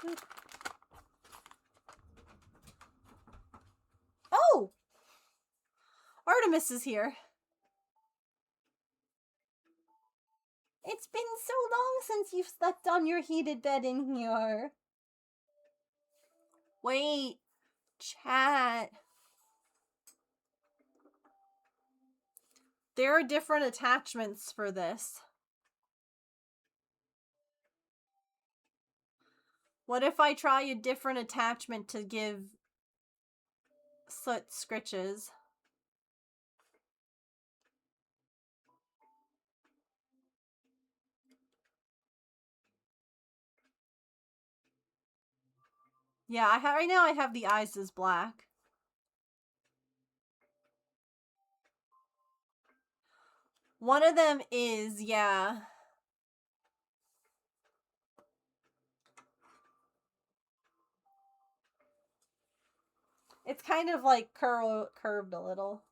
Oop. Oh! Artemis is here. It's been so long since you've slept on your heated bed in here. Wait, chat. There are different attachments for this. What if I try a different attachment to give Soot scritches? Yeah, right now I have the eyes as black. One of them is, yeah. It's kind of like curved a little.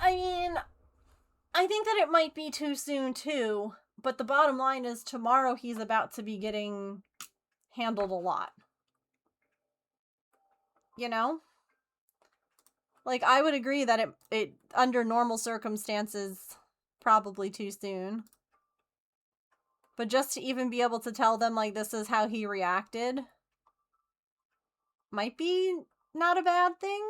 I mean, I think that it might be too soon too, but the bottom line is tomorrow he's about to be getting handled a lot. You know? Like, I would agree that it under normal circumstances, probably too soon. But just to even be able to tell them, like, this is how he reacted, might be not a bad thing.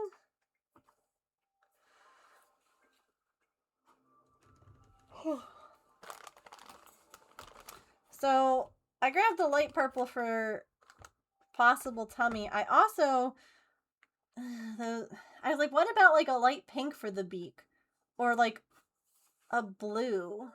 So, I grabbed the light purple for possible tummy. I also... I was like, what about, like, a light pink for the beak? Or, like, a blue?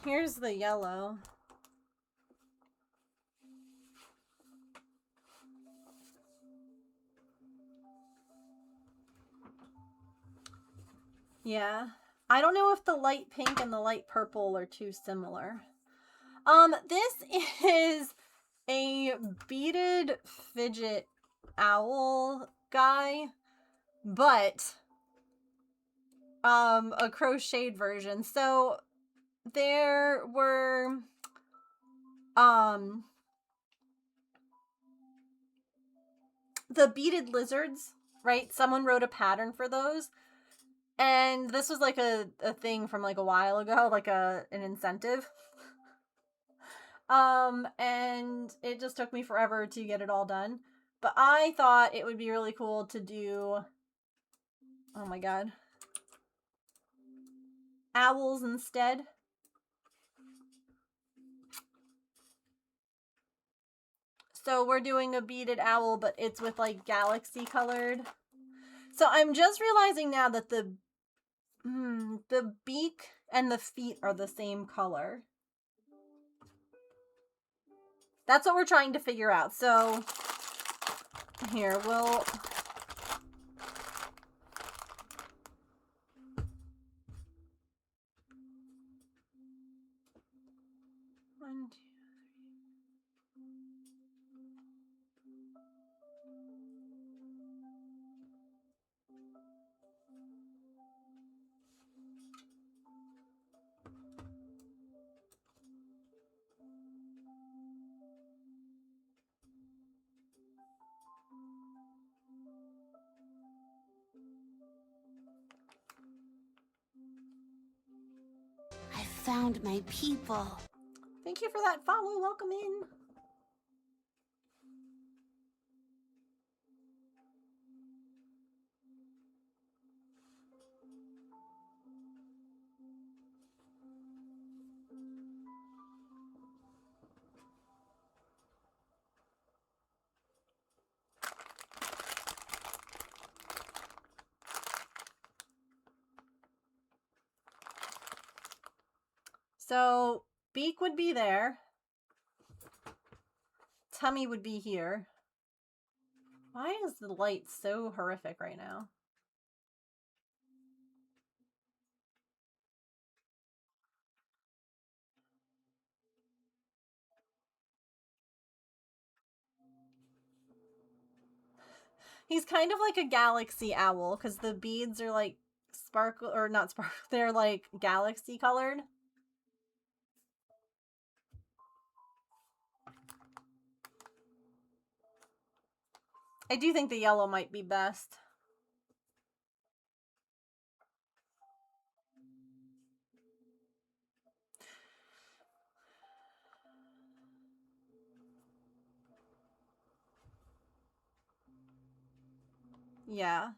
Here's the yellow. Yeah. I don't know if the light pink and the light purple are too similar. This is a beaded fidget owl guy, but a crocheted version. So there were the beaded lizards, right? Someone wrote a pattern for those. And this was like a thing from like a while ago, like an incentive. And it just took me forever to get it all done. But I thought it would be really cool to do, oh my god, owls instead. So we're doing a beaded owl, but it's with like galaxy colored. So I'm just realizing now that the beak and the feet are the same color. That's what we're trying to figure out. So here, we'll... One, two, found my people. Thank you for that follow. Welcome in. So, beak would be there. Tummy would be here. Why is the light so horrific right now? He's kind of like a galaxy owl because the beads are like sparkle, or not sparkle, they're like galaxy colored. I do think the yellow might be best. Yeah.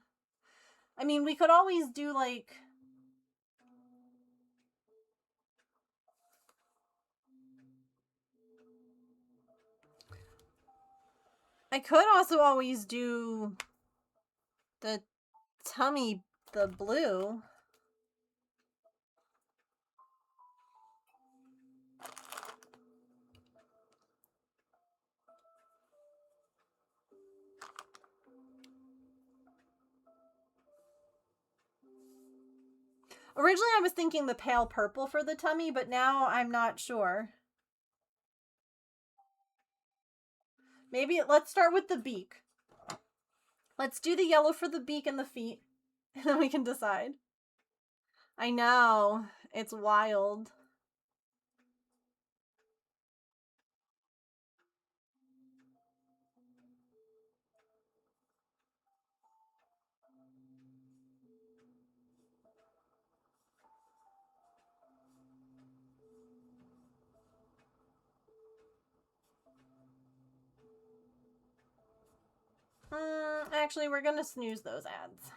I mean, we could always do like... I could also always do the tummy, the blue. Originally, I was thinking the pale purple for the tummy, but now I'm not sure. Maybe let's start with the beak. Let's do the yellow for the beak and the feet, and then we can decide. I know. It's wild. Actually, we're gonna snooze those ads.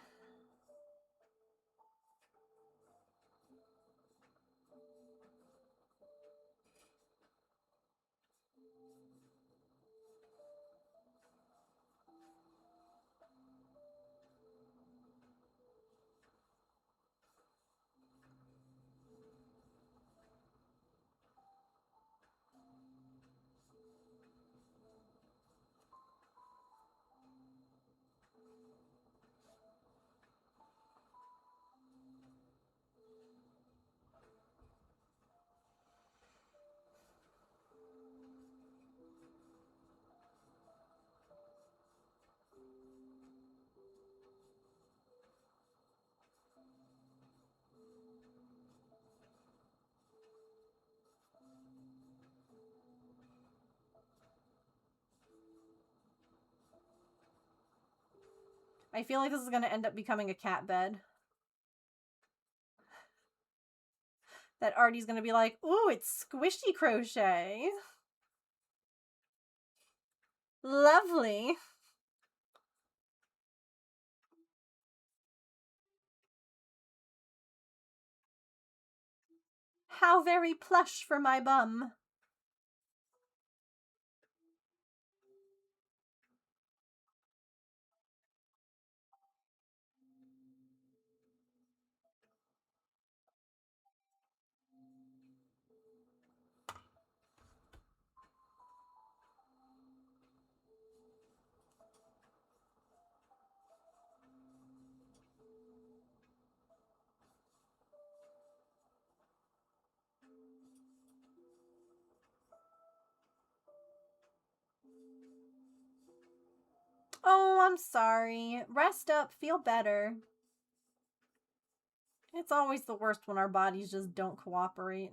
I feel like this is gonna end up becoming a cat bed. That Artie's gonna be like, ooh, it's squishy crochet. Lovely. How very plush for my bum. Oh, I'm sorry. Rest up, feel better. It's always the worst when our bodies just don't cooperate.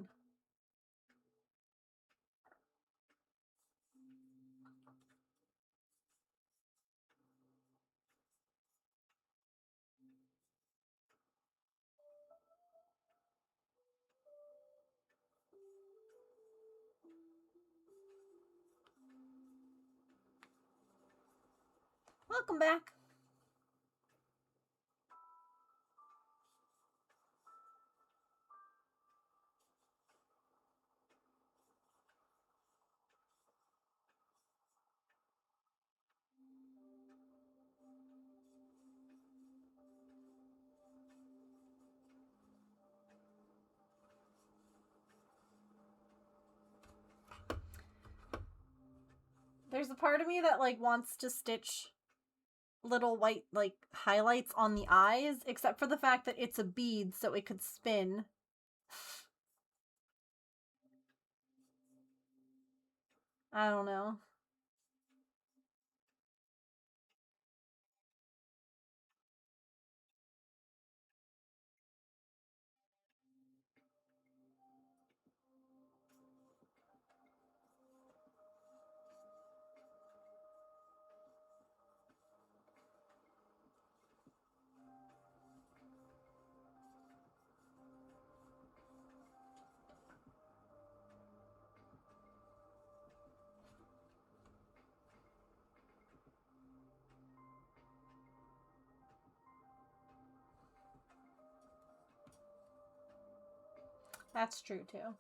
Welcome back. There's a part of me that like wants to stitch little white like highlights on the eyes, except for the fact that it's a bead, so it could spin. I don't know. That's true too.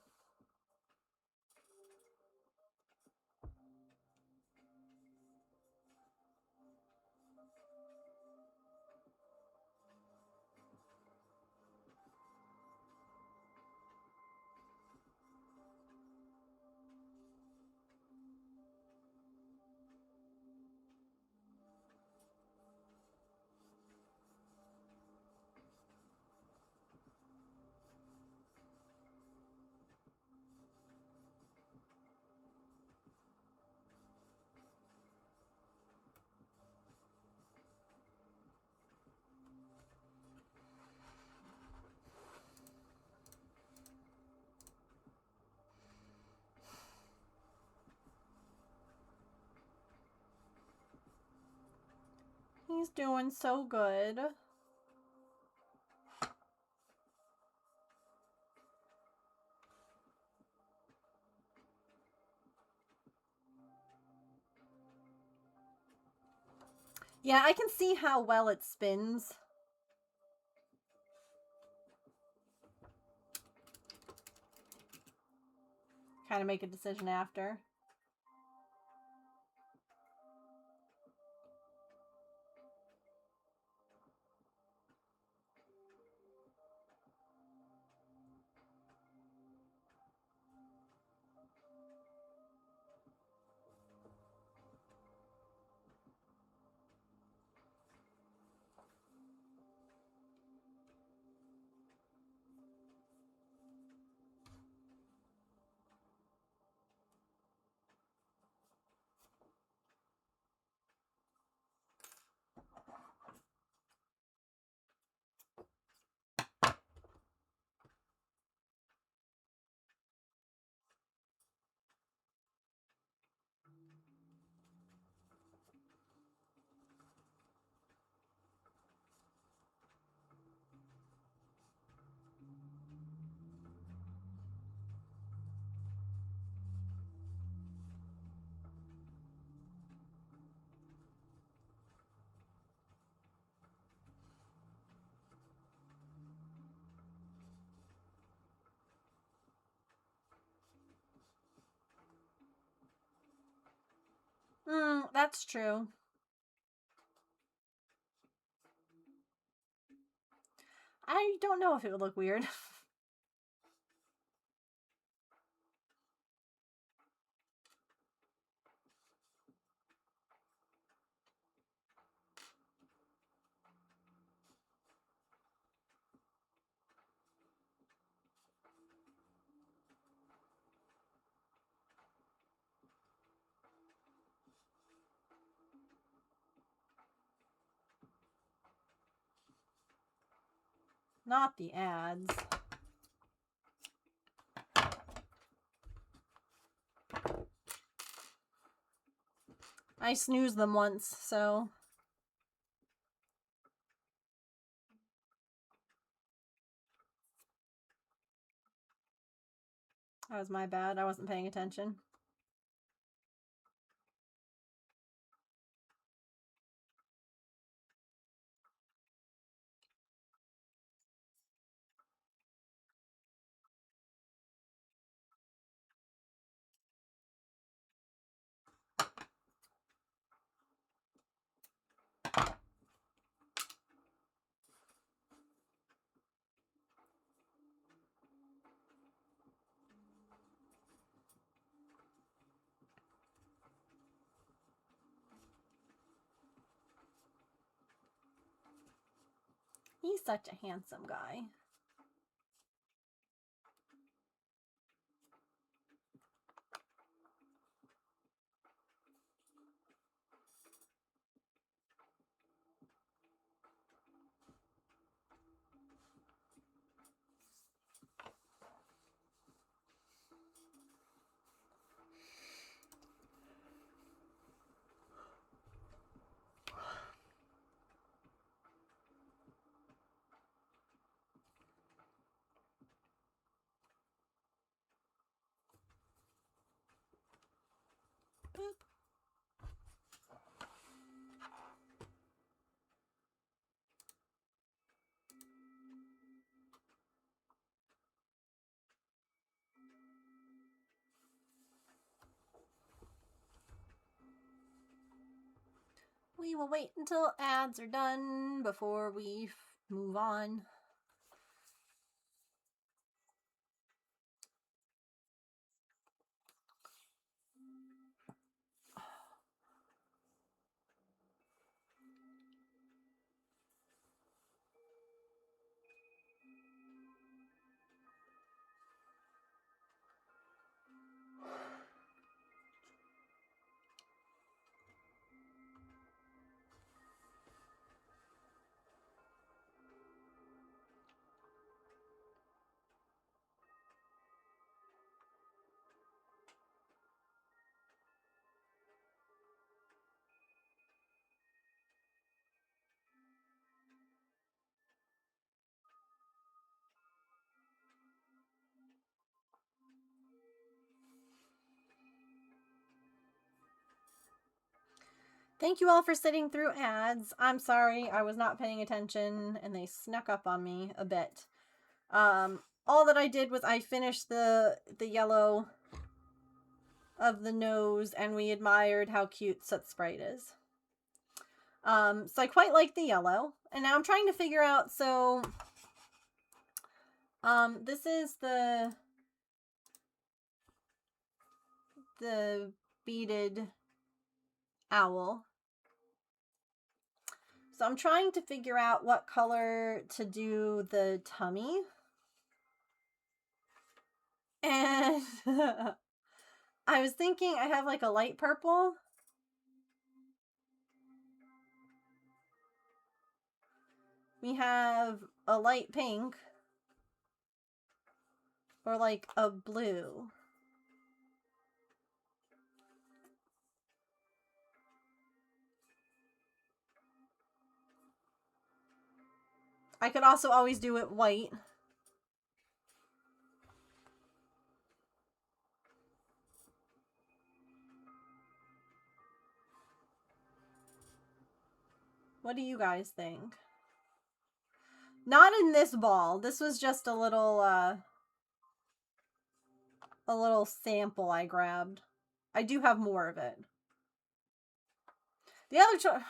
He's doing so good. Yeah, I can see how well it spins. Kind of make a decision after. That's true. I don't know if it would look weird. Not the ads. I snoozed them once, so... That was my bad. I wasn't paying attention. He's such a handsome guy. Boop. We will wait until ads are done before we move on. Thank you all for sitting through ads. I'm sorry, I was not paying attention and they snuck up on me a bit. All that I did was I finished the yellow of the nose and we admired how cute Soot Sprite is. So I quite like the yellow. And now I'm trying to figure out, so this is the beaded owl. So I'm trying to figure out what color to do the tummy. And I was thinking I have like a light purple. We have a light pink. Or like a blue. I could also always do it white. What do you guys think? Not in this ball. This was just a little sample I grabbed. I do have more of it. The other choice...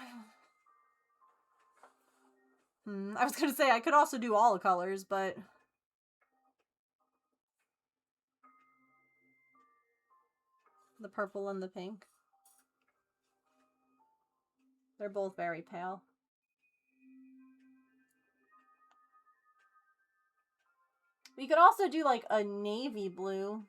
I was going to say, I could also do all the colors, but... The purple and the pink. They're both very pale. We could also do like a navy blue.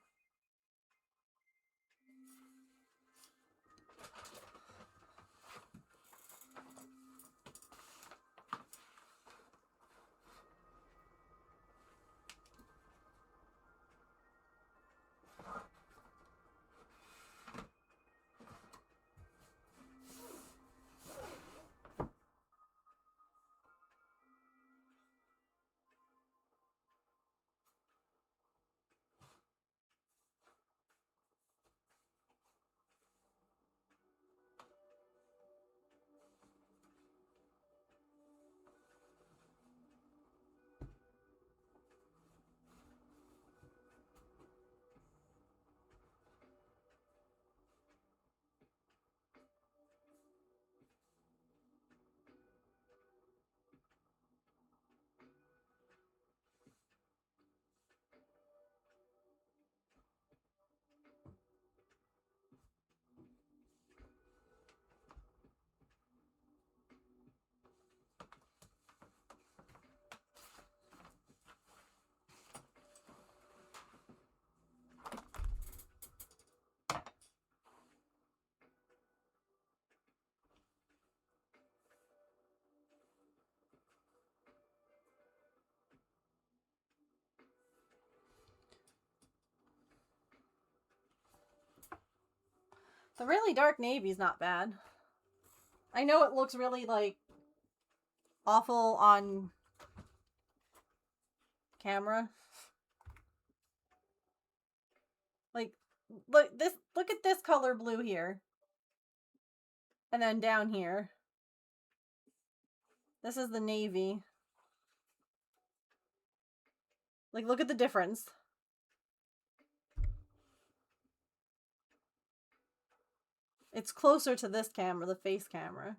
The really dark navy's not bad. I know it looks really, like, awful on camera. Like, look at this color blue here. And then down here. This is the navy. Like, look at the difference. It's closer to this camera, the face camera.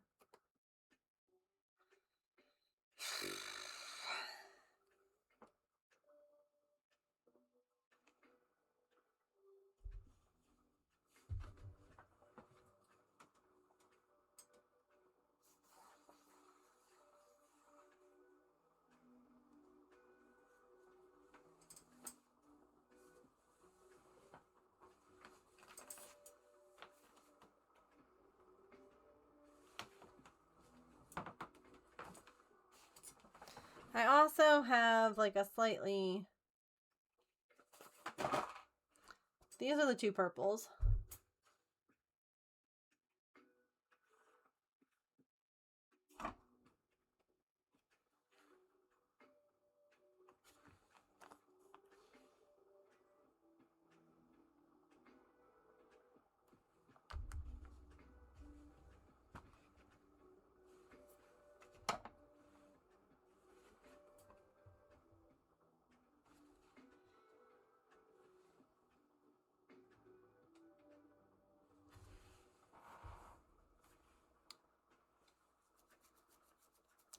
I also have like a slightly... These are the two purples.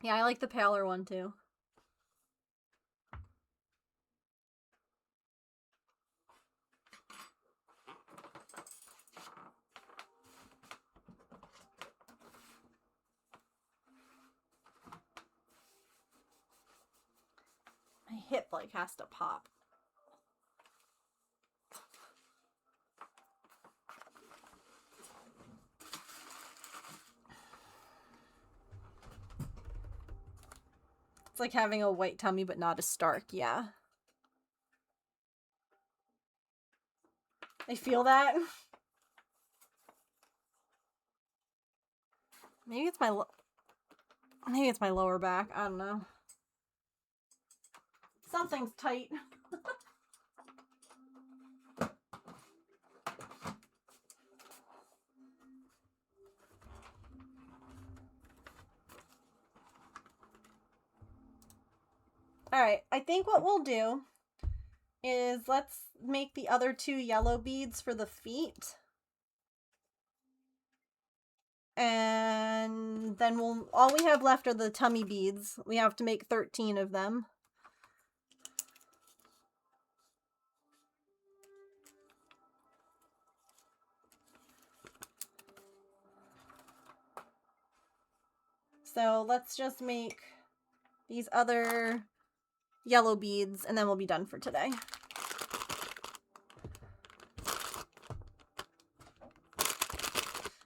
Yeah, I like the paler one too. My hip like has to pop. It's like having a white tummy but not a Stark, yeah. I feel that. Maybe it's my lower back. I don't know. Something's tight. Alright, I think what we'll do is let's make the other two yellow beads for the feet. And then all we have left are the tummy beads. We have to make 13 of them. So let's just make these other yellow beads and then we'll be done for today.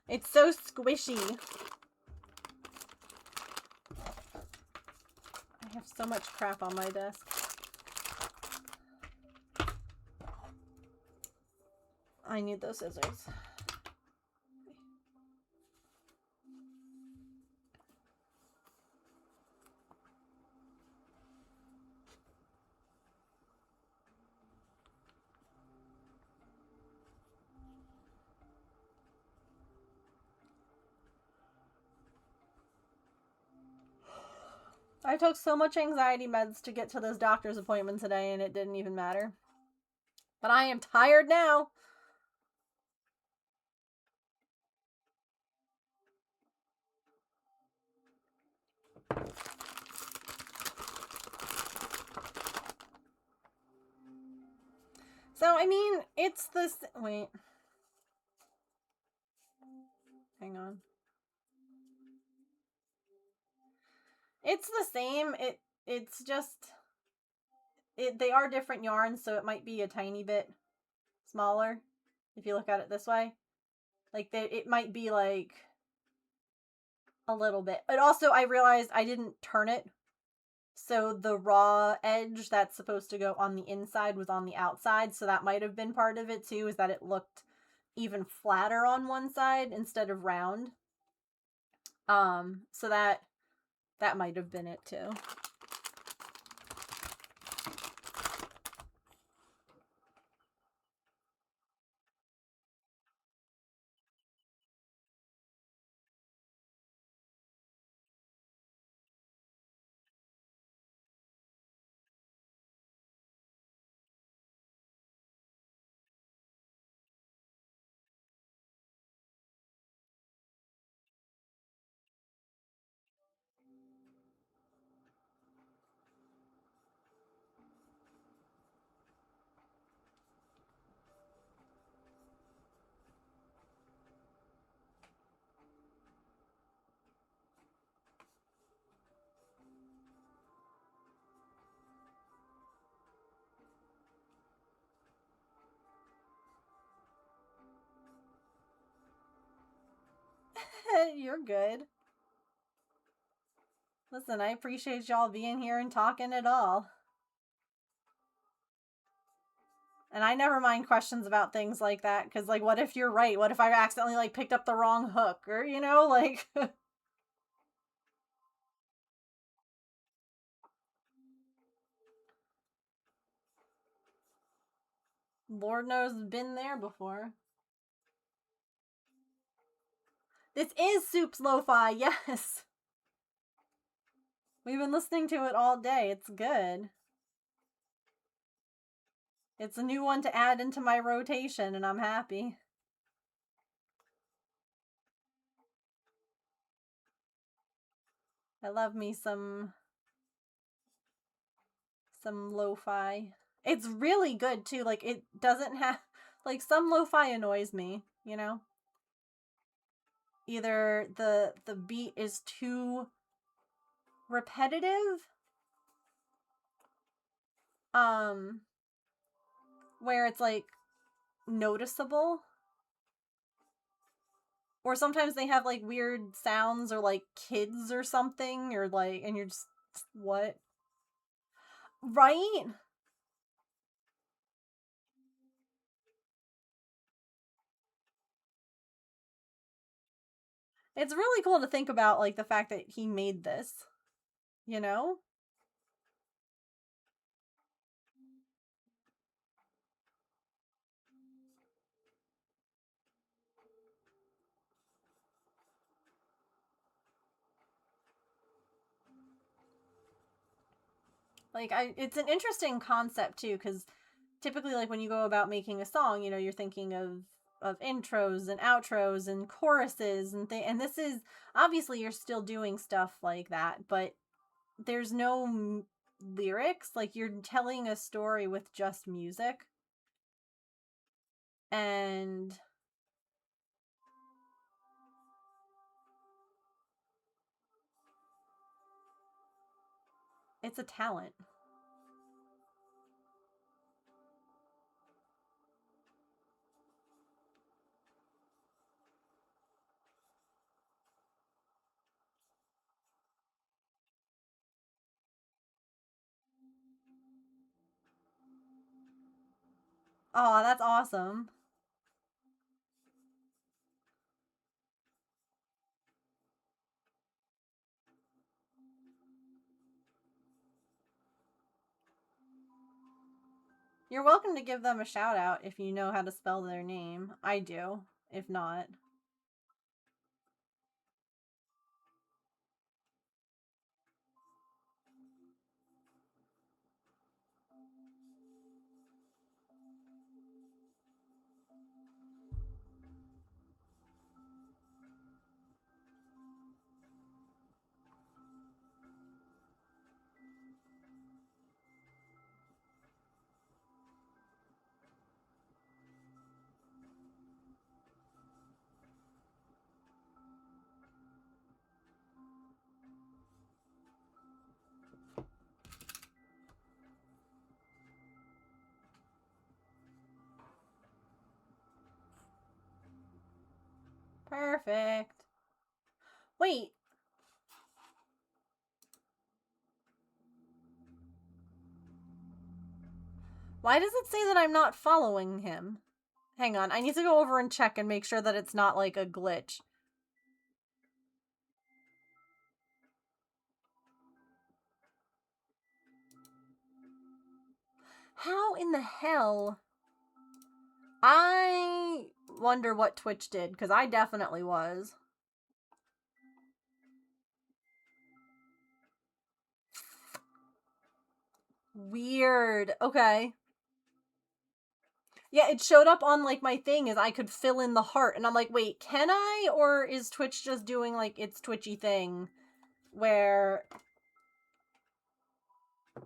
It's so squishy. I have so much crap on my desk. I need those scissors. I took so much anxiety meds to get to this doctor's appointment today and it didn't even matter. But I am tired now. So, I mean, it's this... Wait. Hang on. It's the same. It's just... they are different yarns, so it might be a tiny bit smaller if you look at it this way. Like, it might be, like, a little bit. But also, I realized I didn't turn it. So the raw edge that's supposed to go on the inside was on the outside. So that might have been part of it, too, is that it looked even flatter on one side instead of round. So that might have been it too. You're good. Listen, I appreciate y'all being here and talking it all. And I never mind questions about things like that, because, like, what if you're right? What if I accidentally, like, picked up the wrong hook? Or, you know, like... Lord knows been there before. This is Soup's Lo-Fi, yes! We've been listening to it all day. It's good. It's a new one to add into my rotation, and I'm happy. I love me some lo-fi. It's really good, too. Like, it doesn't have... Like, some lo-fi annoys me, you know? Either the beat is too repetitive, where it's, like, noticeable, or sometimes they have, like, weird sounds, or, like, kids or something, or, like, and you're just, what? Right? It's really cool to think about, like, the fact that he made this, you know? Like, it's an interesting concept, too, because typically, like, when you go about making a song, you know, you're thinking of intros and outros and choruses and this is, obviously, you're still doing stuff like that, but there's no lyrics. Like, you're telling a story with just music. And it's a talent. Oh, that's awesome. You're welcome to give them a shout out if you know how to spell their name. I do, if not. Perfect. Wait. Why does it say that I'm not following him? Hang on, I need to go over and check and make sure that it's not like a glitch. How in the hell? I wonder what Twitch did, because I definitely was. Weird. Okay. Yeah, it showed up on, like, my thing as I could fill in the heart, and I'm like, wait, can I? Or is Twitch just doing, like, its Twitchy thing, where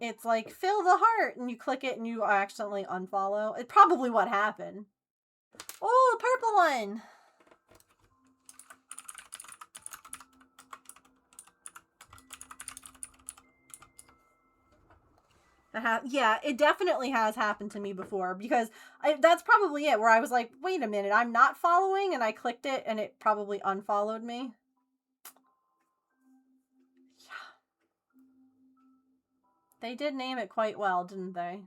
it's like, fill the heart, and you click it and you accidentally unfollow? It's probably what happened. Oh, the purple one! Yeah, it definitely has happened to me before, because that's probably it, where I was like, wait a minute, I'm not following, and I clicked it, and it probably unfollowed me. Yeah. They did name it quite well, didn't they?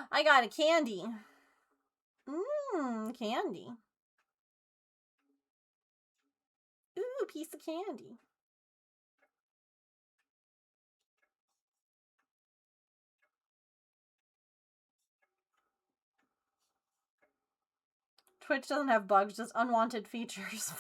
I got a candy. Mmm, candy. Ooh, piece of candy. Twitch doesn't have bugs, just unwanted features.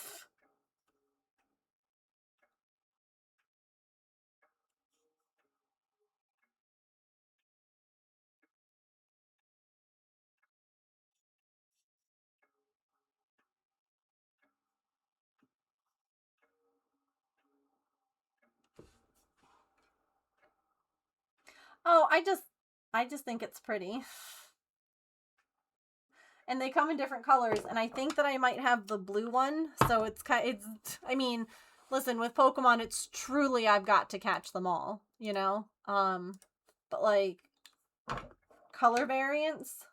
Oh, I just think it's pretty. And they come in different colors, and I think that I might have the blue one, so I mean, listen, with Pokemon, it's truly I've got to catch them all, you know? But like, color variants?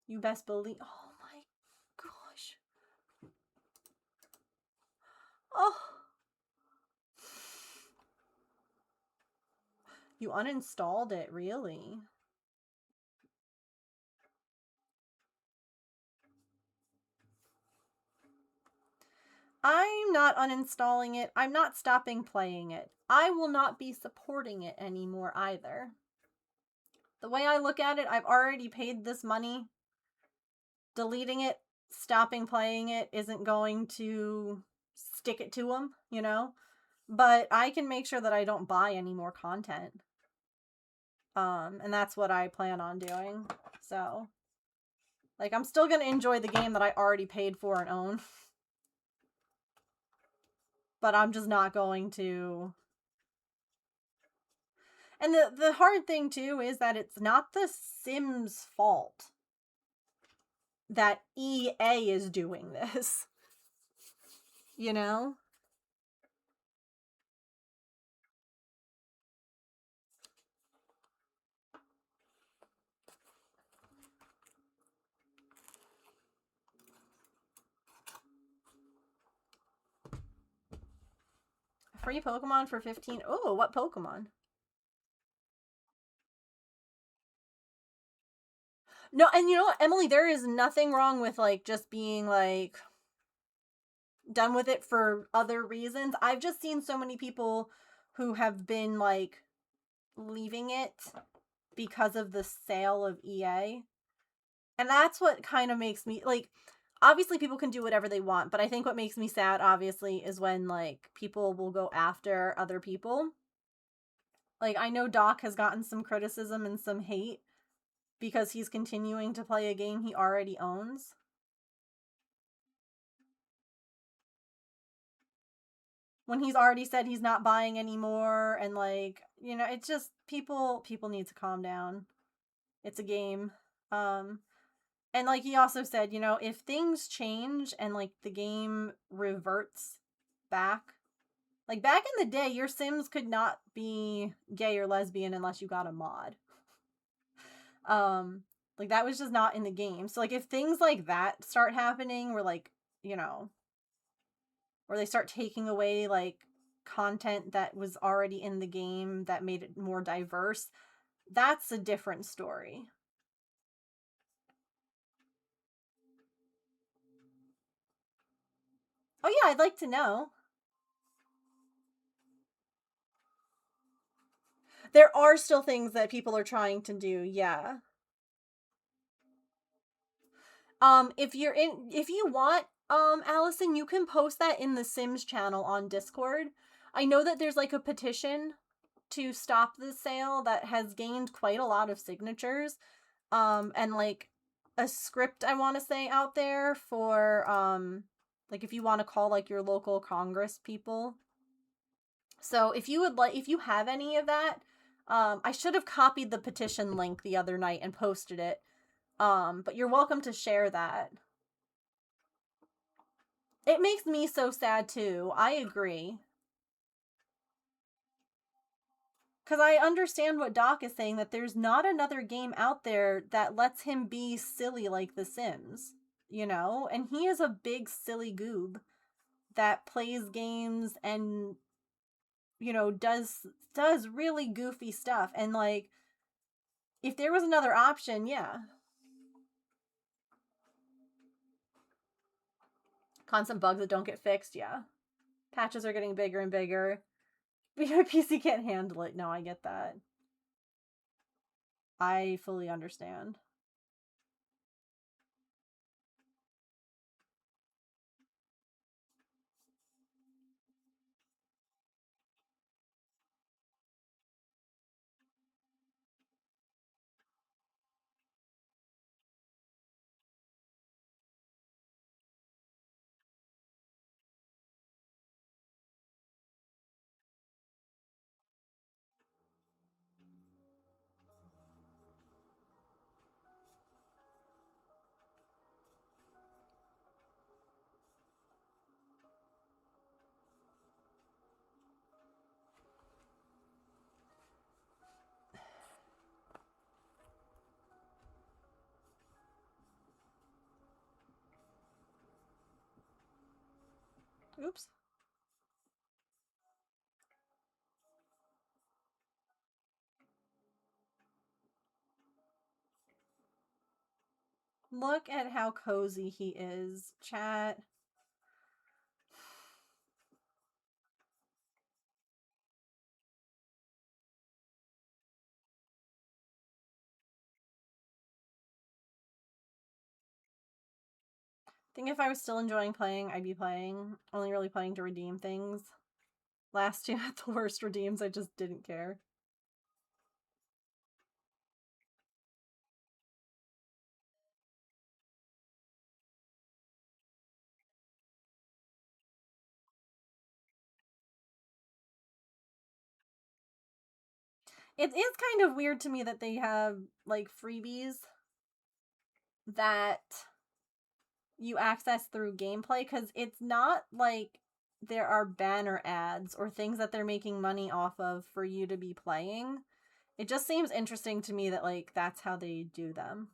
You best believe, oh my gosh. Oh. You uninstalled it, really? I'm not uninstalling it. I'm not stopping playing it. I will not be supporting it anymore either. The way I look at it, I've already paid this money. Deleting it, stopping playing it isn't going to stick it to them, you know? But I can make sure that I don't buy any more content. And that's what I plan on doing. So, like, I'm still going to enjoy the game that I already paid for and own. But I'm just not going to. And the hard thing too is that it's not the Sims' fault that EA is doing this. You know? Free Pokemon for 15. Oh, what Pokemon? No, and you know what, Emily, there is nothing wrong with, like, just being, like, done with it for other reasons. I've just seen so many people who have been, like, leaving it because of the sale of EA. And that's what kind of makes me, like, obviously people can do whatever they want, but I think what makes me sad, obviously, is when, like, people will go after other people. Like, I know Doc has gotten some criticism and some hate because he's continuing to play a game he already owns. when he's already said he's not buying anymore, and like, it's just people need to calm down. It's a game. And like he also said, if things change and like the game reverts back, like back in the day, your Sims could not be gay or lesbian unless you got a mod. Like that was just not in the game. So like if things like that start happening, where like, where they start taking away like content that was already in the game that made it more diverse, that's a different story. Oh yeah, I'd like to know. There are still things that people are trying to do, yeah. If you want, Allison, you can post that in the Sims channel on Discord. I know that there's like a petition to stop the sale that has gained quite a lot of signatures. And like a script, I want to say, out there for like if you want to call like your local Congress people. So if you have any of that, I should have copied the petition link the other night and posted it. But you're welcome to share that. It makes me so sad too. I agree. Because I understand what Doc is saying, that there's not another game out there that lets him be silly like The Sims, And he is a big silly goob that plays games and, does really goofy stuff. And like, if there was another option, yeah. Constant bugs that don't get fixed, yeah. Patches are getting bigger and bigger. My PC can't handle it. No, I get that. I fully understand. Oops. Look at how cozy he is, chat. I think if I was still enjoying playing, I'd be playing. Only really playing to redeem things. Last two had the worst redeems, I just didn't care. It is kind of weird to me that they have, like, freebies that you access through gameplay, because it's not like there are banner ads or things that they're making money off of for you to be playing. It just seems interesting to me that, like, that's how they do them.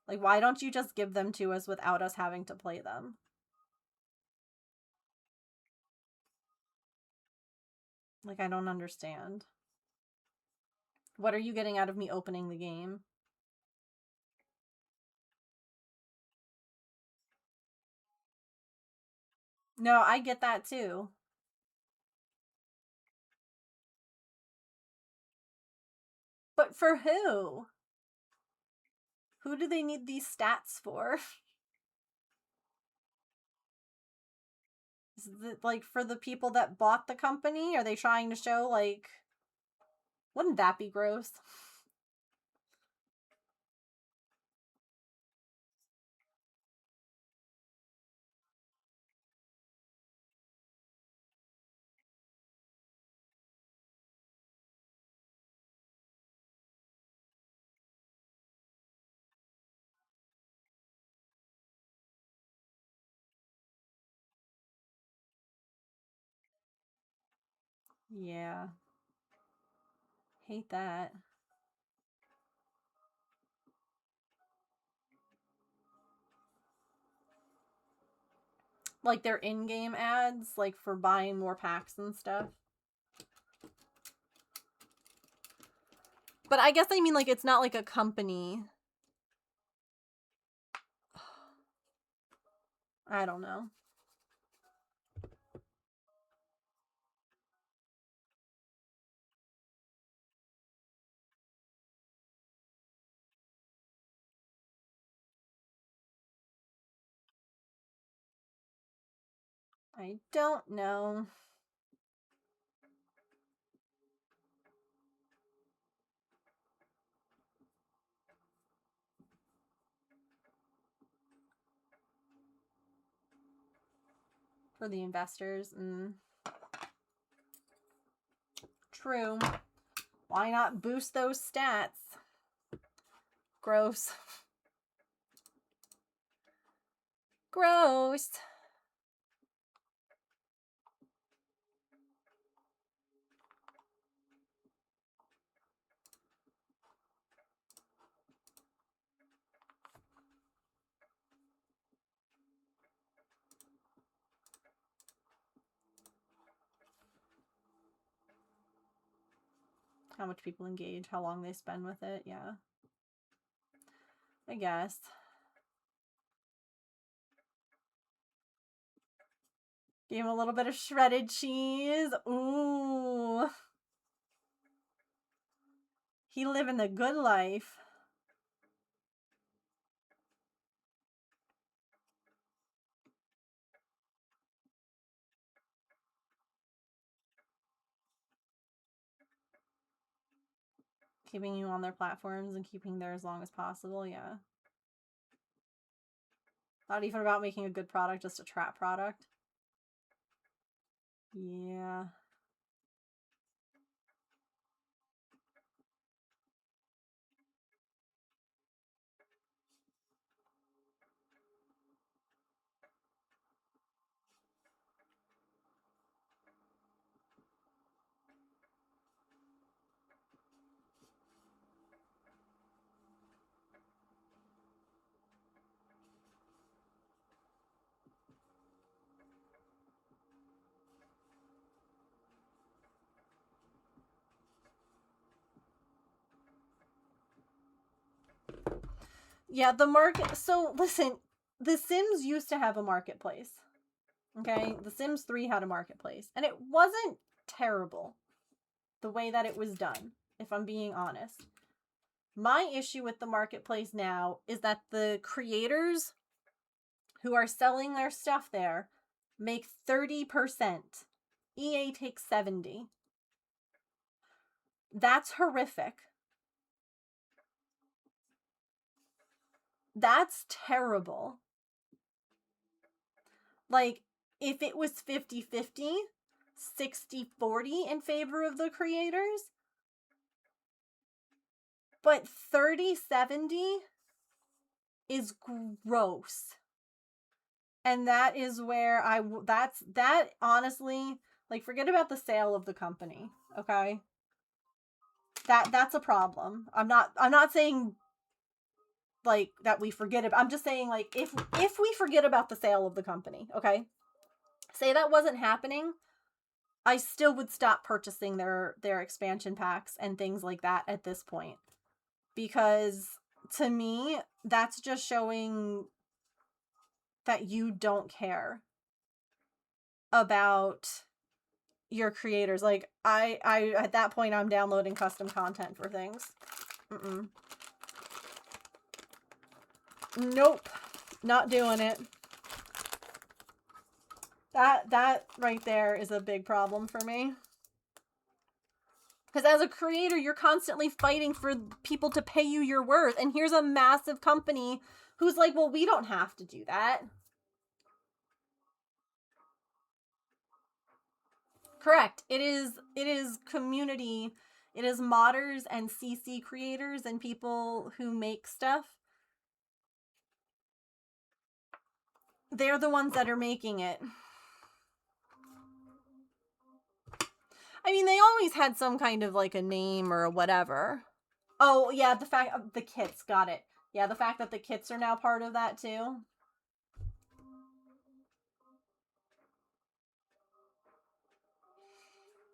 Like, why don't you just give them to us without us having to play them? Like, I don't understand. What are you getting out of me opening the game? No, I get that too. But for who? Who do they need these stats for? Is it like for the people that bought the company? Are they trying to show, like, wouldn't that be gross? Yeah. Hate that. Like their in-game ads, like for buying more packs and stuff. But I guess I mean like it's not like a company. I don't know. I don't know. For the investors. True. Why not boost those stats? Gross. Gross. How much people engage, how long they spend with it, yeah. I guess. Give him a little bit of shredded cheese. Ooh. He living the good life. Keeping you on their platforms and keeping there as long as possible, yeah. Not even about making a good product, just a trap product. Yeah. Yeah, the market. So listen, The Sims used to have a marketplace. Okay, The Sims 3 had a marketplace, and it wasn't terrible the way that it was done, if I'm being honest. My issue with the marketplace now is that the creators who are selling their stuff there make 30%. EA takes 70. That's horrific. That's terrible. Like, if it was 50-50, 60-40 in favor of the creators, but 30-70 is gross. And that is where that honestly, like, forget about the sale of the company, okay? That's a problem. I'm not saying like that we forget about. I'm just saying like if we forget about the sale of the company, okay? Say that wasn't happening, I still would stop purchasing their expansion packs and things like that at this point. Because to me, that's just showing that you don't care about your creators. Like I at that point I'm downloading custom content for things. Nope. Not doing it. That right there is a big problem for me. Because as a creator, you're constantly fighting for people to pay you your worth. And here's a massive company who's like, well, we don't have to do that. Correct. It is community. It is modders and CC creators and people who make stuff. They're the ones that are making it. I mean, they always had some kind of like a name or a whatever. Oh, yeah, the fact of the kits, got it. Yeah, the fact that the kits are now part of that too.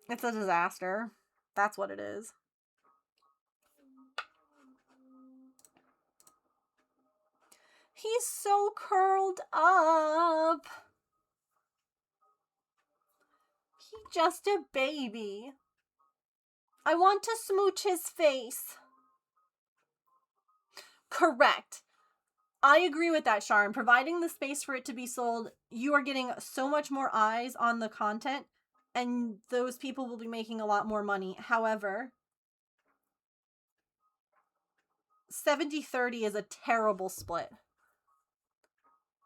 It's a disaster. That's what it is. He's so curled up. He's just a baby. I want to smooch his face. Correct. I agree with that, Charm. Providing the space for it to be sold, you are getting so much more eyes on the content, and those people will be making a lot more money. However, 70-30 is a terrible split.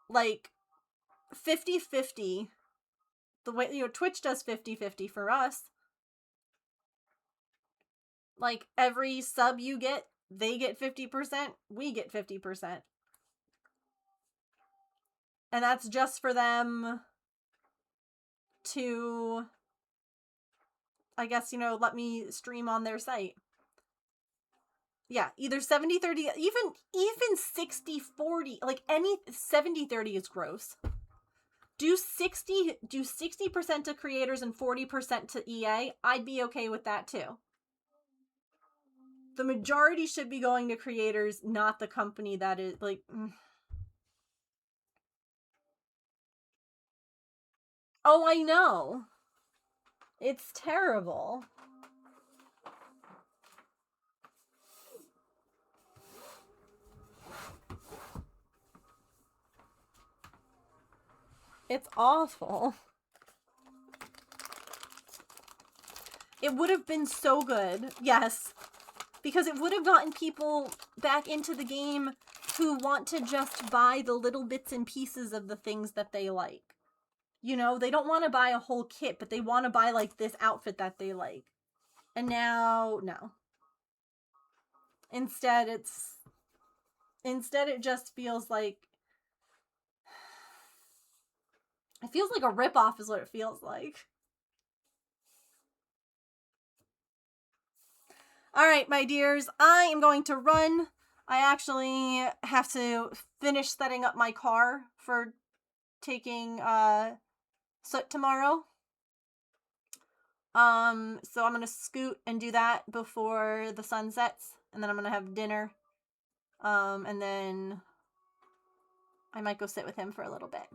Like, 50-50, the way, you know, Twitch does 50-50 for us. Like, every sub you get, they get 50%, we get 50%. And that's just for them to, I guess, you know, let me stream on their site. Yeah, either 70-30, even 60-40, like any 70-30 is gross. Do 60% to creators and 40% to EA. I'd be okay with that too. The majority should be going to creators, not the company that is like. Oh, I know. It's terrible. It's awful. It would have been so good. Yes. Because it would have gotten people back into the game who want to just buy the little bits and pieces of the things that they like. You know, they don't want to buy a whole kit, but they want to buy like this outfit that they like. And now, no. Instead, it just feels like, it feels like a ripoff is what it feels like. All right, my dears, I am going to run. I actually have to finish setting up my car for taking Soot tomorrow. So I'm gonna scoot and do that before the sun sets, and then I'm gonna have dinner. And then I might go sit with him for a little bit.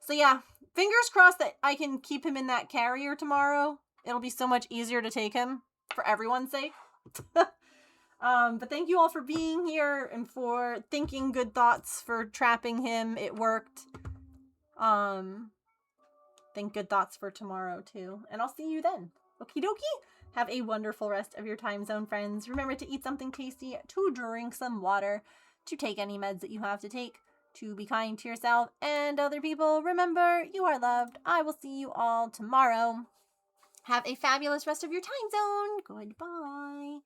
So yeah, fingers crossed that I can keep him in that carrier tomorrow. It'll be so much easier to take him for everyone's sake. But thank you all for being here and for thinking good thoughts for trapping him. It worked. Think good thoughts for tomorrow too. And I'll see you then. Okie dokie. Have a wonderful rest of your time zone, friends. Remember to eat something tasty, to drink some water, to take any meds that you have to take, to be kind to yourself and other people. Remember, you are loved. I will see you all tomorrow. Have a fabulous rest of your time zone. Goodbye.